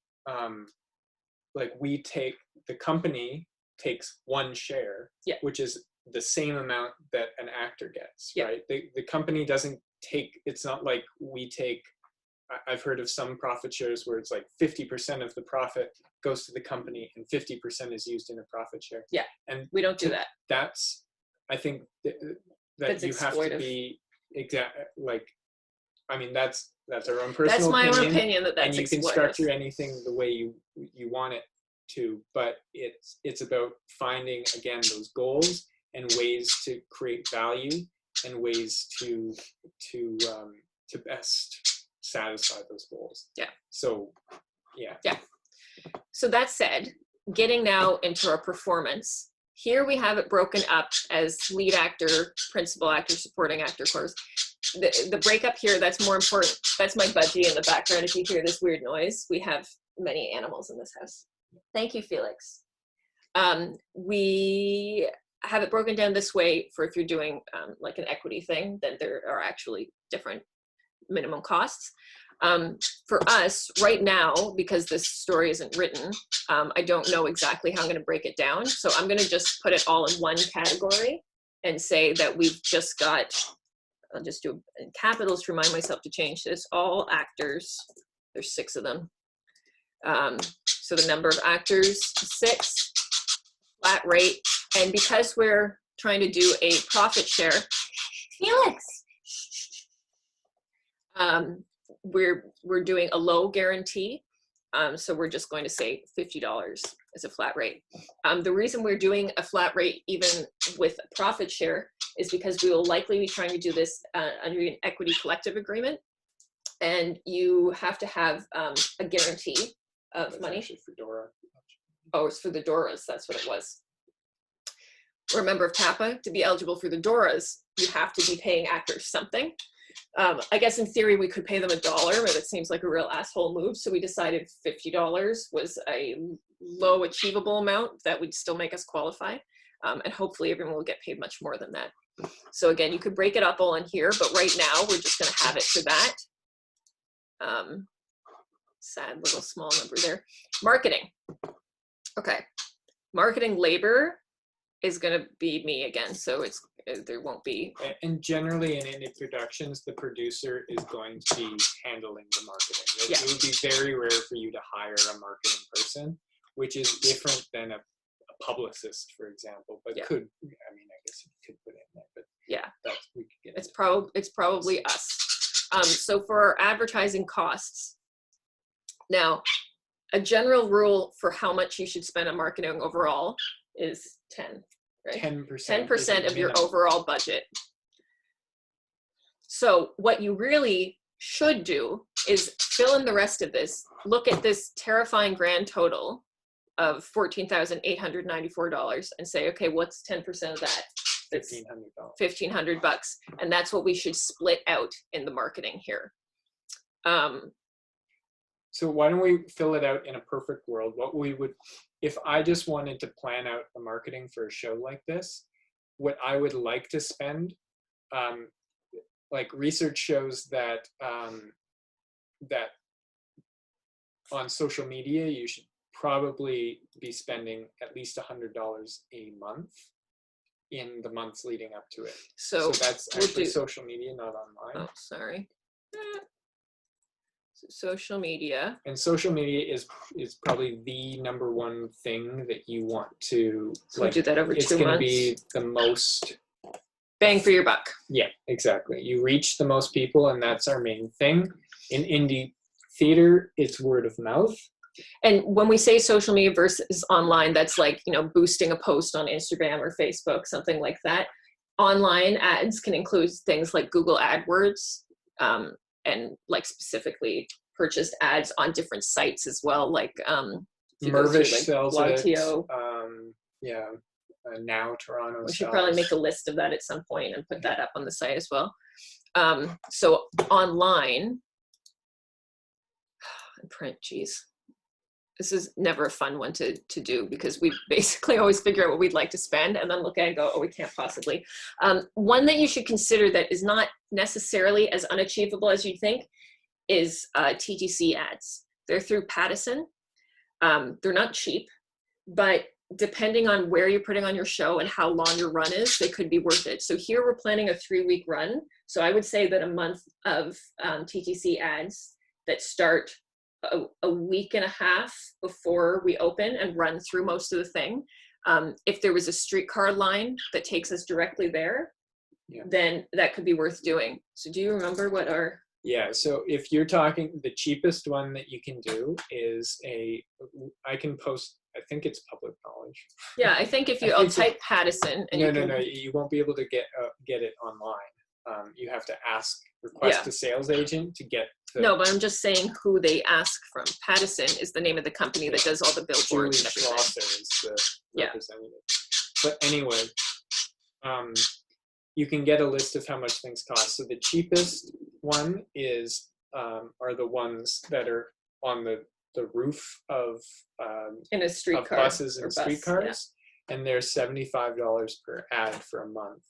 like the company takes one share, yeah. which is the same amount that an actor gets, yeah. right? The company doesn't take, it's not like we take, I've heard of some profit shares where it's like 50% of the profit goes to the company and 50% is used in a profit share. Yeah, and we don't do that. That's, I think that that's you have to be I mean, that's our own personal opinion. That's my own opinion, that that's and you exploitive. can structure anything the way you want it to, but it's about finding, again, those goals and ways to create value and ways to best satisfy those goals. Yeah. So, yeah. Yeah. So that said, getting now into our performance, here we have it broken up as lead actor, principal actor, supporting actor, chorus. The breakup here, that's more important. That's my budgie in the background. If you hear this weird noise, we have many animals in this house. Thank you, Felix. We have it broken down this way for if you're doing like an equity thing, then there are actually different minimum costs. For us right now, because this story isn't written, I don't know exactly how I'm going to break it down. So I'm going to just put it all in one category and say that we've just got, I'll just do in capitals to remind myself to change this, all actors, there's 6 of them. So the number of actors, 6, flat rate. And because we're trying to do a profit share, Felix, we're doing a low guarantee. So we're just going to say $50 as a flat rate. The reason we're doing a flat rate even with a profit share is because we will likely be trying to do this under an equity collective agreement. And you have to have a guarantee of money. For Dora. Oh, it's for the Doras. That's what it was. We're a member of TAPA. To be eligible for the Doras, you have to be paying actors something. I guess in theory we could pay them $1, but it seems like a real asshole move. So we decided $50 was a low achievable amount that would still make us qualify. And hopefully everyone will get paid much more than that. So again, you could break it up all in here, but right now we're just going to have it for that. Sad little small number there. Marketing. Okay. Marketing labor is going to be me again. So there won't be. And generally in any productions, the producer is going to be handling the marketing. Yeah. It would be very rare for you to hire a marketing person, which is different than a publicist, for example, but could, I mean, I guess you could put in there, but yeah, we could get it's probably us. So for our advertising costs, now, a general rule for how much you should spend on marketing overall is 10, right? 10% of your overall budget. So what you really should do is fill in the rest of this. Look at this terrifying grand total of $14,894 and say, okay, what's 10% of that? $1,500. $1,500. And that's what we should split out in the marketing here. So why don't we fill it out in a perfect world? What we would, if I just wanted to plan out the marketing for a show like this, what I would like to spend, like research shows that that on social media you should probably be spending at least $100 a month in the months leading up to it. So that's we'll actually do- social media, not online. Oh, sorry. So social media. And social media is probably the number one thing that you want to, So we'll do that over 2 months. It's going to be the most bang for your buck. Yeah, exactly. You reach the most people, and that's our main thing. In indie theater, it's word of mouth. And when we say social media versus online, that's like, you know, boosting a post on Instagram or Facebook, something like that. Online ads can include things like Google AdWords, and like specifically purchased ads on different sites as well. Like Mervish sells Blogto. Now Toronto. We should probably make a list of that at some point and put that up on the site as well. So online, print, geez. This is never a fun one to do because we basically always figure out what we'd like to spend and then look at it and go, oh, we can't possibly. One that you should consider that is not necessarily as unachievable as you'd think is TTC ads. They're through Pattison. They're not cheap, but depending on where you're putting on your show and how long your run is, they could be worth it. So here we're planning a 3-week run. So I would say that a month of TTC ads that start a week and a half before we open and run through most of the thing. If there was a streetcar line that takes us directly there, then that could be worth doing. So do you remember what our... Yeah, so if you're talking, the cheapest one that you can do is I can post, I think it's public knowledge. Yeah, I think if I'll type Pattison. And No, you won't be able to get it online. You have to request a sales agent to get No, but I'm just saying who they ask from. Pattison is the name of the company that does all the billboards and everything. Schlosser is the representative. But anyway, you can get a list of how much things cost. So the cheapest one are the ones that are on the roof of in a streetcar, buses and streetcars, and they're $75 per ad for a month.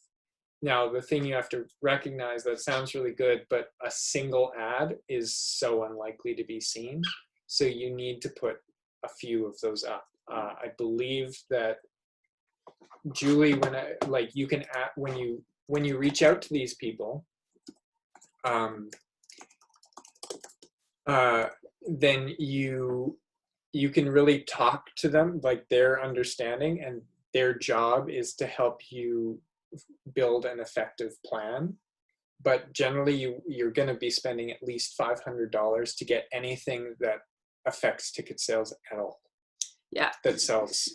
Now, the thing you have to recognize, that sounds really good, but a single ad is so unlikely to be seen. So you need to put a few of those up. I believe that Julie, you can add, when you reach out to these people, then you can really talk to them, like their understanding, and their job is to help you build an effective plan. But generally you're going to be spending at least $500 to get anything that affects ticket sales at all. Yeah. That sells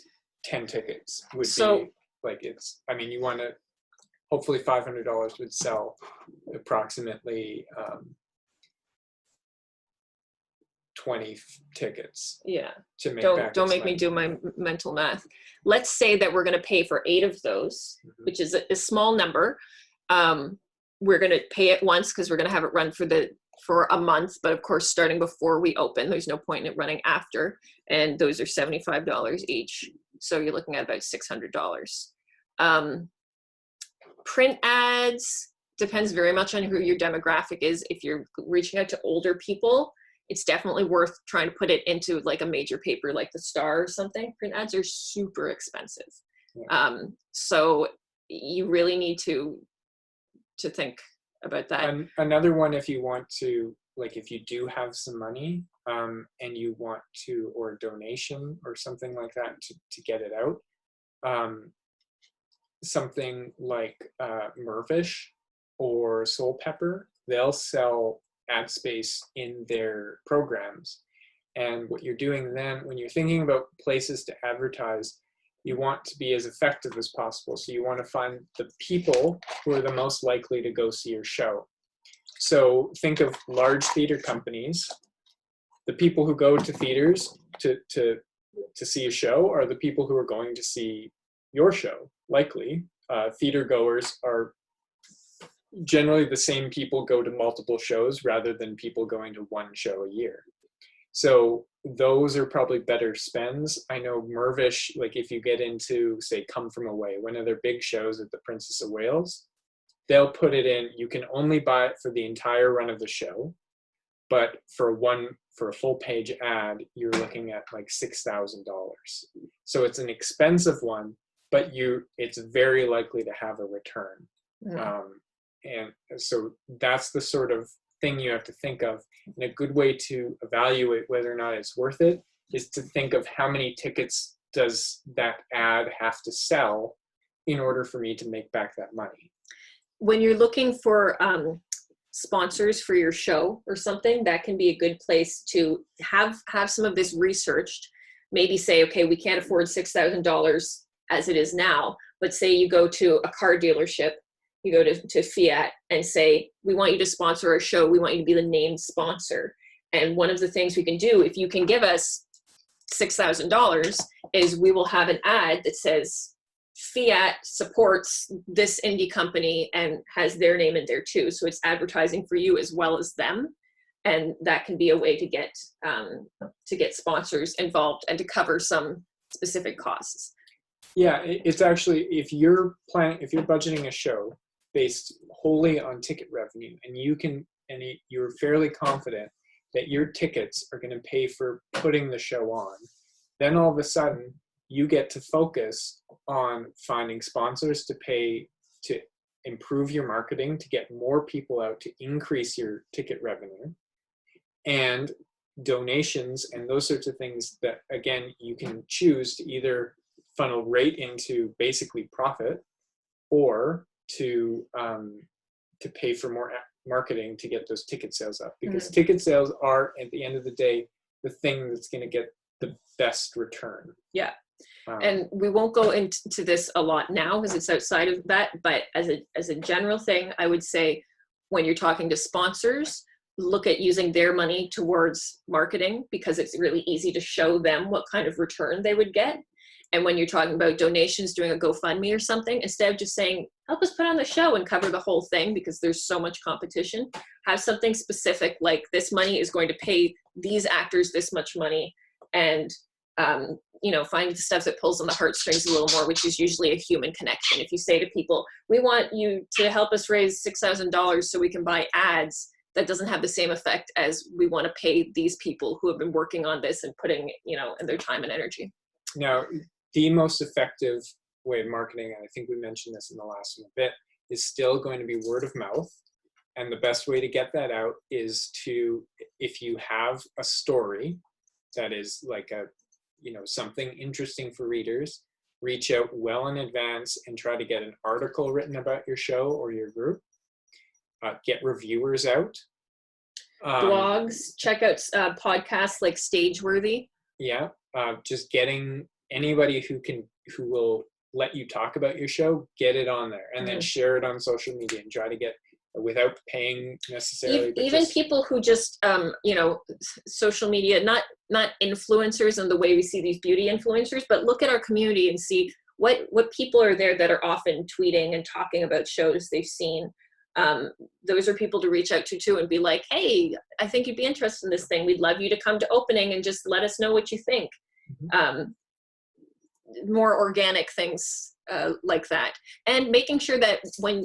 10 tickets would be like, you want to, hopefully $500 would sell approximately 20 tickets. Yeah. To make don't make me do my mental math. Let's say that we're going to pay for 8 of those, which is a small number. We're going to pay it once because we're going to have it run for a month, but of course, starting before we open, there's no point in it running after. And those are $75 each. So you're looking at about $600. Print ads depends very much on who your demographic is. If you're reaching out to older people, it's definitely worth trying to put it into like a major paper like the Star or something. Print ads are super expensive. Yeah. So you really need to think about that. Another one, if you want to, like if you do have some money and you want to, or a donation or something like that to get it out, something like Mervish or Soul Pepper, they'll sell ad space in their programs. And what you're doing then, when you're thinking about places to advertise, you want to be as effective as possible. So you want to find the people who are the most likely to go see your show. So think of large theater companies. The people who go to theaters to see a show are the people who are going to see your show, likely. Theater goers are generally the same people go to multiple shows rather than people going to one show a year. So those are probably better spends. I know Mervish, like if you get into, say, Come From Away, one of their big shows at the Princess of Wales, they'll put it in, you can only buy it for the entire run of the show, but for a full page ad, you're looking at like $6,000. So it's an expensive one, but it's very likely to have a return. And so that's the sort of thing you have to think of. And a good way to evaluate whether or not it's worth it is to think of how many tickets does that ad have to sell in order for me to make back that money. When you're looking for sponsors for your show or something, that can be a good place to have some of this researched. Maybe say, okay, we can't afford $6,000 as it is now, but say you go to a car dealership, you go to Fiat and say, we want you to sponsor our show. We want you to be the named sponsor. And one of the things we can do, if you can give us $6,000, is we will have an ad that says, Fiat supports this indie company and has their name in there too. So it's advertising for you as well as them. And that can be a way to get sponsors involved and to cover some specific costs. Yeah, it's actually, if you're budgeting a show based wholly on ticket revenue, and you're fairly confident that your tickets are going to pay for putting the show on, then all of a sudden you get to focus on finding sponsors to pay to improve your marketing, to get more people out, to increase your ticket revenue, and donations and those sorts of things that, again, you can choose to either funnel right into basically profit, or to pay for more marketing to get those ticket sales up, because ticket sales are, at the end of the day, the thing that's going to get the best return. Yeah. And we won't go into this a lot now because it's outside of that, but as a general thing, I would say when you're talking to sponsors, look at using their money towards marketing, because it's really easy to show them what kind of return they would get. And when you're talking about donations, doing a GoFundMe or something, instead of just saying, help us put on the show and cover the whole thing, because there's so much competition, have something specific like, this money is going to pay these actors this much money, and find the stuff that pulls on the heartstrings a little more, which is usually a human connection. If you say to people, we want you to help us raise $6,000 so we can buy ads, that doesn't have the same effect as we want to pay these people who have been working on this and putting, in their time and energy. Now, the most effective way of marketing, and I think we mentioned this in the last one a bit, is still going to be word of mouth. And the best way to get that out is to, if you have a story that is like something interesting for readers, reach out well in advance and try to get an article written about your show or your group. Get reviewers out. Blogs, check out podcasts like Stageworthy. Yeah, just getting anybody who will let you talk about your show, get it on there, and then share it on social media and try to get, without paying necessarily. Even people who just, social media, not influencers in the way we see these beauty influencers, but look at our community and see what people are there that are often tweeting and talking about shows they've seen. Those are people to reach out to too and be like, hey, I think you'd be interested in this thing. We'd love you to come to opening and just let us know what you think. More organic things like that. And making sure that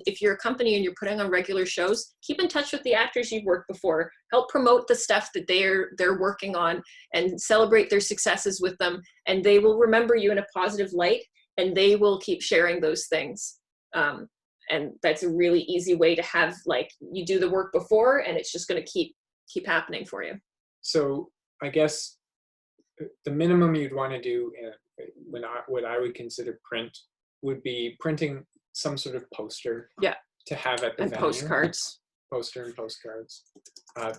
if you're a company and you're putting on regular shows, keep in touch with the actors you've worked before. Help promote the stuff that they're working on and celebrate their successes with them. And they will remember you in a positive light, and they will keep sharing those things. And that's a really easy way to have, like, you do the work before and it's just going to keep happening for you. So I guess the minimum you'd want to do what I would consider print would be printing some sort of poster to have at the venue. Postcards. Poster and postcards.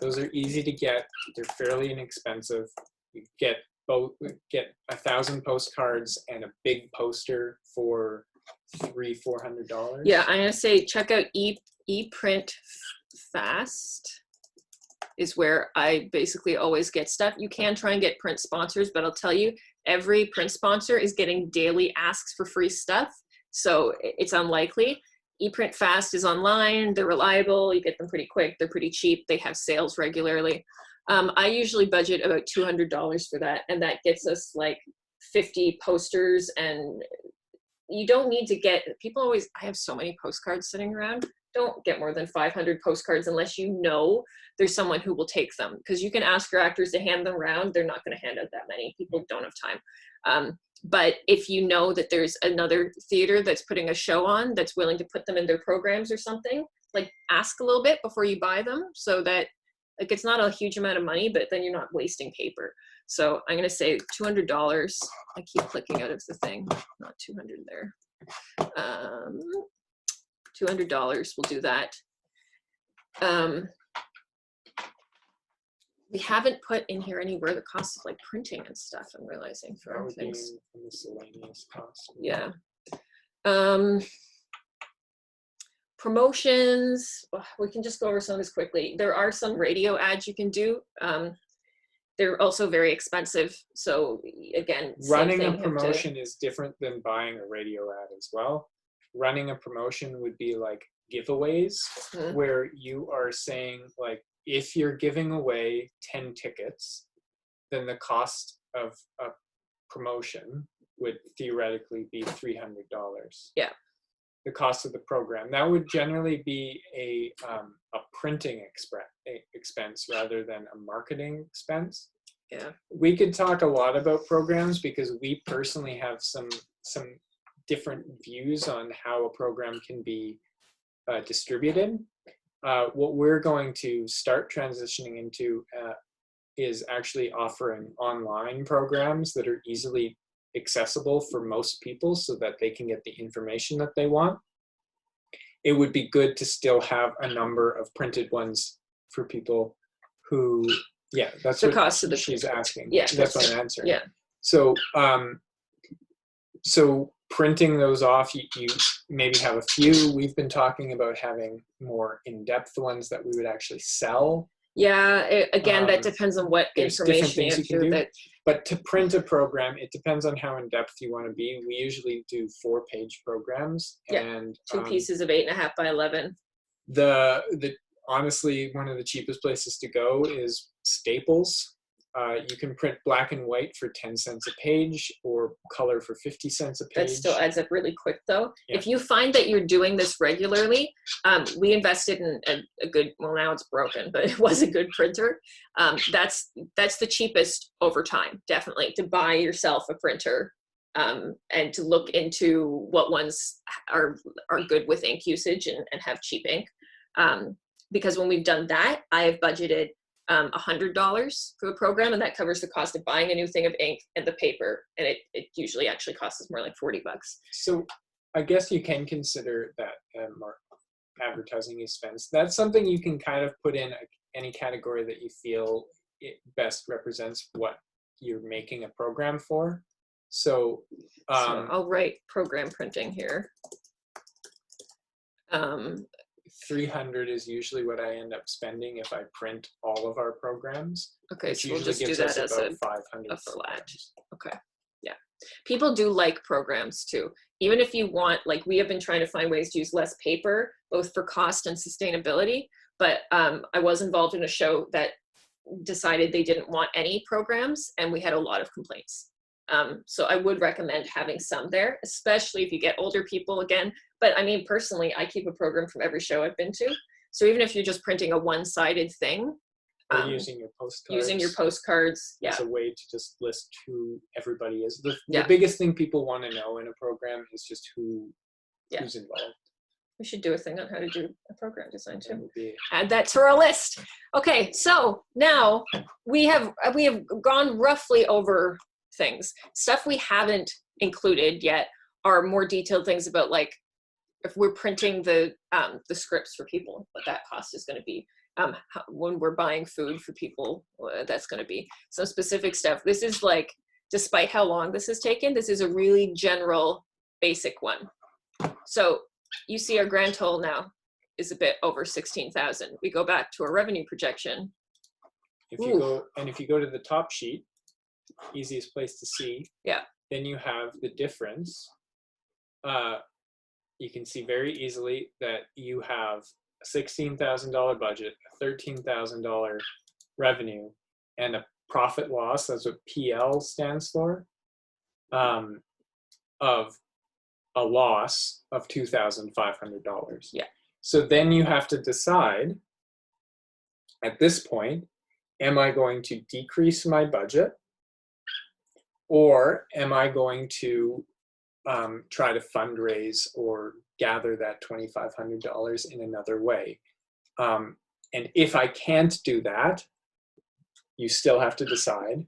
Those are easy to get. They're fairly inexpensive. You get 1,000 postcards and a big poster for $300-400. Yeah, I'm gonna say check out ePrint Fast is where I basically always get stuff. You can try and get print sponsors, but I'll tell you, every print sponsor is getting daily asks for free stuff, so it's unlikely. ePrint Fast is online. They're reliable. You get them pretty quick. They're pretty cheap. They have sales regularly. I usually budget about $200 for that, and that gets us like 50 posters. And you don't need to get, people always, I have so many postcards sitting around. Don't get more than 500 postcards unless you know there's someone who will take them, because you can ask your actors to hand them around. They're not going to hand out that many. People don't have time. But if you know that there's another theater that's putting a show on that's willing to put them in their programs or something, like ask a little bit before you buy them, so that like it's not a huge amount of money, but then you're not wasting paper. So I'm going to say $200. I keep clicking out of the thing, not 200 there. $200, we'll do that. We haven't put in here anywhere the cost of like printing and stuff, I'm realizing for That would be things. a miscellaneous cost. Yeah. Promotions, we can just go over some of this quickly. There are some radio ads you can do. They're also very expensive. So again, running a promotion is different than buying a radio ad as well. Running a promotion would be like giveaways, where you are saying like, if you're giving away 10 tickets, then the cost of a promotion would theoretically be $300. Yeah. The cost of the program. That would generally be a printing expense rather than a marketing expense. Yeah. We could talk a lot about programs because we personally have some different views on how a program can be distributed. What we're going to start transitioning into is actually offering online programs that are easily accessible for most people so that they can get the information that they want. It would be good to still have a number of printed ones for people who, yeah, that's the cost of the she's asking. Yeah, that's what I'm answering. Yeah. So, so printing those off, you maybe have a few. We've been talking about having more in-depth ones that we would actually sell. Yeah, again, that depends on what information you have to do. But to print a program, it depends on how in-depth you want to be. We usually do 4-page programs. Yeah, and 2 pieces of 8.5 by 11. The honestly, one of the cheapest places to go is Staples. You can print black and white for 10 cents a page or color for 50 cents a page. That still adds up really quick though. Yeah. If you find that you're doing this regularly, we invested in a good, well now it's broken, but it was a good printer. That's the cheapest over time, definitely, to buy yourself a printer and to look into what ones are good with ink usage and have cheap ink. Because when we've done that, I have budgeted $100 for the program, and that covers the cost of buying a new thing of ink and the paper, and it usually actually costs us more like $40. So I guess you can consider that advertising expense. That's something you can kind of put in any category that you feel it best represents what you're making a program for. So, so I'll write program printing here. 300 is usually what I end up spending if I print all of our programs. Okay, so we'll just do that as a 500 flat. Okay, yeah. People do like programs too. Even if you want, like we have been trying to find ways to use less paper, both for cost and sustainability. But I was involved in a show that decided they didn't want any programs, and we had a lot of complaints. So I would recommend having some there, especially if you get older people again. But I mean, personally, I keep a program from every show I've been to. So even if you're just printing a one-sided thing. Or using your postcards. Using your postcards, yeah. It's a way to just list who everybody is. The biggest thing people want to know in a program is just who's involved. We should do a thing on how to do a program design too. Be... Add that to our list. Okay, so now we have gone roughly over things. Stuff we haven't included yet are more detailed things about, like, if we're printing the scripts for people, what that cost is going to be. When we're buying food for people, that's going to be some specific stuff. This is like, despite how long this has taken, this is a really general, basic one. So you see our grand total now is a bit over 16,000. We go back to our revenue projection. If you go to the top sheet, easiest place to see. Yeah. Then you have the difference you can see very easily that you have a $16,000 budget, a $13,000 revenue, and a profit loss, that's what PL stands for, of a loss of $2,500. Yeah. So then you have to decide at this point, am I going to decrease my budget, or am I going to try to fundraise or gather that $2,500 in another way? And if I can't do that, you still have to decide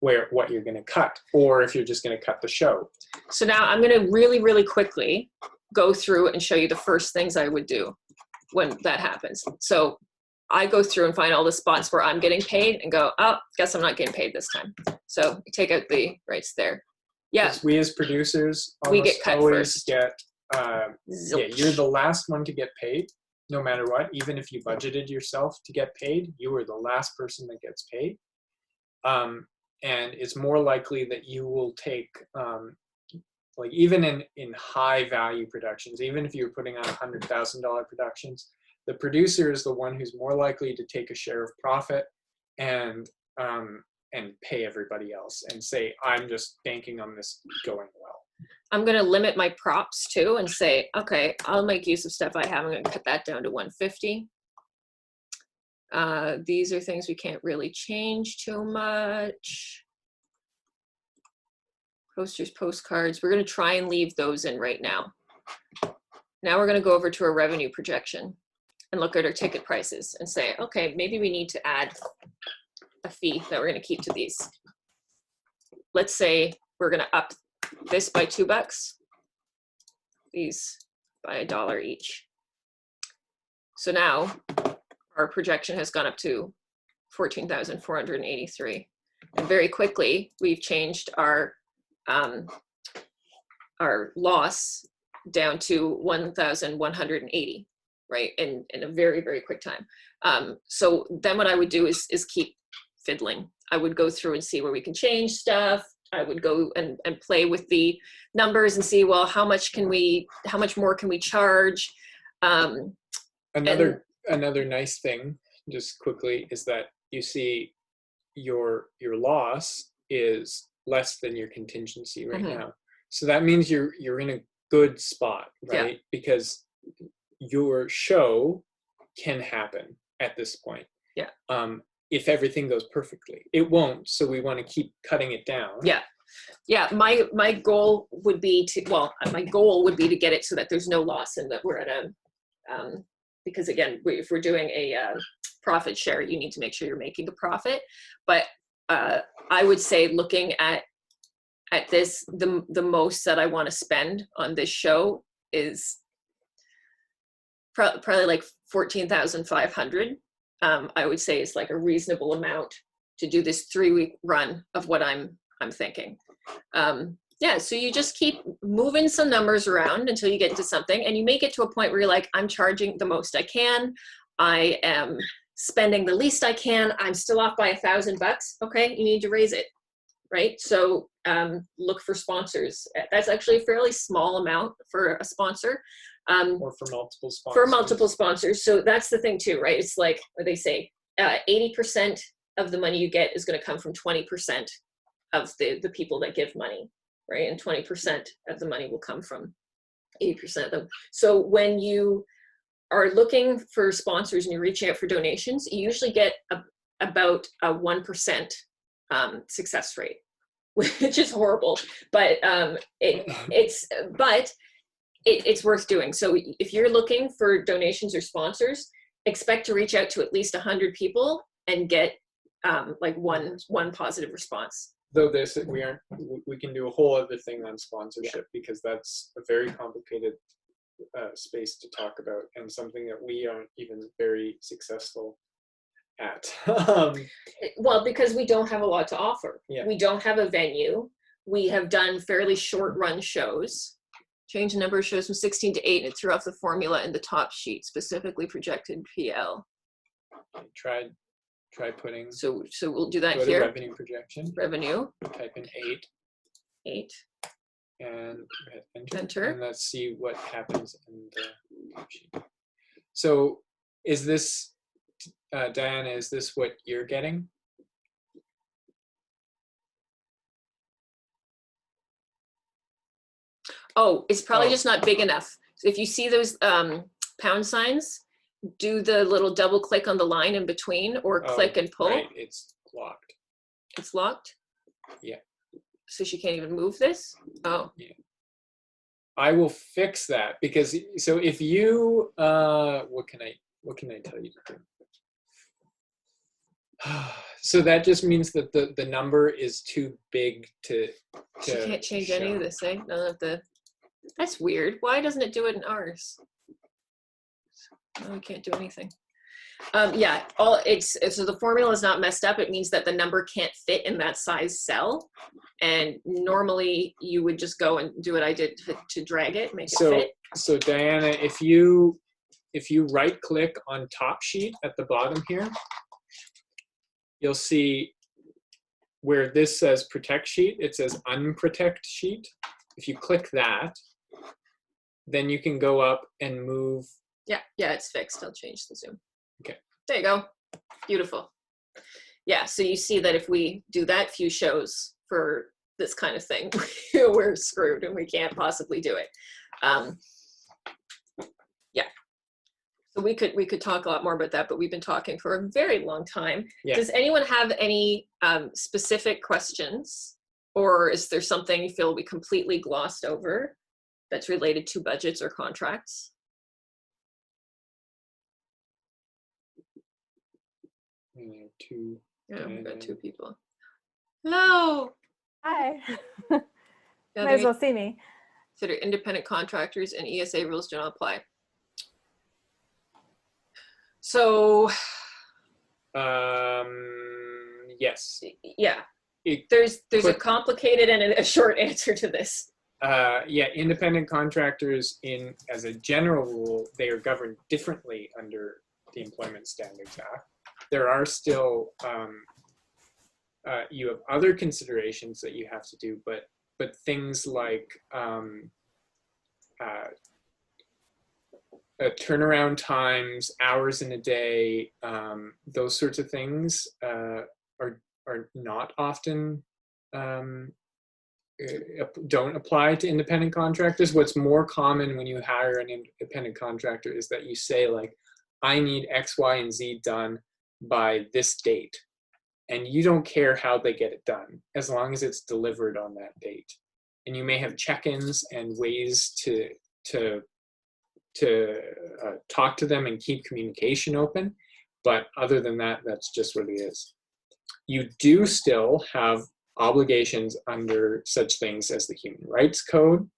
what you're going to cut, or if you're just going to cut the show. So now I'm going to really, really quickly go through and show you the first things I would do when that happens. So I go through and find all the spots where I'm getting paid and go, oh, guess I'm not getting paid this time. So take out the rights there. Yeah. We as producers we get cut always first. Yeah, you're the last one to get paid, no matter what. Even if you budgeted yourself to get paid, you are the last person that gets paid. And it's more likely that you will take, like even in high value productions, even if you're putting on $100,000 productions, the producer is the one who's more likely to take a share of profit and pay everybody else and say, I'm just banking on this going well. I'm going to limit my props too and say, okay, I'll make use of stuff I have. I'm going to cut that down to 150. These are things we can't really change too much. Posters, postcards, we're going to try and leave those in right now. Now we're going to go over to our revenue projection and look at our ticket prices and say, okay, maybe we need to add a fee that we're going to keep to these. Let's say we're going to up this by $2, these by $1 each. So now our projection has gone up to 14,483. And very quickly, we've changed our loss down to 1,180, right? In a very, very quick time. So then what I would do is keep fiddling. I would go through and see where we can change stuff. I would go and play with the numbers and see, well, how much more can we charge? Another nice thing, just quickly, is that you see your loss is less than your contingency right now. So that means you're in a good spot, right? Because your show can happen at this point. Yeah. If everything goes perfectly. It won't, so we want to keep cutting it down. Yeah, my goal would be to get it so that there's no loss and that we're at a because again, if we're doing a profit share, you need to make sure you're making a profit. But I would say, looking at this, the most that I want to spend on this show is probably like 14,500. I would say is like a reasonable amount to do this 3-week run of what I'm thinking. Yeah, so you just keep moving some numbers around until you get into something, and you make it to a point where you're like, I'm charging the most I can. I am spending the least I can. I'm still off by $1,000. Okay, you need to raise it, right? So look for sponsors. That's actually a fairly small amount for a sponsor. Or for multiple sponsors. For multiple sponsors. So that's the thing too, right? It's like what they say, 80% of the money you get is going to come from 20% of the people that give money, right? And 20% of the money will come from 80% of them. So when you are looking for sponsors and you're reaching out for donations, you usually get about a 1% success rate, which is horrible, but it's worth doing. So if you're looking for donations or sponsors, expect to reach out to at least 100 people and get like one positive response. Though we can do a whole other thing on sponsorship, because that's a very complicated space to talk about, and something that we aren't even very successful at. Well, because we don't have a lot to offer. Yeah. We don't have a venue. We have done fairly short run shows. Change the number of shows from 16 to 8, and it threw off the formula in the top sheet, specifically projected PL. Try putting. So we'll do that go here. To revenue projection. Revenue. Type in 8. and hit enter. Enter. And let's see what happens in the top sheet. So is this, Diana, is this what you're getting? Oh, it's probably Oh. just not big enough. So if you see those pound signs, do the little double click on the line in between, or click and pull. Right, it's locked. It's locked? Yeah. So she can't even move this? Oh. Yeah. I will fix that, because so if you what can I tell you to do? So that just means that the number is too big to She can't change show. any of this, eh? None of the. That's weird. Why doesn't it do it in ours? Oh, we can't do anything. Yeah, so the formula is not messed up. It means that the number can't fit in that size cell, and normally you would just go and do what I did to drag it, make it fit. So Diana, if you right click on top sheet at the bottom here, you'll see where this says protect sheet, it says unprotect sheet. If you click that, then you can go up and move. Yeah, it's fixed. I'll change the zoom. Okay. There you go. Beautiful. Yeah, so you see that if we do that few shows for this kind of thing, we're screwed and we can't possibly do it. Yeah. So we could talk a lot more about that, but we've been talking for a very long time. Yeah. Does anyone have any specific questions, or is there something you feel we completely glossed over that's related to budgets or contracts? Yeah, we've got two people. Hello. Hi. Might as well see me. Consider independent contractors and ESA rules do not apply. So. Yes. Yeah. There's a complicated and a short answer to this. Yeah, independent contractors, as a general rule, they are governed differently under the Employment Standards Act. There are still you have other considerations that you have to do, but things like turnaround times, hours in a day, those sorts of things are not often don't apply to independent contractors. What's more common when you hire an independent contractor is that you say, like, I need X, Y, and Z done by this date. And you don't care how they get it done, as long as it's delivered on that date. And you may have check-ins and ways to talk to them and keep communication open. But other than that, that's just what it is. You do still have obligations under such things as the Human Rights Code,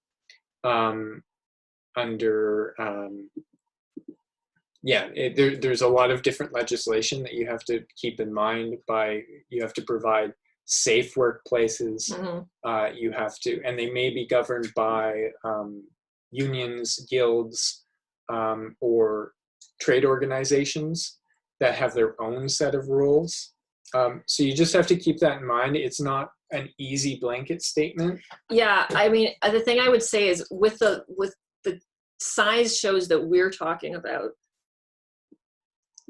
there's a lot of different legislation that you have to keep in mind. You have to provide safe workplaces. Mm-hmm. You have to, and they may be governed by unions, guilds, or trade organizations that have their own set of rules. So you just have to keep that in mind. It's not an easy blanket statement. Yeah, I mean, the thing I would say is with the size shows that we're talking about,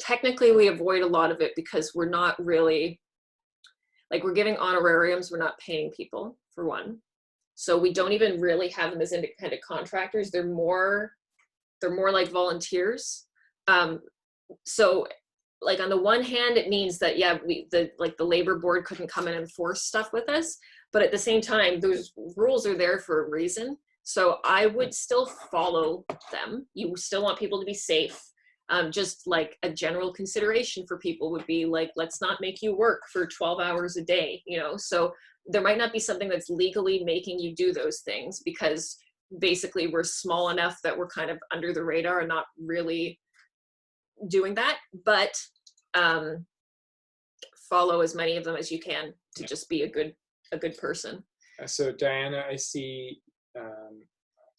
technically we avoid a lot of it because we're not really, like, we're giving honorariums, we're not paying people, for one. So we don't even really have them as independent contractors. They're more like volunteers. So, like, on the one hand, it means that, yeah, the labor board couldn't come in and enforce stuff with us, but at the same time, those rules are there for a reason. So I would still follow them. You still want people to be safe. Just like a general consideration for people would be like, let's not make you work for 12 hours a day, so there might not be something that's legally making you do those things, because basically we're small enough that we're kind of under the radar and not really doing that, but follow as many of them as you can to just be a good person. So Diana, I see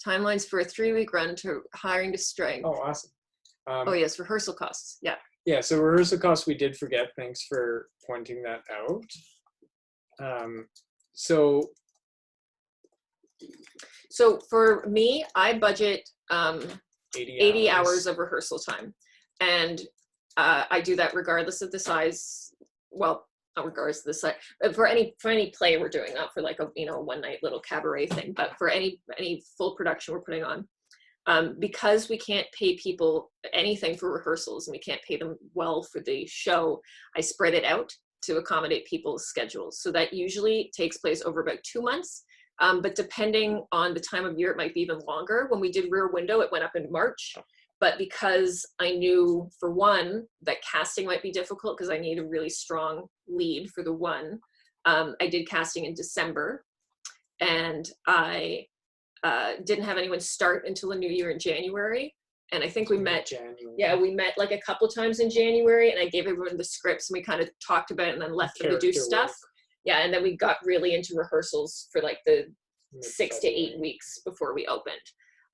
timelines for a 3-week run to hiring to strength. Oh, awesome. Oh yes, rehearsal costs. Yeah, so rehearsal costs we did forget. Thanks for pointing that out. So So for me, I budget 80 80 hours of rehearsal time. And I do that regardless of the size. Well, not regardless of the size, but for any play we're doing, not for like a one night little cabaret thing, but for any full production we're putting on. Because we can't pay people anything for rehearsals and we can't pay them well for the show, I spread it out to accommodate people's schedules. So that usually takes place over about 2 months. But depending on the time of year, it might be even longer. When we did Rear Window, it went up in March. But because I knew, for one, that casting might be difficult because I need a really strong lead for the one, I did casting in December. And I didn't have anyone start until the new year in January. And I think we met, we met like a couple times in January, and I gave everyone the scripts and we kind of talked about it and then left them to do stuff. Yeah, and then we got really into rehearsals for like the 6 to 8 weeks before we opened.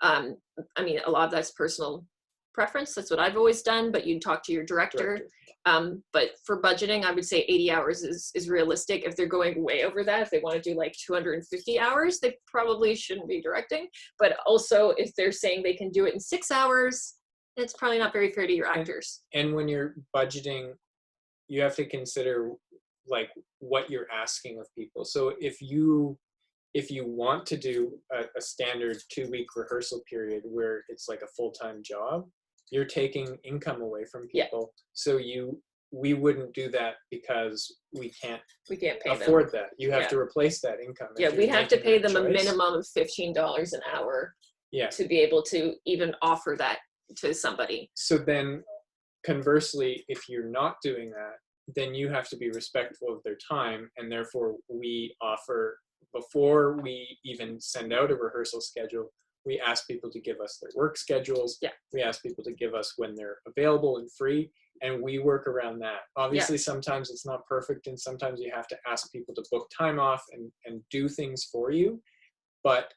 I mean, a lot of that's personal preference. That's what I've always done, but you talk to your director. But for budgeting, I would say 80 hours is realistic. If they're going way over that, if they want to do like 250 hours, they probably shouldn't be directing. But also, if they're saying they can do it in 6 hours, it's probably not very fair to your actors. And when you're budgeting, you have to consider like what you're asking of people. So if you want to do a standard 2-week rehearsal period where it's like a full-time job, you're taking income away from people. So we wouldn't do that because we can't afford that. You have to replace that income. Yeah, we'd have to pay them a minimum of $15 an hour to be able to even offer that to somebody. So then conversely, if you're not doing that, then you have to be respectful of their time, and therefore we offer, before we even send out a rehearsal schedule, we ask people to give us their work schedules. We ask people to give us when they're available and free, and we work around that. Obviously, sometimes it's not perfect, and sometimes you have to ask people to book time off and do things for you. But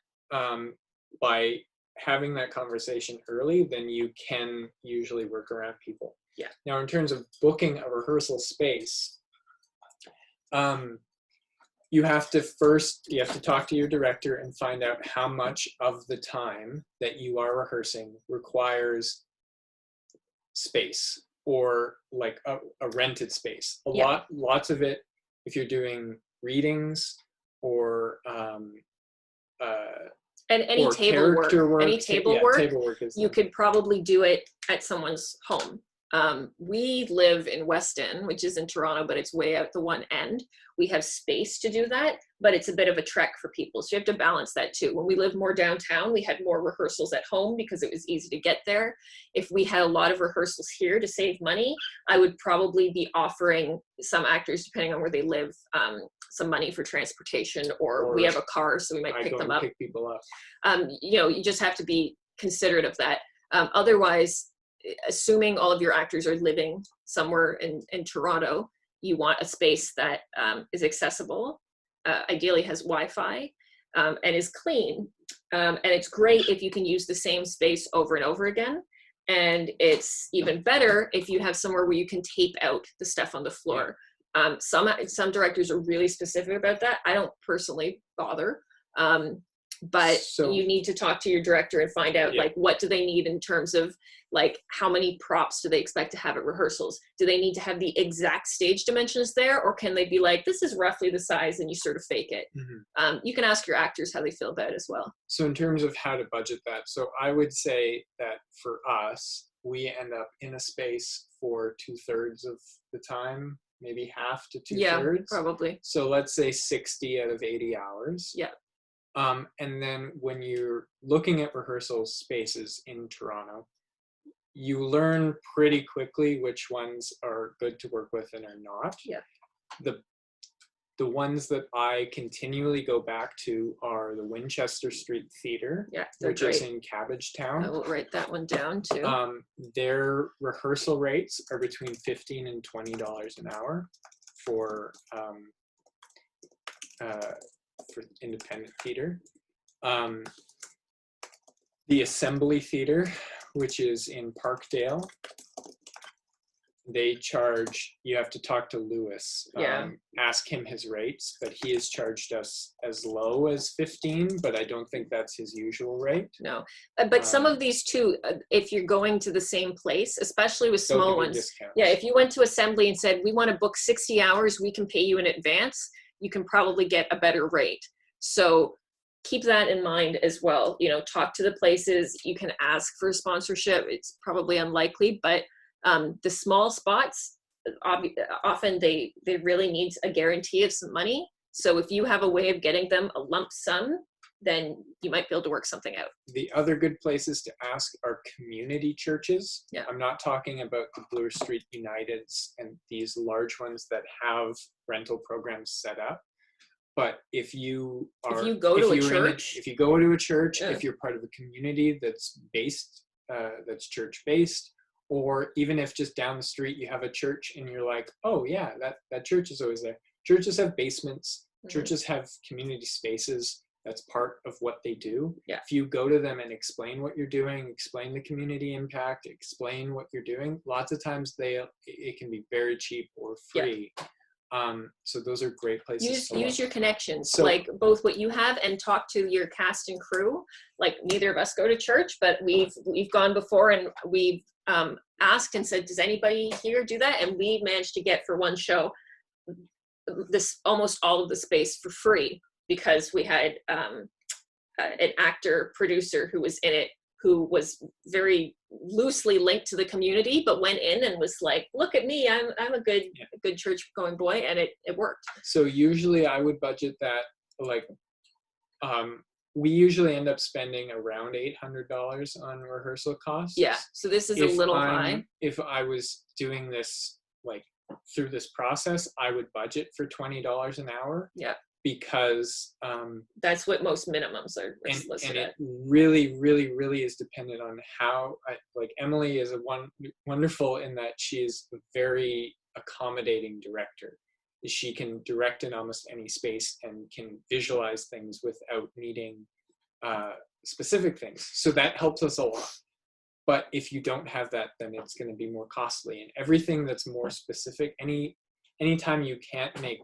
by having that conversation early, then you can usually work around people. Now, in terms of booking a rehearsal space, you have to talk to your director and find out how much of the time that you are rehearsing requires space, or like a rented space. Lots of it, if you're doing readings or and any table work, you could probably do it at someone's home. We live in Weston, which is in Toronto, but it's way out the one end. We have space to do that, but it's a bit of a trek for people. So you have to balance that too. When we lived more downtown, we had more rehearsals at home because it was easy to get there. If we had a lot of rehearsals here to save money, I would probably be offering some actors, depending on where they live, some money for transportation, or we have a car, so we might pick them up. Pick people up. You just have to be considerate of that. Otherwise, assuming all of your actors are living somewhere in Toronto, you want a space that is accessible, ideally has Wi-Fi, and is clean. And it's great if you can use the same space over and over again. And it's even better if you have somewhere where you can tape out the stuff on the floor. Some directors are really specific about that. I don't personally bother. But you need to talk to your director and find out like what do they need in terms of like how many props do they expect to have at rehearsals? Do they need to have the exact stage dimensions there, or can they be like, this is roughly the size, and you sort of fake it? You can ask your actors how they feel about it as well. So in terms of how to budget that, so I would say that for us, we end up in a space for 2/3 of the time, maybe half to 2/3. Yeah, probably. So let's say 60 out of 80 hours. Yeah. And then when you're looking at rehearsal spaces in Toronto, you learn pretty quickly which ones are good to work with and are not. Yeah. The ones that I continually go back to are the Winchester Street Theatre, which is in Cabbagetown. I will write that one down too. Their rehearsal rates are between $15 and $20 an hour for independent theater. The Assembly Theatre, which is in Parkdale, they charge, you have to talk to Lewis, Yeah. ask him his rates, but he has charged us as low as 15, but I don't think that's his usual rate. No, but some of these too, if you're going to the same place, especially with They'll small give you ones. discounts. Yeah, if you went to assembly and said, we want to book 60 hours, we can pay you in advance, you can probably get a better rate. So keep that in mind as well. You know, talk to the places. You can ask for a sponsorship. It's probably unlikely, but the small spots, often they really need a guarantee of some money. So if you have a way of getting them a lump sum, then you might be able to work something out. The other good places to ask are community churches. Yeah. I'm not talking about the Bloor Street Uniteds and these large ones that have rental programs set up. But if you go to a church, if you go to a church, yeah. if you're part of a community that's based, that's church based, or even if just down the street you have a church and you're like, oh yeah, that church is always there. Churches have basements. Mm-hmm. Churches have community spaces. That's part of what they do. Yeah. If you go to them and explain what you're doing, explain the community impact, explain what you're doing, lots of times it can be very cheap or free. Yeah. So those are great places to use your connections, so, like both what you have and talk to your cast and crew. Like neither of us go to church, but we've gone before and we've asked and said, does anybody here do that? And we managed to get for one show this almost all of the space for free, because we had an actor producer who was in it, who was very loosely linked to the community, but went in and was like, look at me, I'm a good church going boy, and it worked. So usually I would budget that, like, we usually end up spending around $800 on rehearsal costs. Yeah, so this is a little high. If I was doing this, like, through this process, I would budget for $20 an hour. Yeah. Because that's what most minimums are listed at. It really, really, really is dependent on how, like, Emily is wonderful in that she is a very accommodating director. She can direct in almost any space and can visualize things without needing specific things. So that helps us a lot. But if you don't have that, then it's going to be more costly. And everything that's more specific, anytime you can't make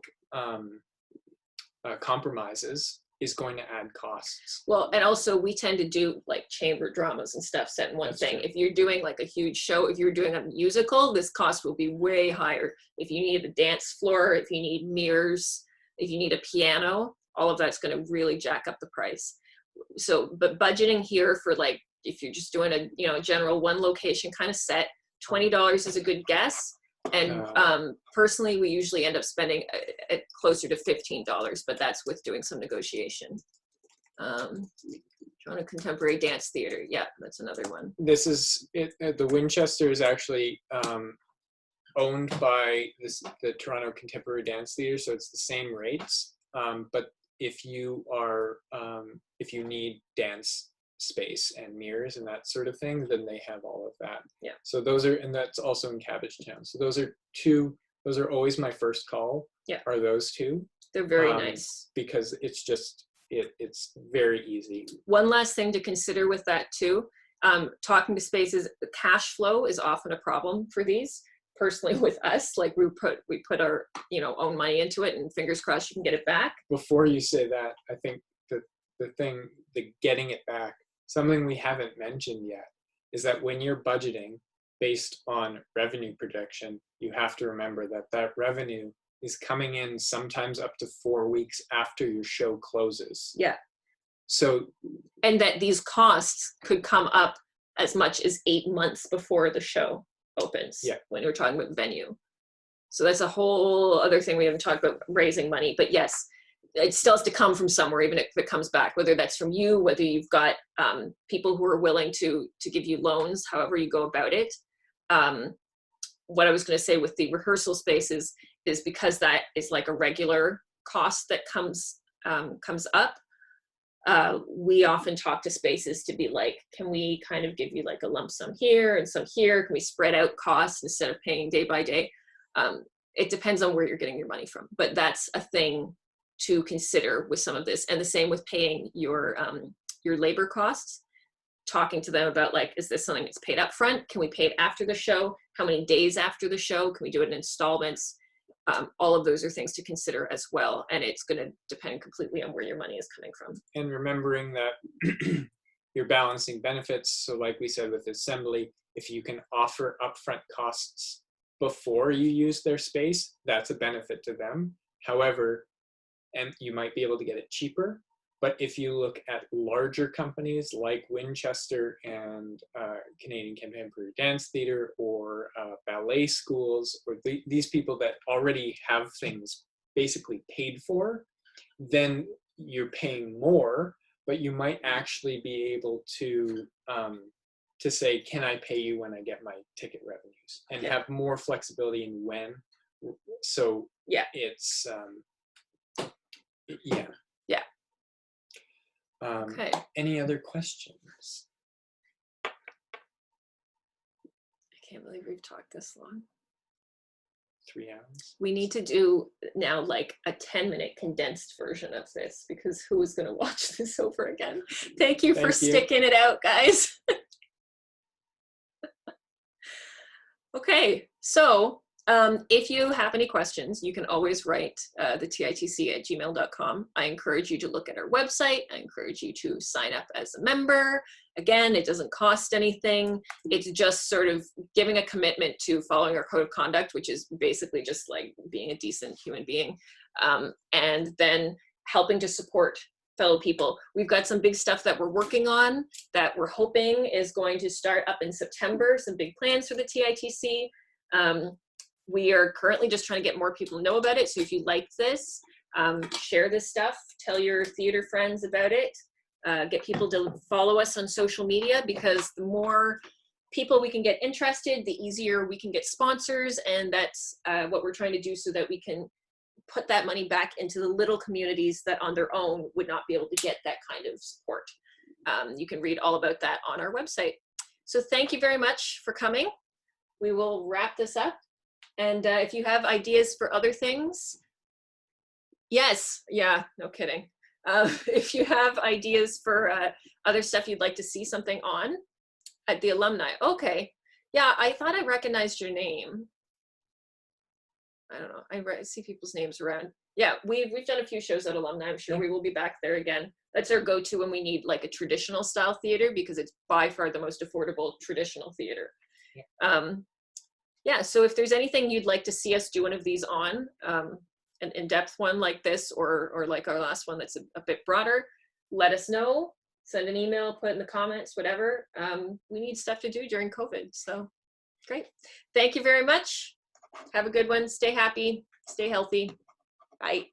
compromises is going to add costs. Well, and also we tend to do like chamber dramas and stuff set in one thing. True. If you're doing like a huge show, if you're doing a musical, this cost will be way higher. If you need a dance floor, if you need mirrors, if you need a piano, all of that's going to really jack up the price. So, but budgeting here for, like, if you're just doing a general one location kind of set, $20 is a good guess. And personally, we usually end up spending closer to $15, but that's with doing some negotiation. Toronto Contemporary Dance Theatre, yeah, that's another one. This is it. The Winchester is actually owned by the Toronto Contemporary Dance Theatre, so it's the same rates. But if you need dance space and mirrors and that sort of thing, then they have all of that. Yeah. So those are, and that's also in Cabbagetown. So those are always my first call. Yeah. Are those two. They're very nice. Because it's just, it's very easy. One last thing to consider with that too, talking to spaces, cash flow is often a problem for these. Personally with us, like we put our own money into it, and fingers crossed you can get it back. Before you say that, I think the getting it back, something we haven't mentioned yet is that when you're budgeting based on revenue projection, you have to remember that revenue is coming in sometimes up to 4 weeks after your show closes. Yeah. So, and that these costs could come up as much as 8 months before the show opens. Yeah. When we're talking about venue. So that's a whole other thing we haven't talked about, raising money. But yes, it still has to come from somewhere, even if it comes back, whether that's from you, whether you've got people who are willing to give you loans, however you go about it. What I was going to say with the rehearsal spaces is because that is like a regular cost that comes up. We often talk to spaces to be like, can we kind of give you like a lump sum here and some here? Can we spread out costs instead of paying day by day? It depends on where you're getting your money from, but that's a thing to consider with some of this. And the same with paying your labor costs. talking to them about like, is this something that's paid up front? Can we pay it after the show? How many days after the show? Can we do it in installments? All of those are things to consider as well. And it's going to depend completely on where your money is coming from. And remembering that you're balancing benefits. So like we said with assembly, if you can offer upfront costs before you use their space, that's a benefit to them. However, and you might be able to get it cheaper. But if you look at larger companies like Winchester and Canadian Contemporary Dance Theatre or ballet schools, or these people that already have things basically paid for, then you're paying more, but you might actually be able to say, can I pay you when I get my ticket revenues? And have more flexibility in when. So yeah, it's, okay. Any other questions? I can't believe we've talked this long. 3 hours. We need to do now like a 10-minute condensed version of this, because who is going to watch this over again? Thank you for sticking it out, guys. Okay, so if you have any questions, you can always write the TITC@gmail.com. I encourage you to look at our website. I encourage you to sign up as a member. Again, it doesn't cost anything. It's just sort of giving a commitment to following our code of conduct, which is basically just like being a decent human being, and then helping to support fellow people. We've got some big stuff that we're working on that we're hoping is going to start up in September, some big plans for the TITC. We are currently just trying to get more people to know about it. So if you like this, share this stuff, tell your theater friends about it, get people to follow us on social media, because the more people we can get interested, the easier we can get sponsors. And that's what we're trying to do, so that we can put that money back into the little communities that on their own would not be able to get that kind of support. You can read all about that on our website. So thank you very much for coming. We will wrap this up. And if you have ideas for other things, yes, yeah, no kidding. If you have ideas for other stuff you'd like to see something on at the alumni, okay. Yeah, I thought I recognized your name. I don't know, I see people's names around. Yeah, we've done a few shows at alumni. I'm sure we will be back there again. That's our go-to when we need like a traditional style theater, because it's by far the most affordable traditional theater. Yeah. Yeah, so if there's anything you'd like to see us do one of these on, an in-depth one like this, or like our last one that's a bit broader, let us know, send an email, put it in the comments, whatever. We need stuff to do during COVID, so great. Thank you very much. Have a good one. Stay happy, stay healthy. Bye.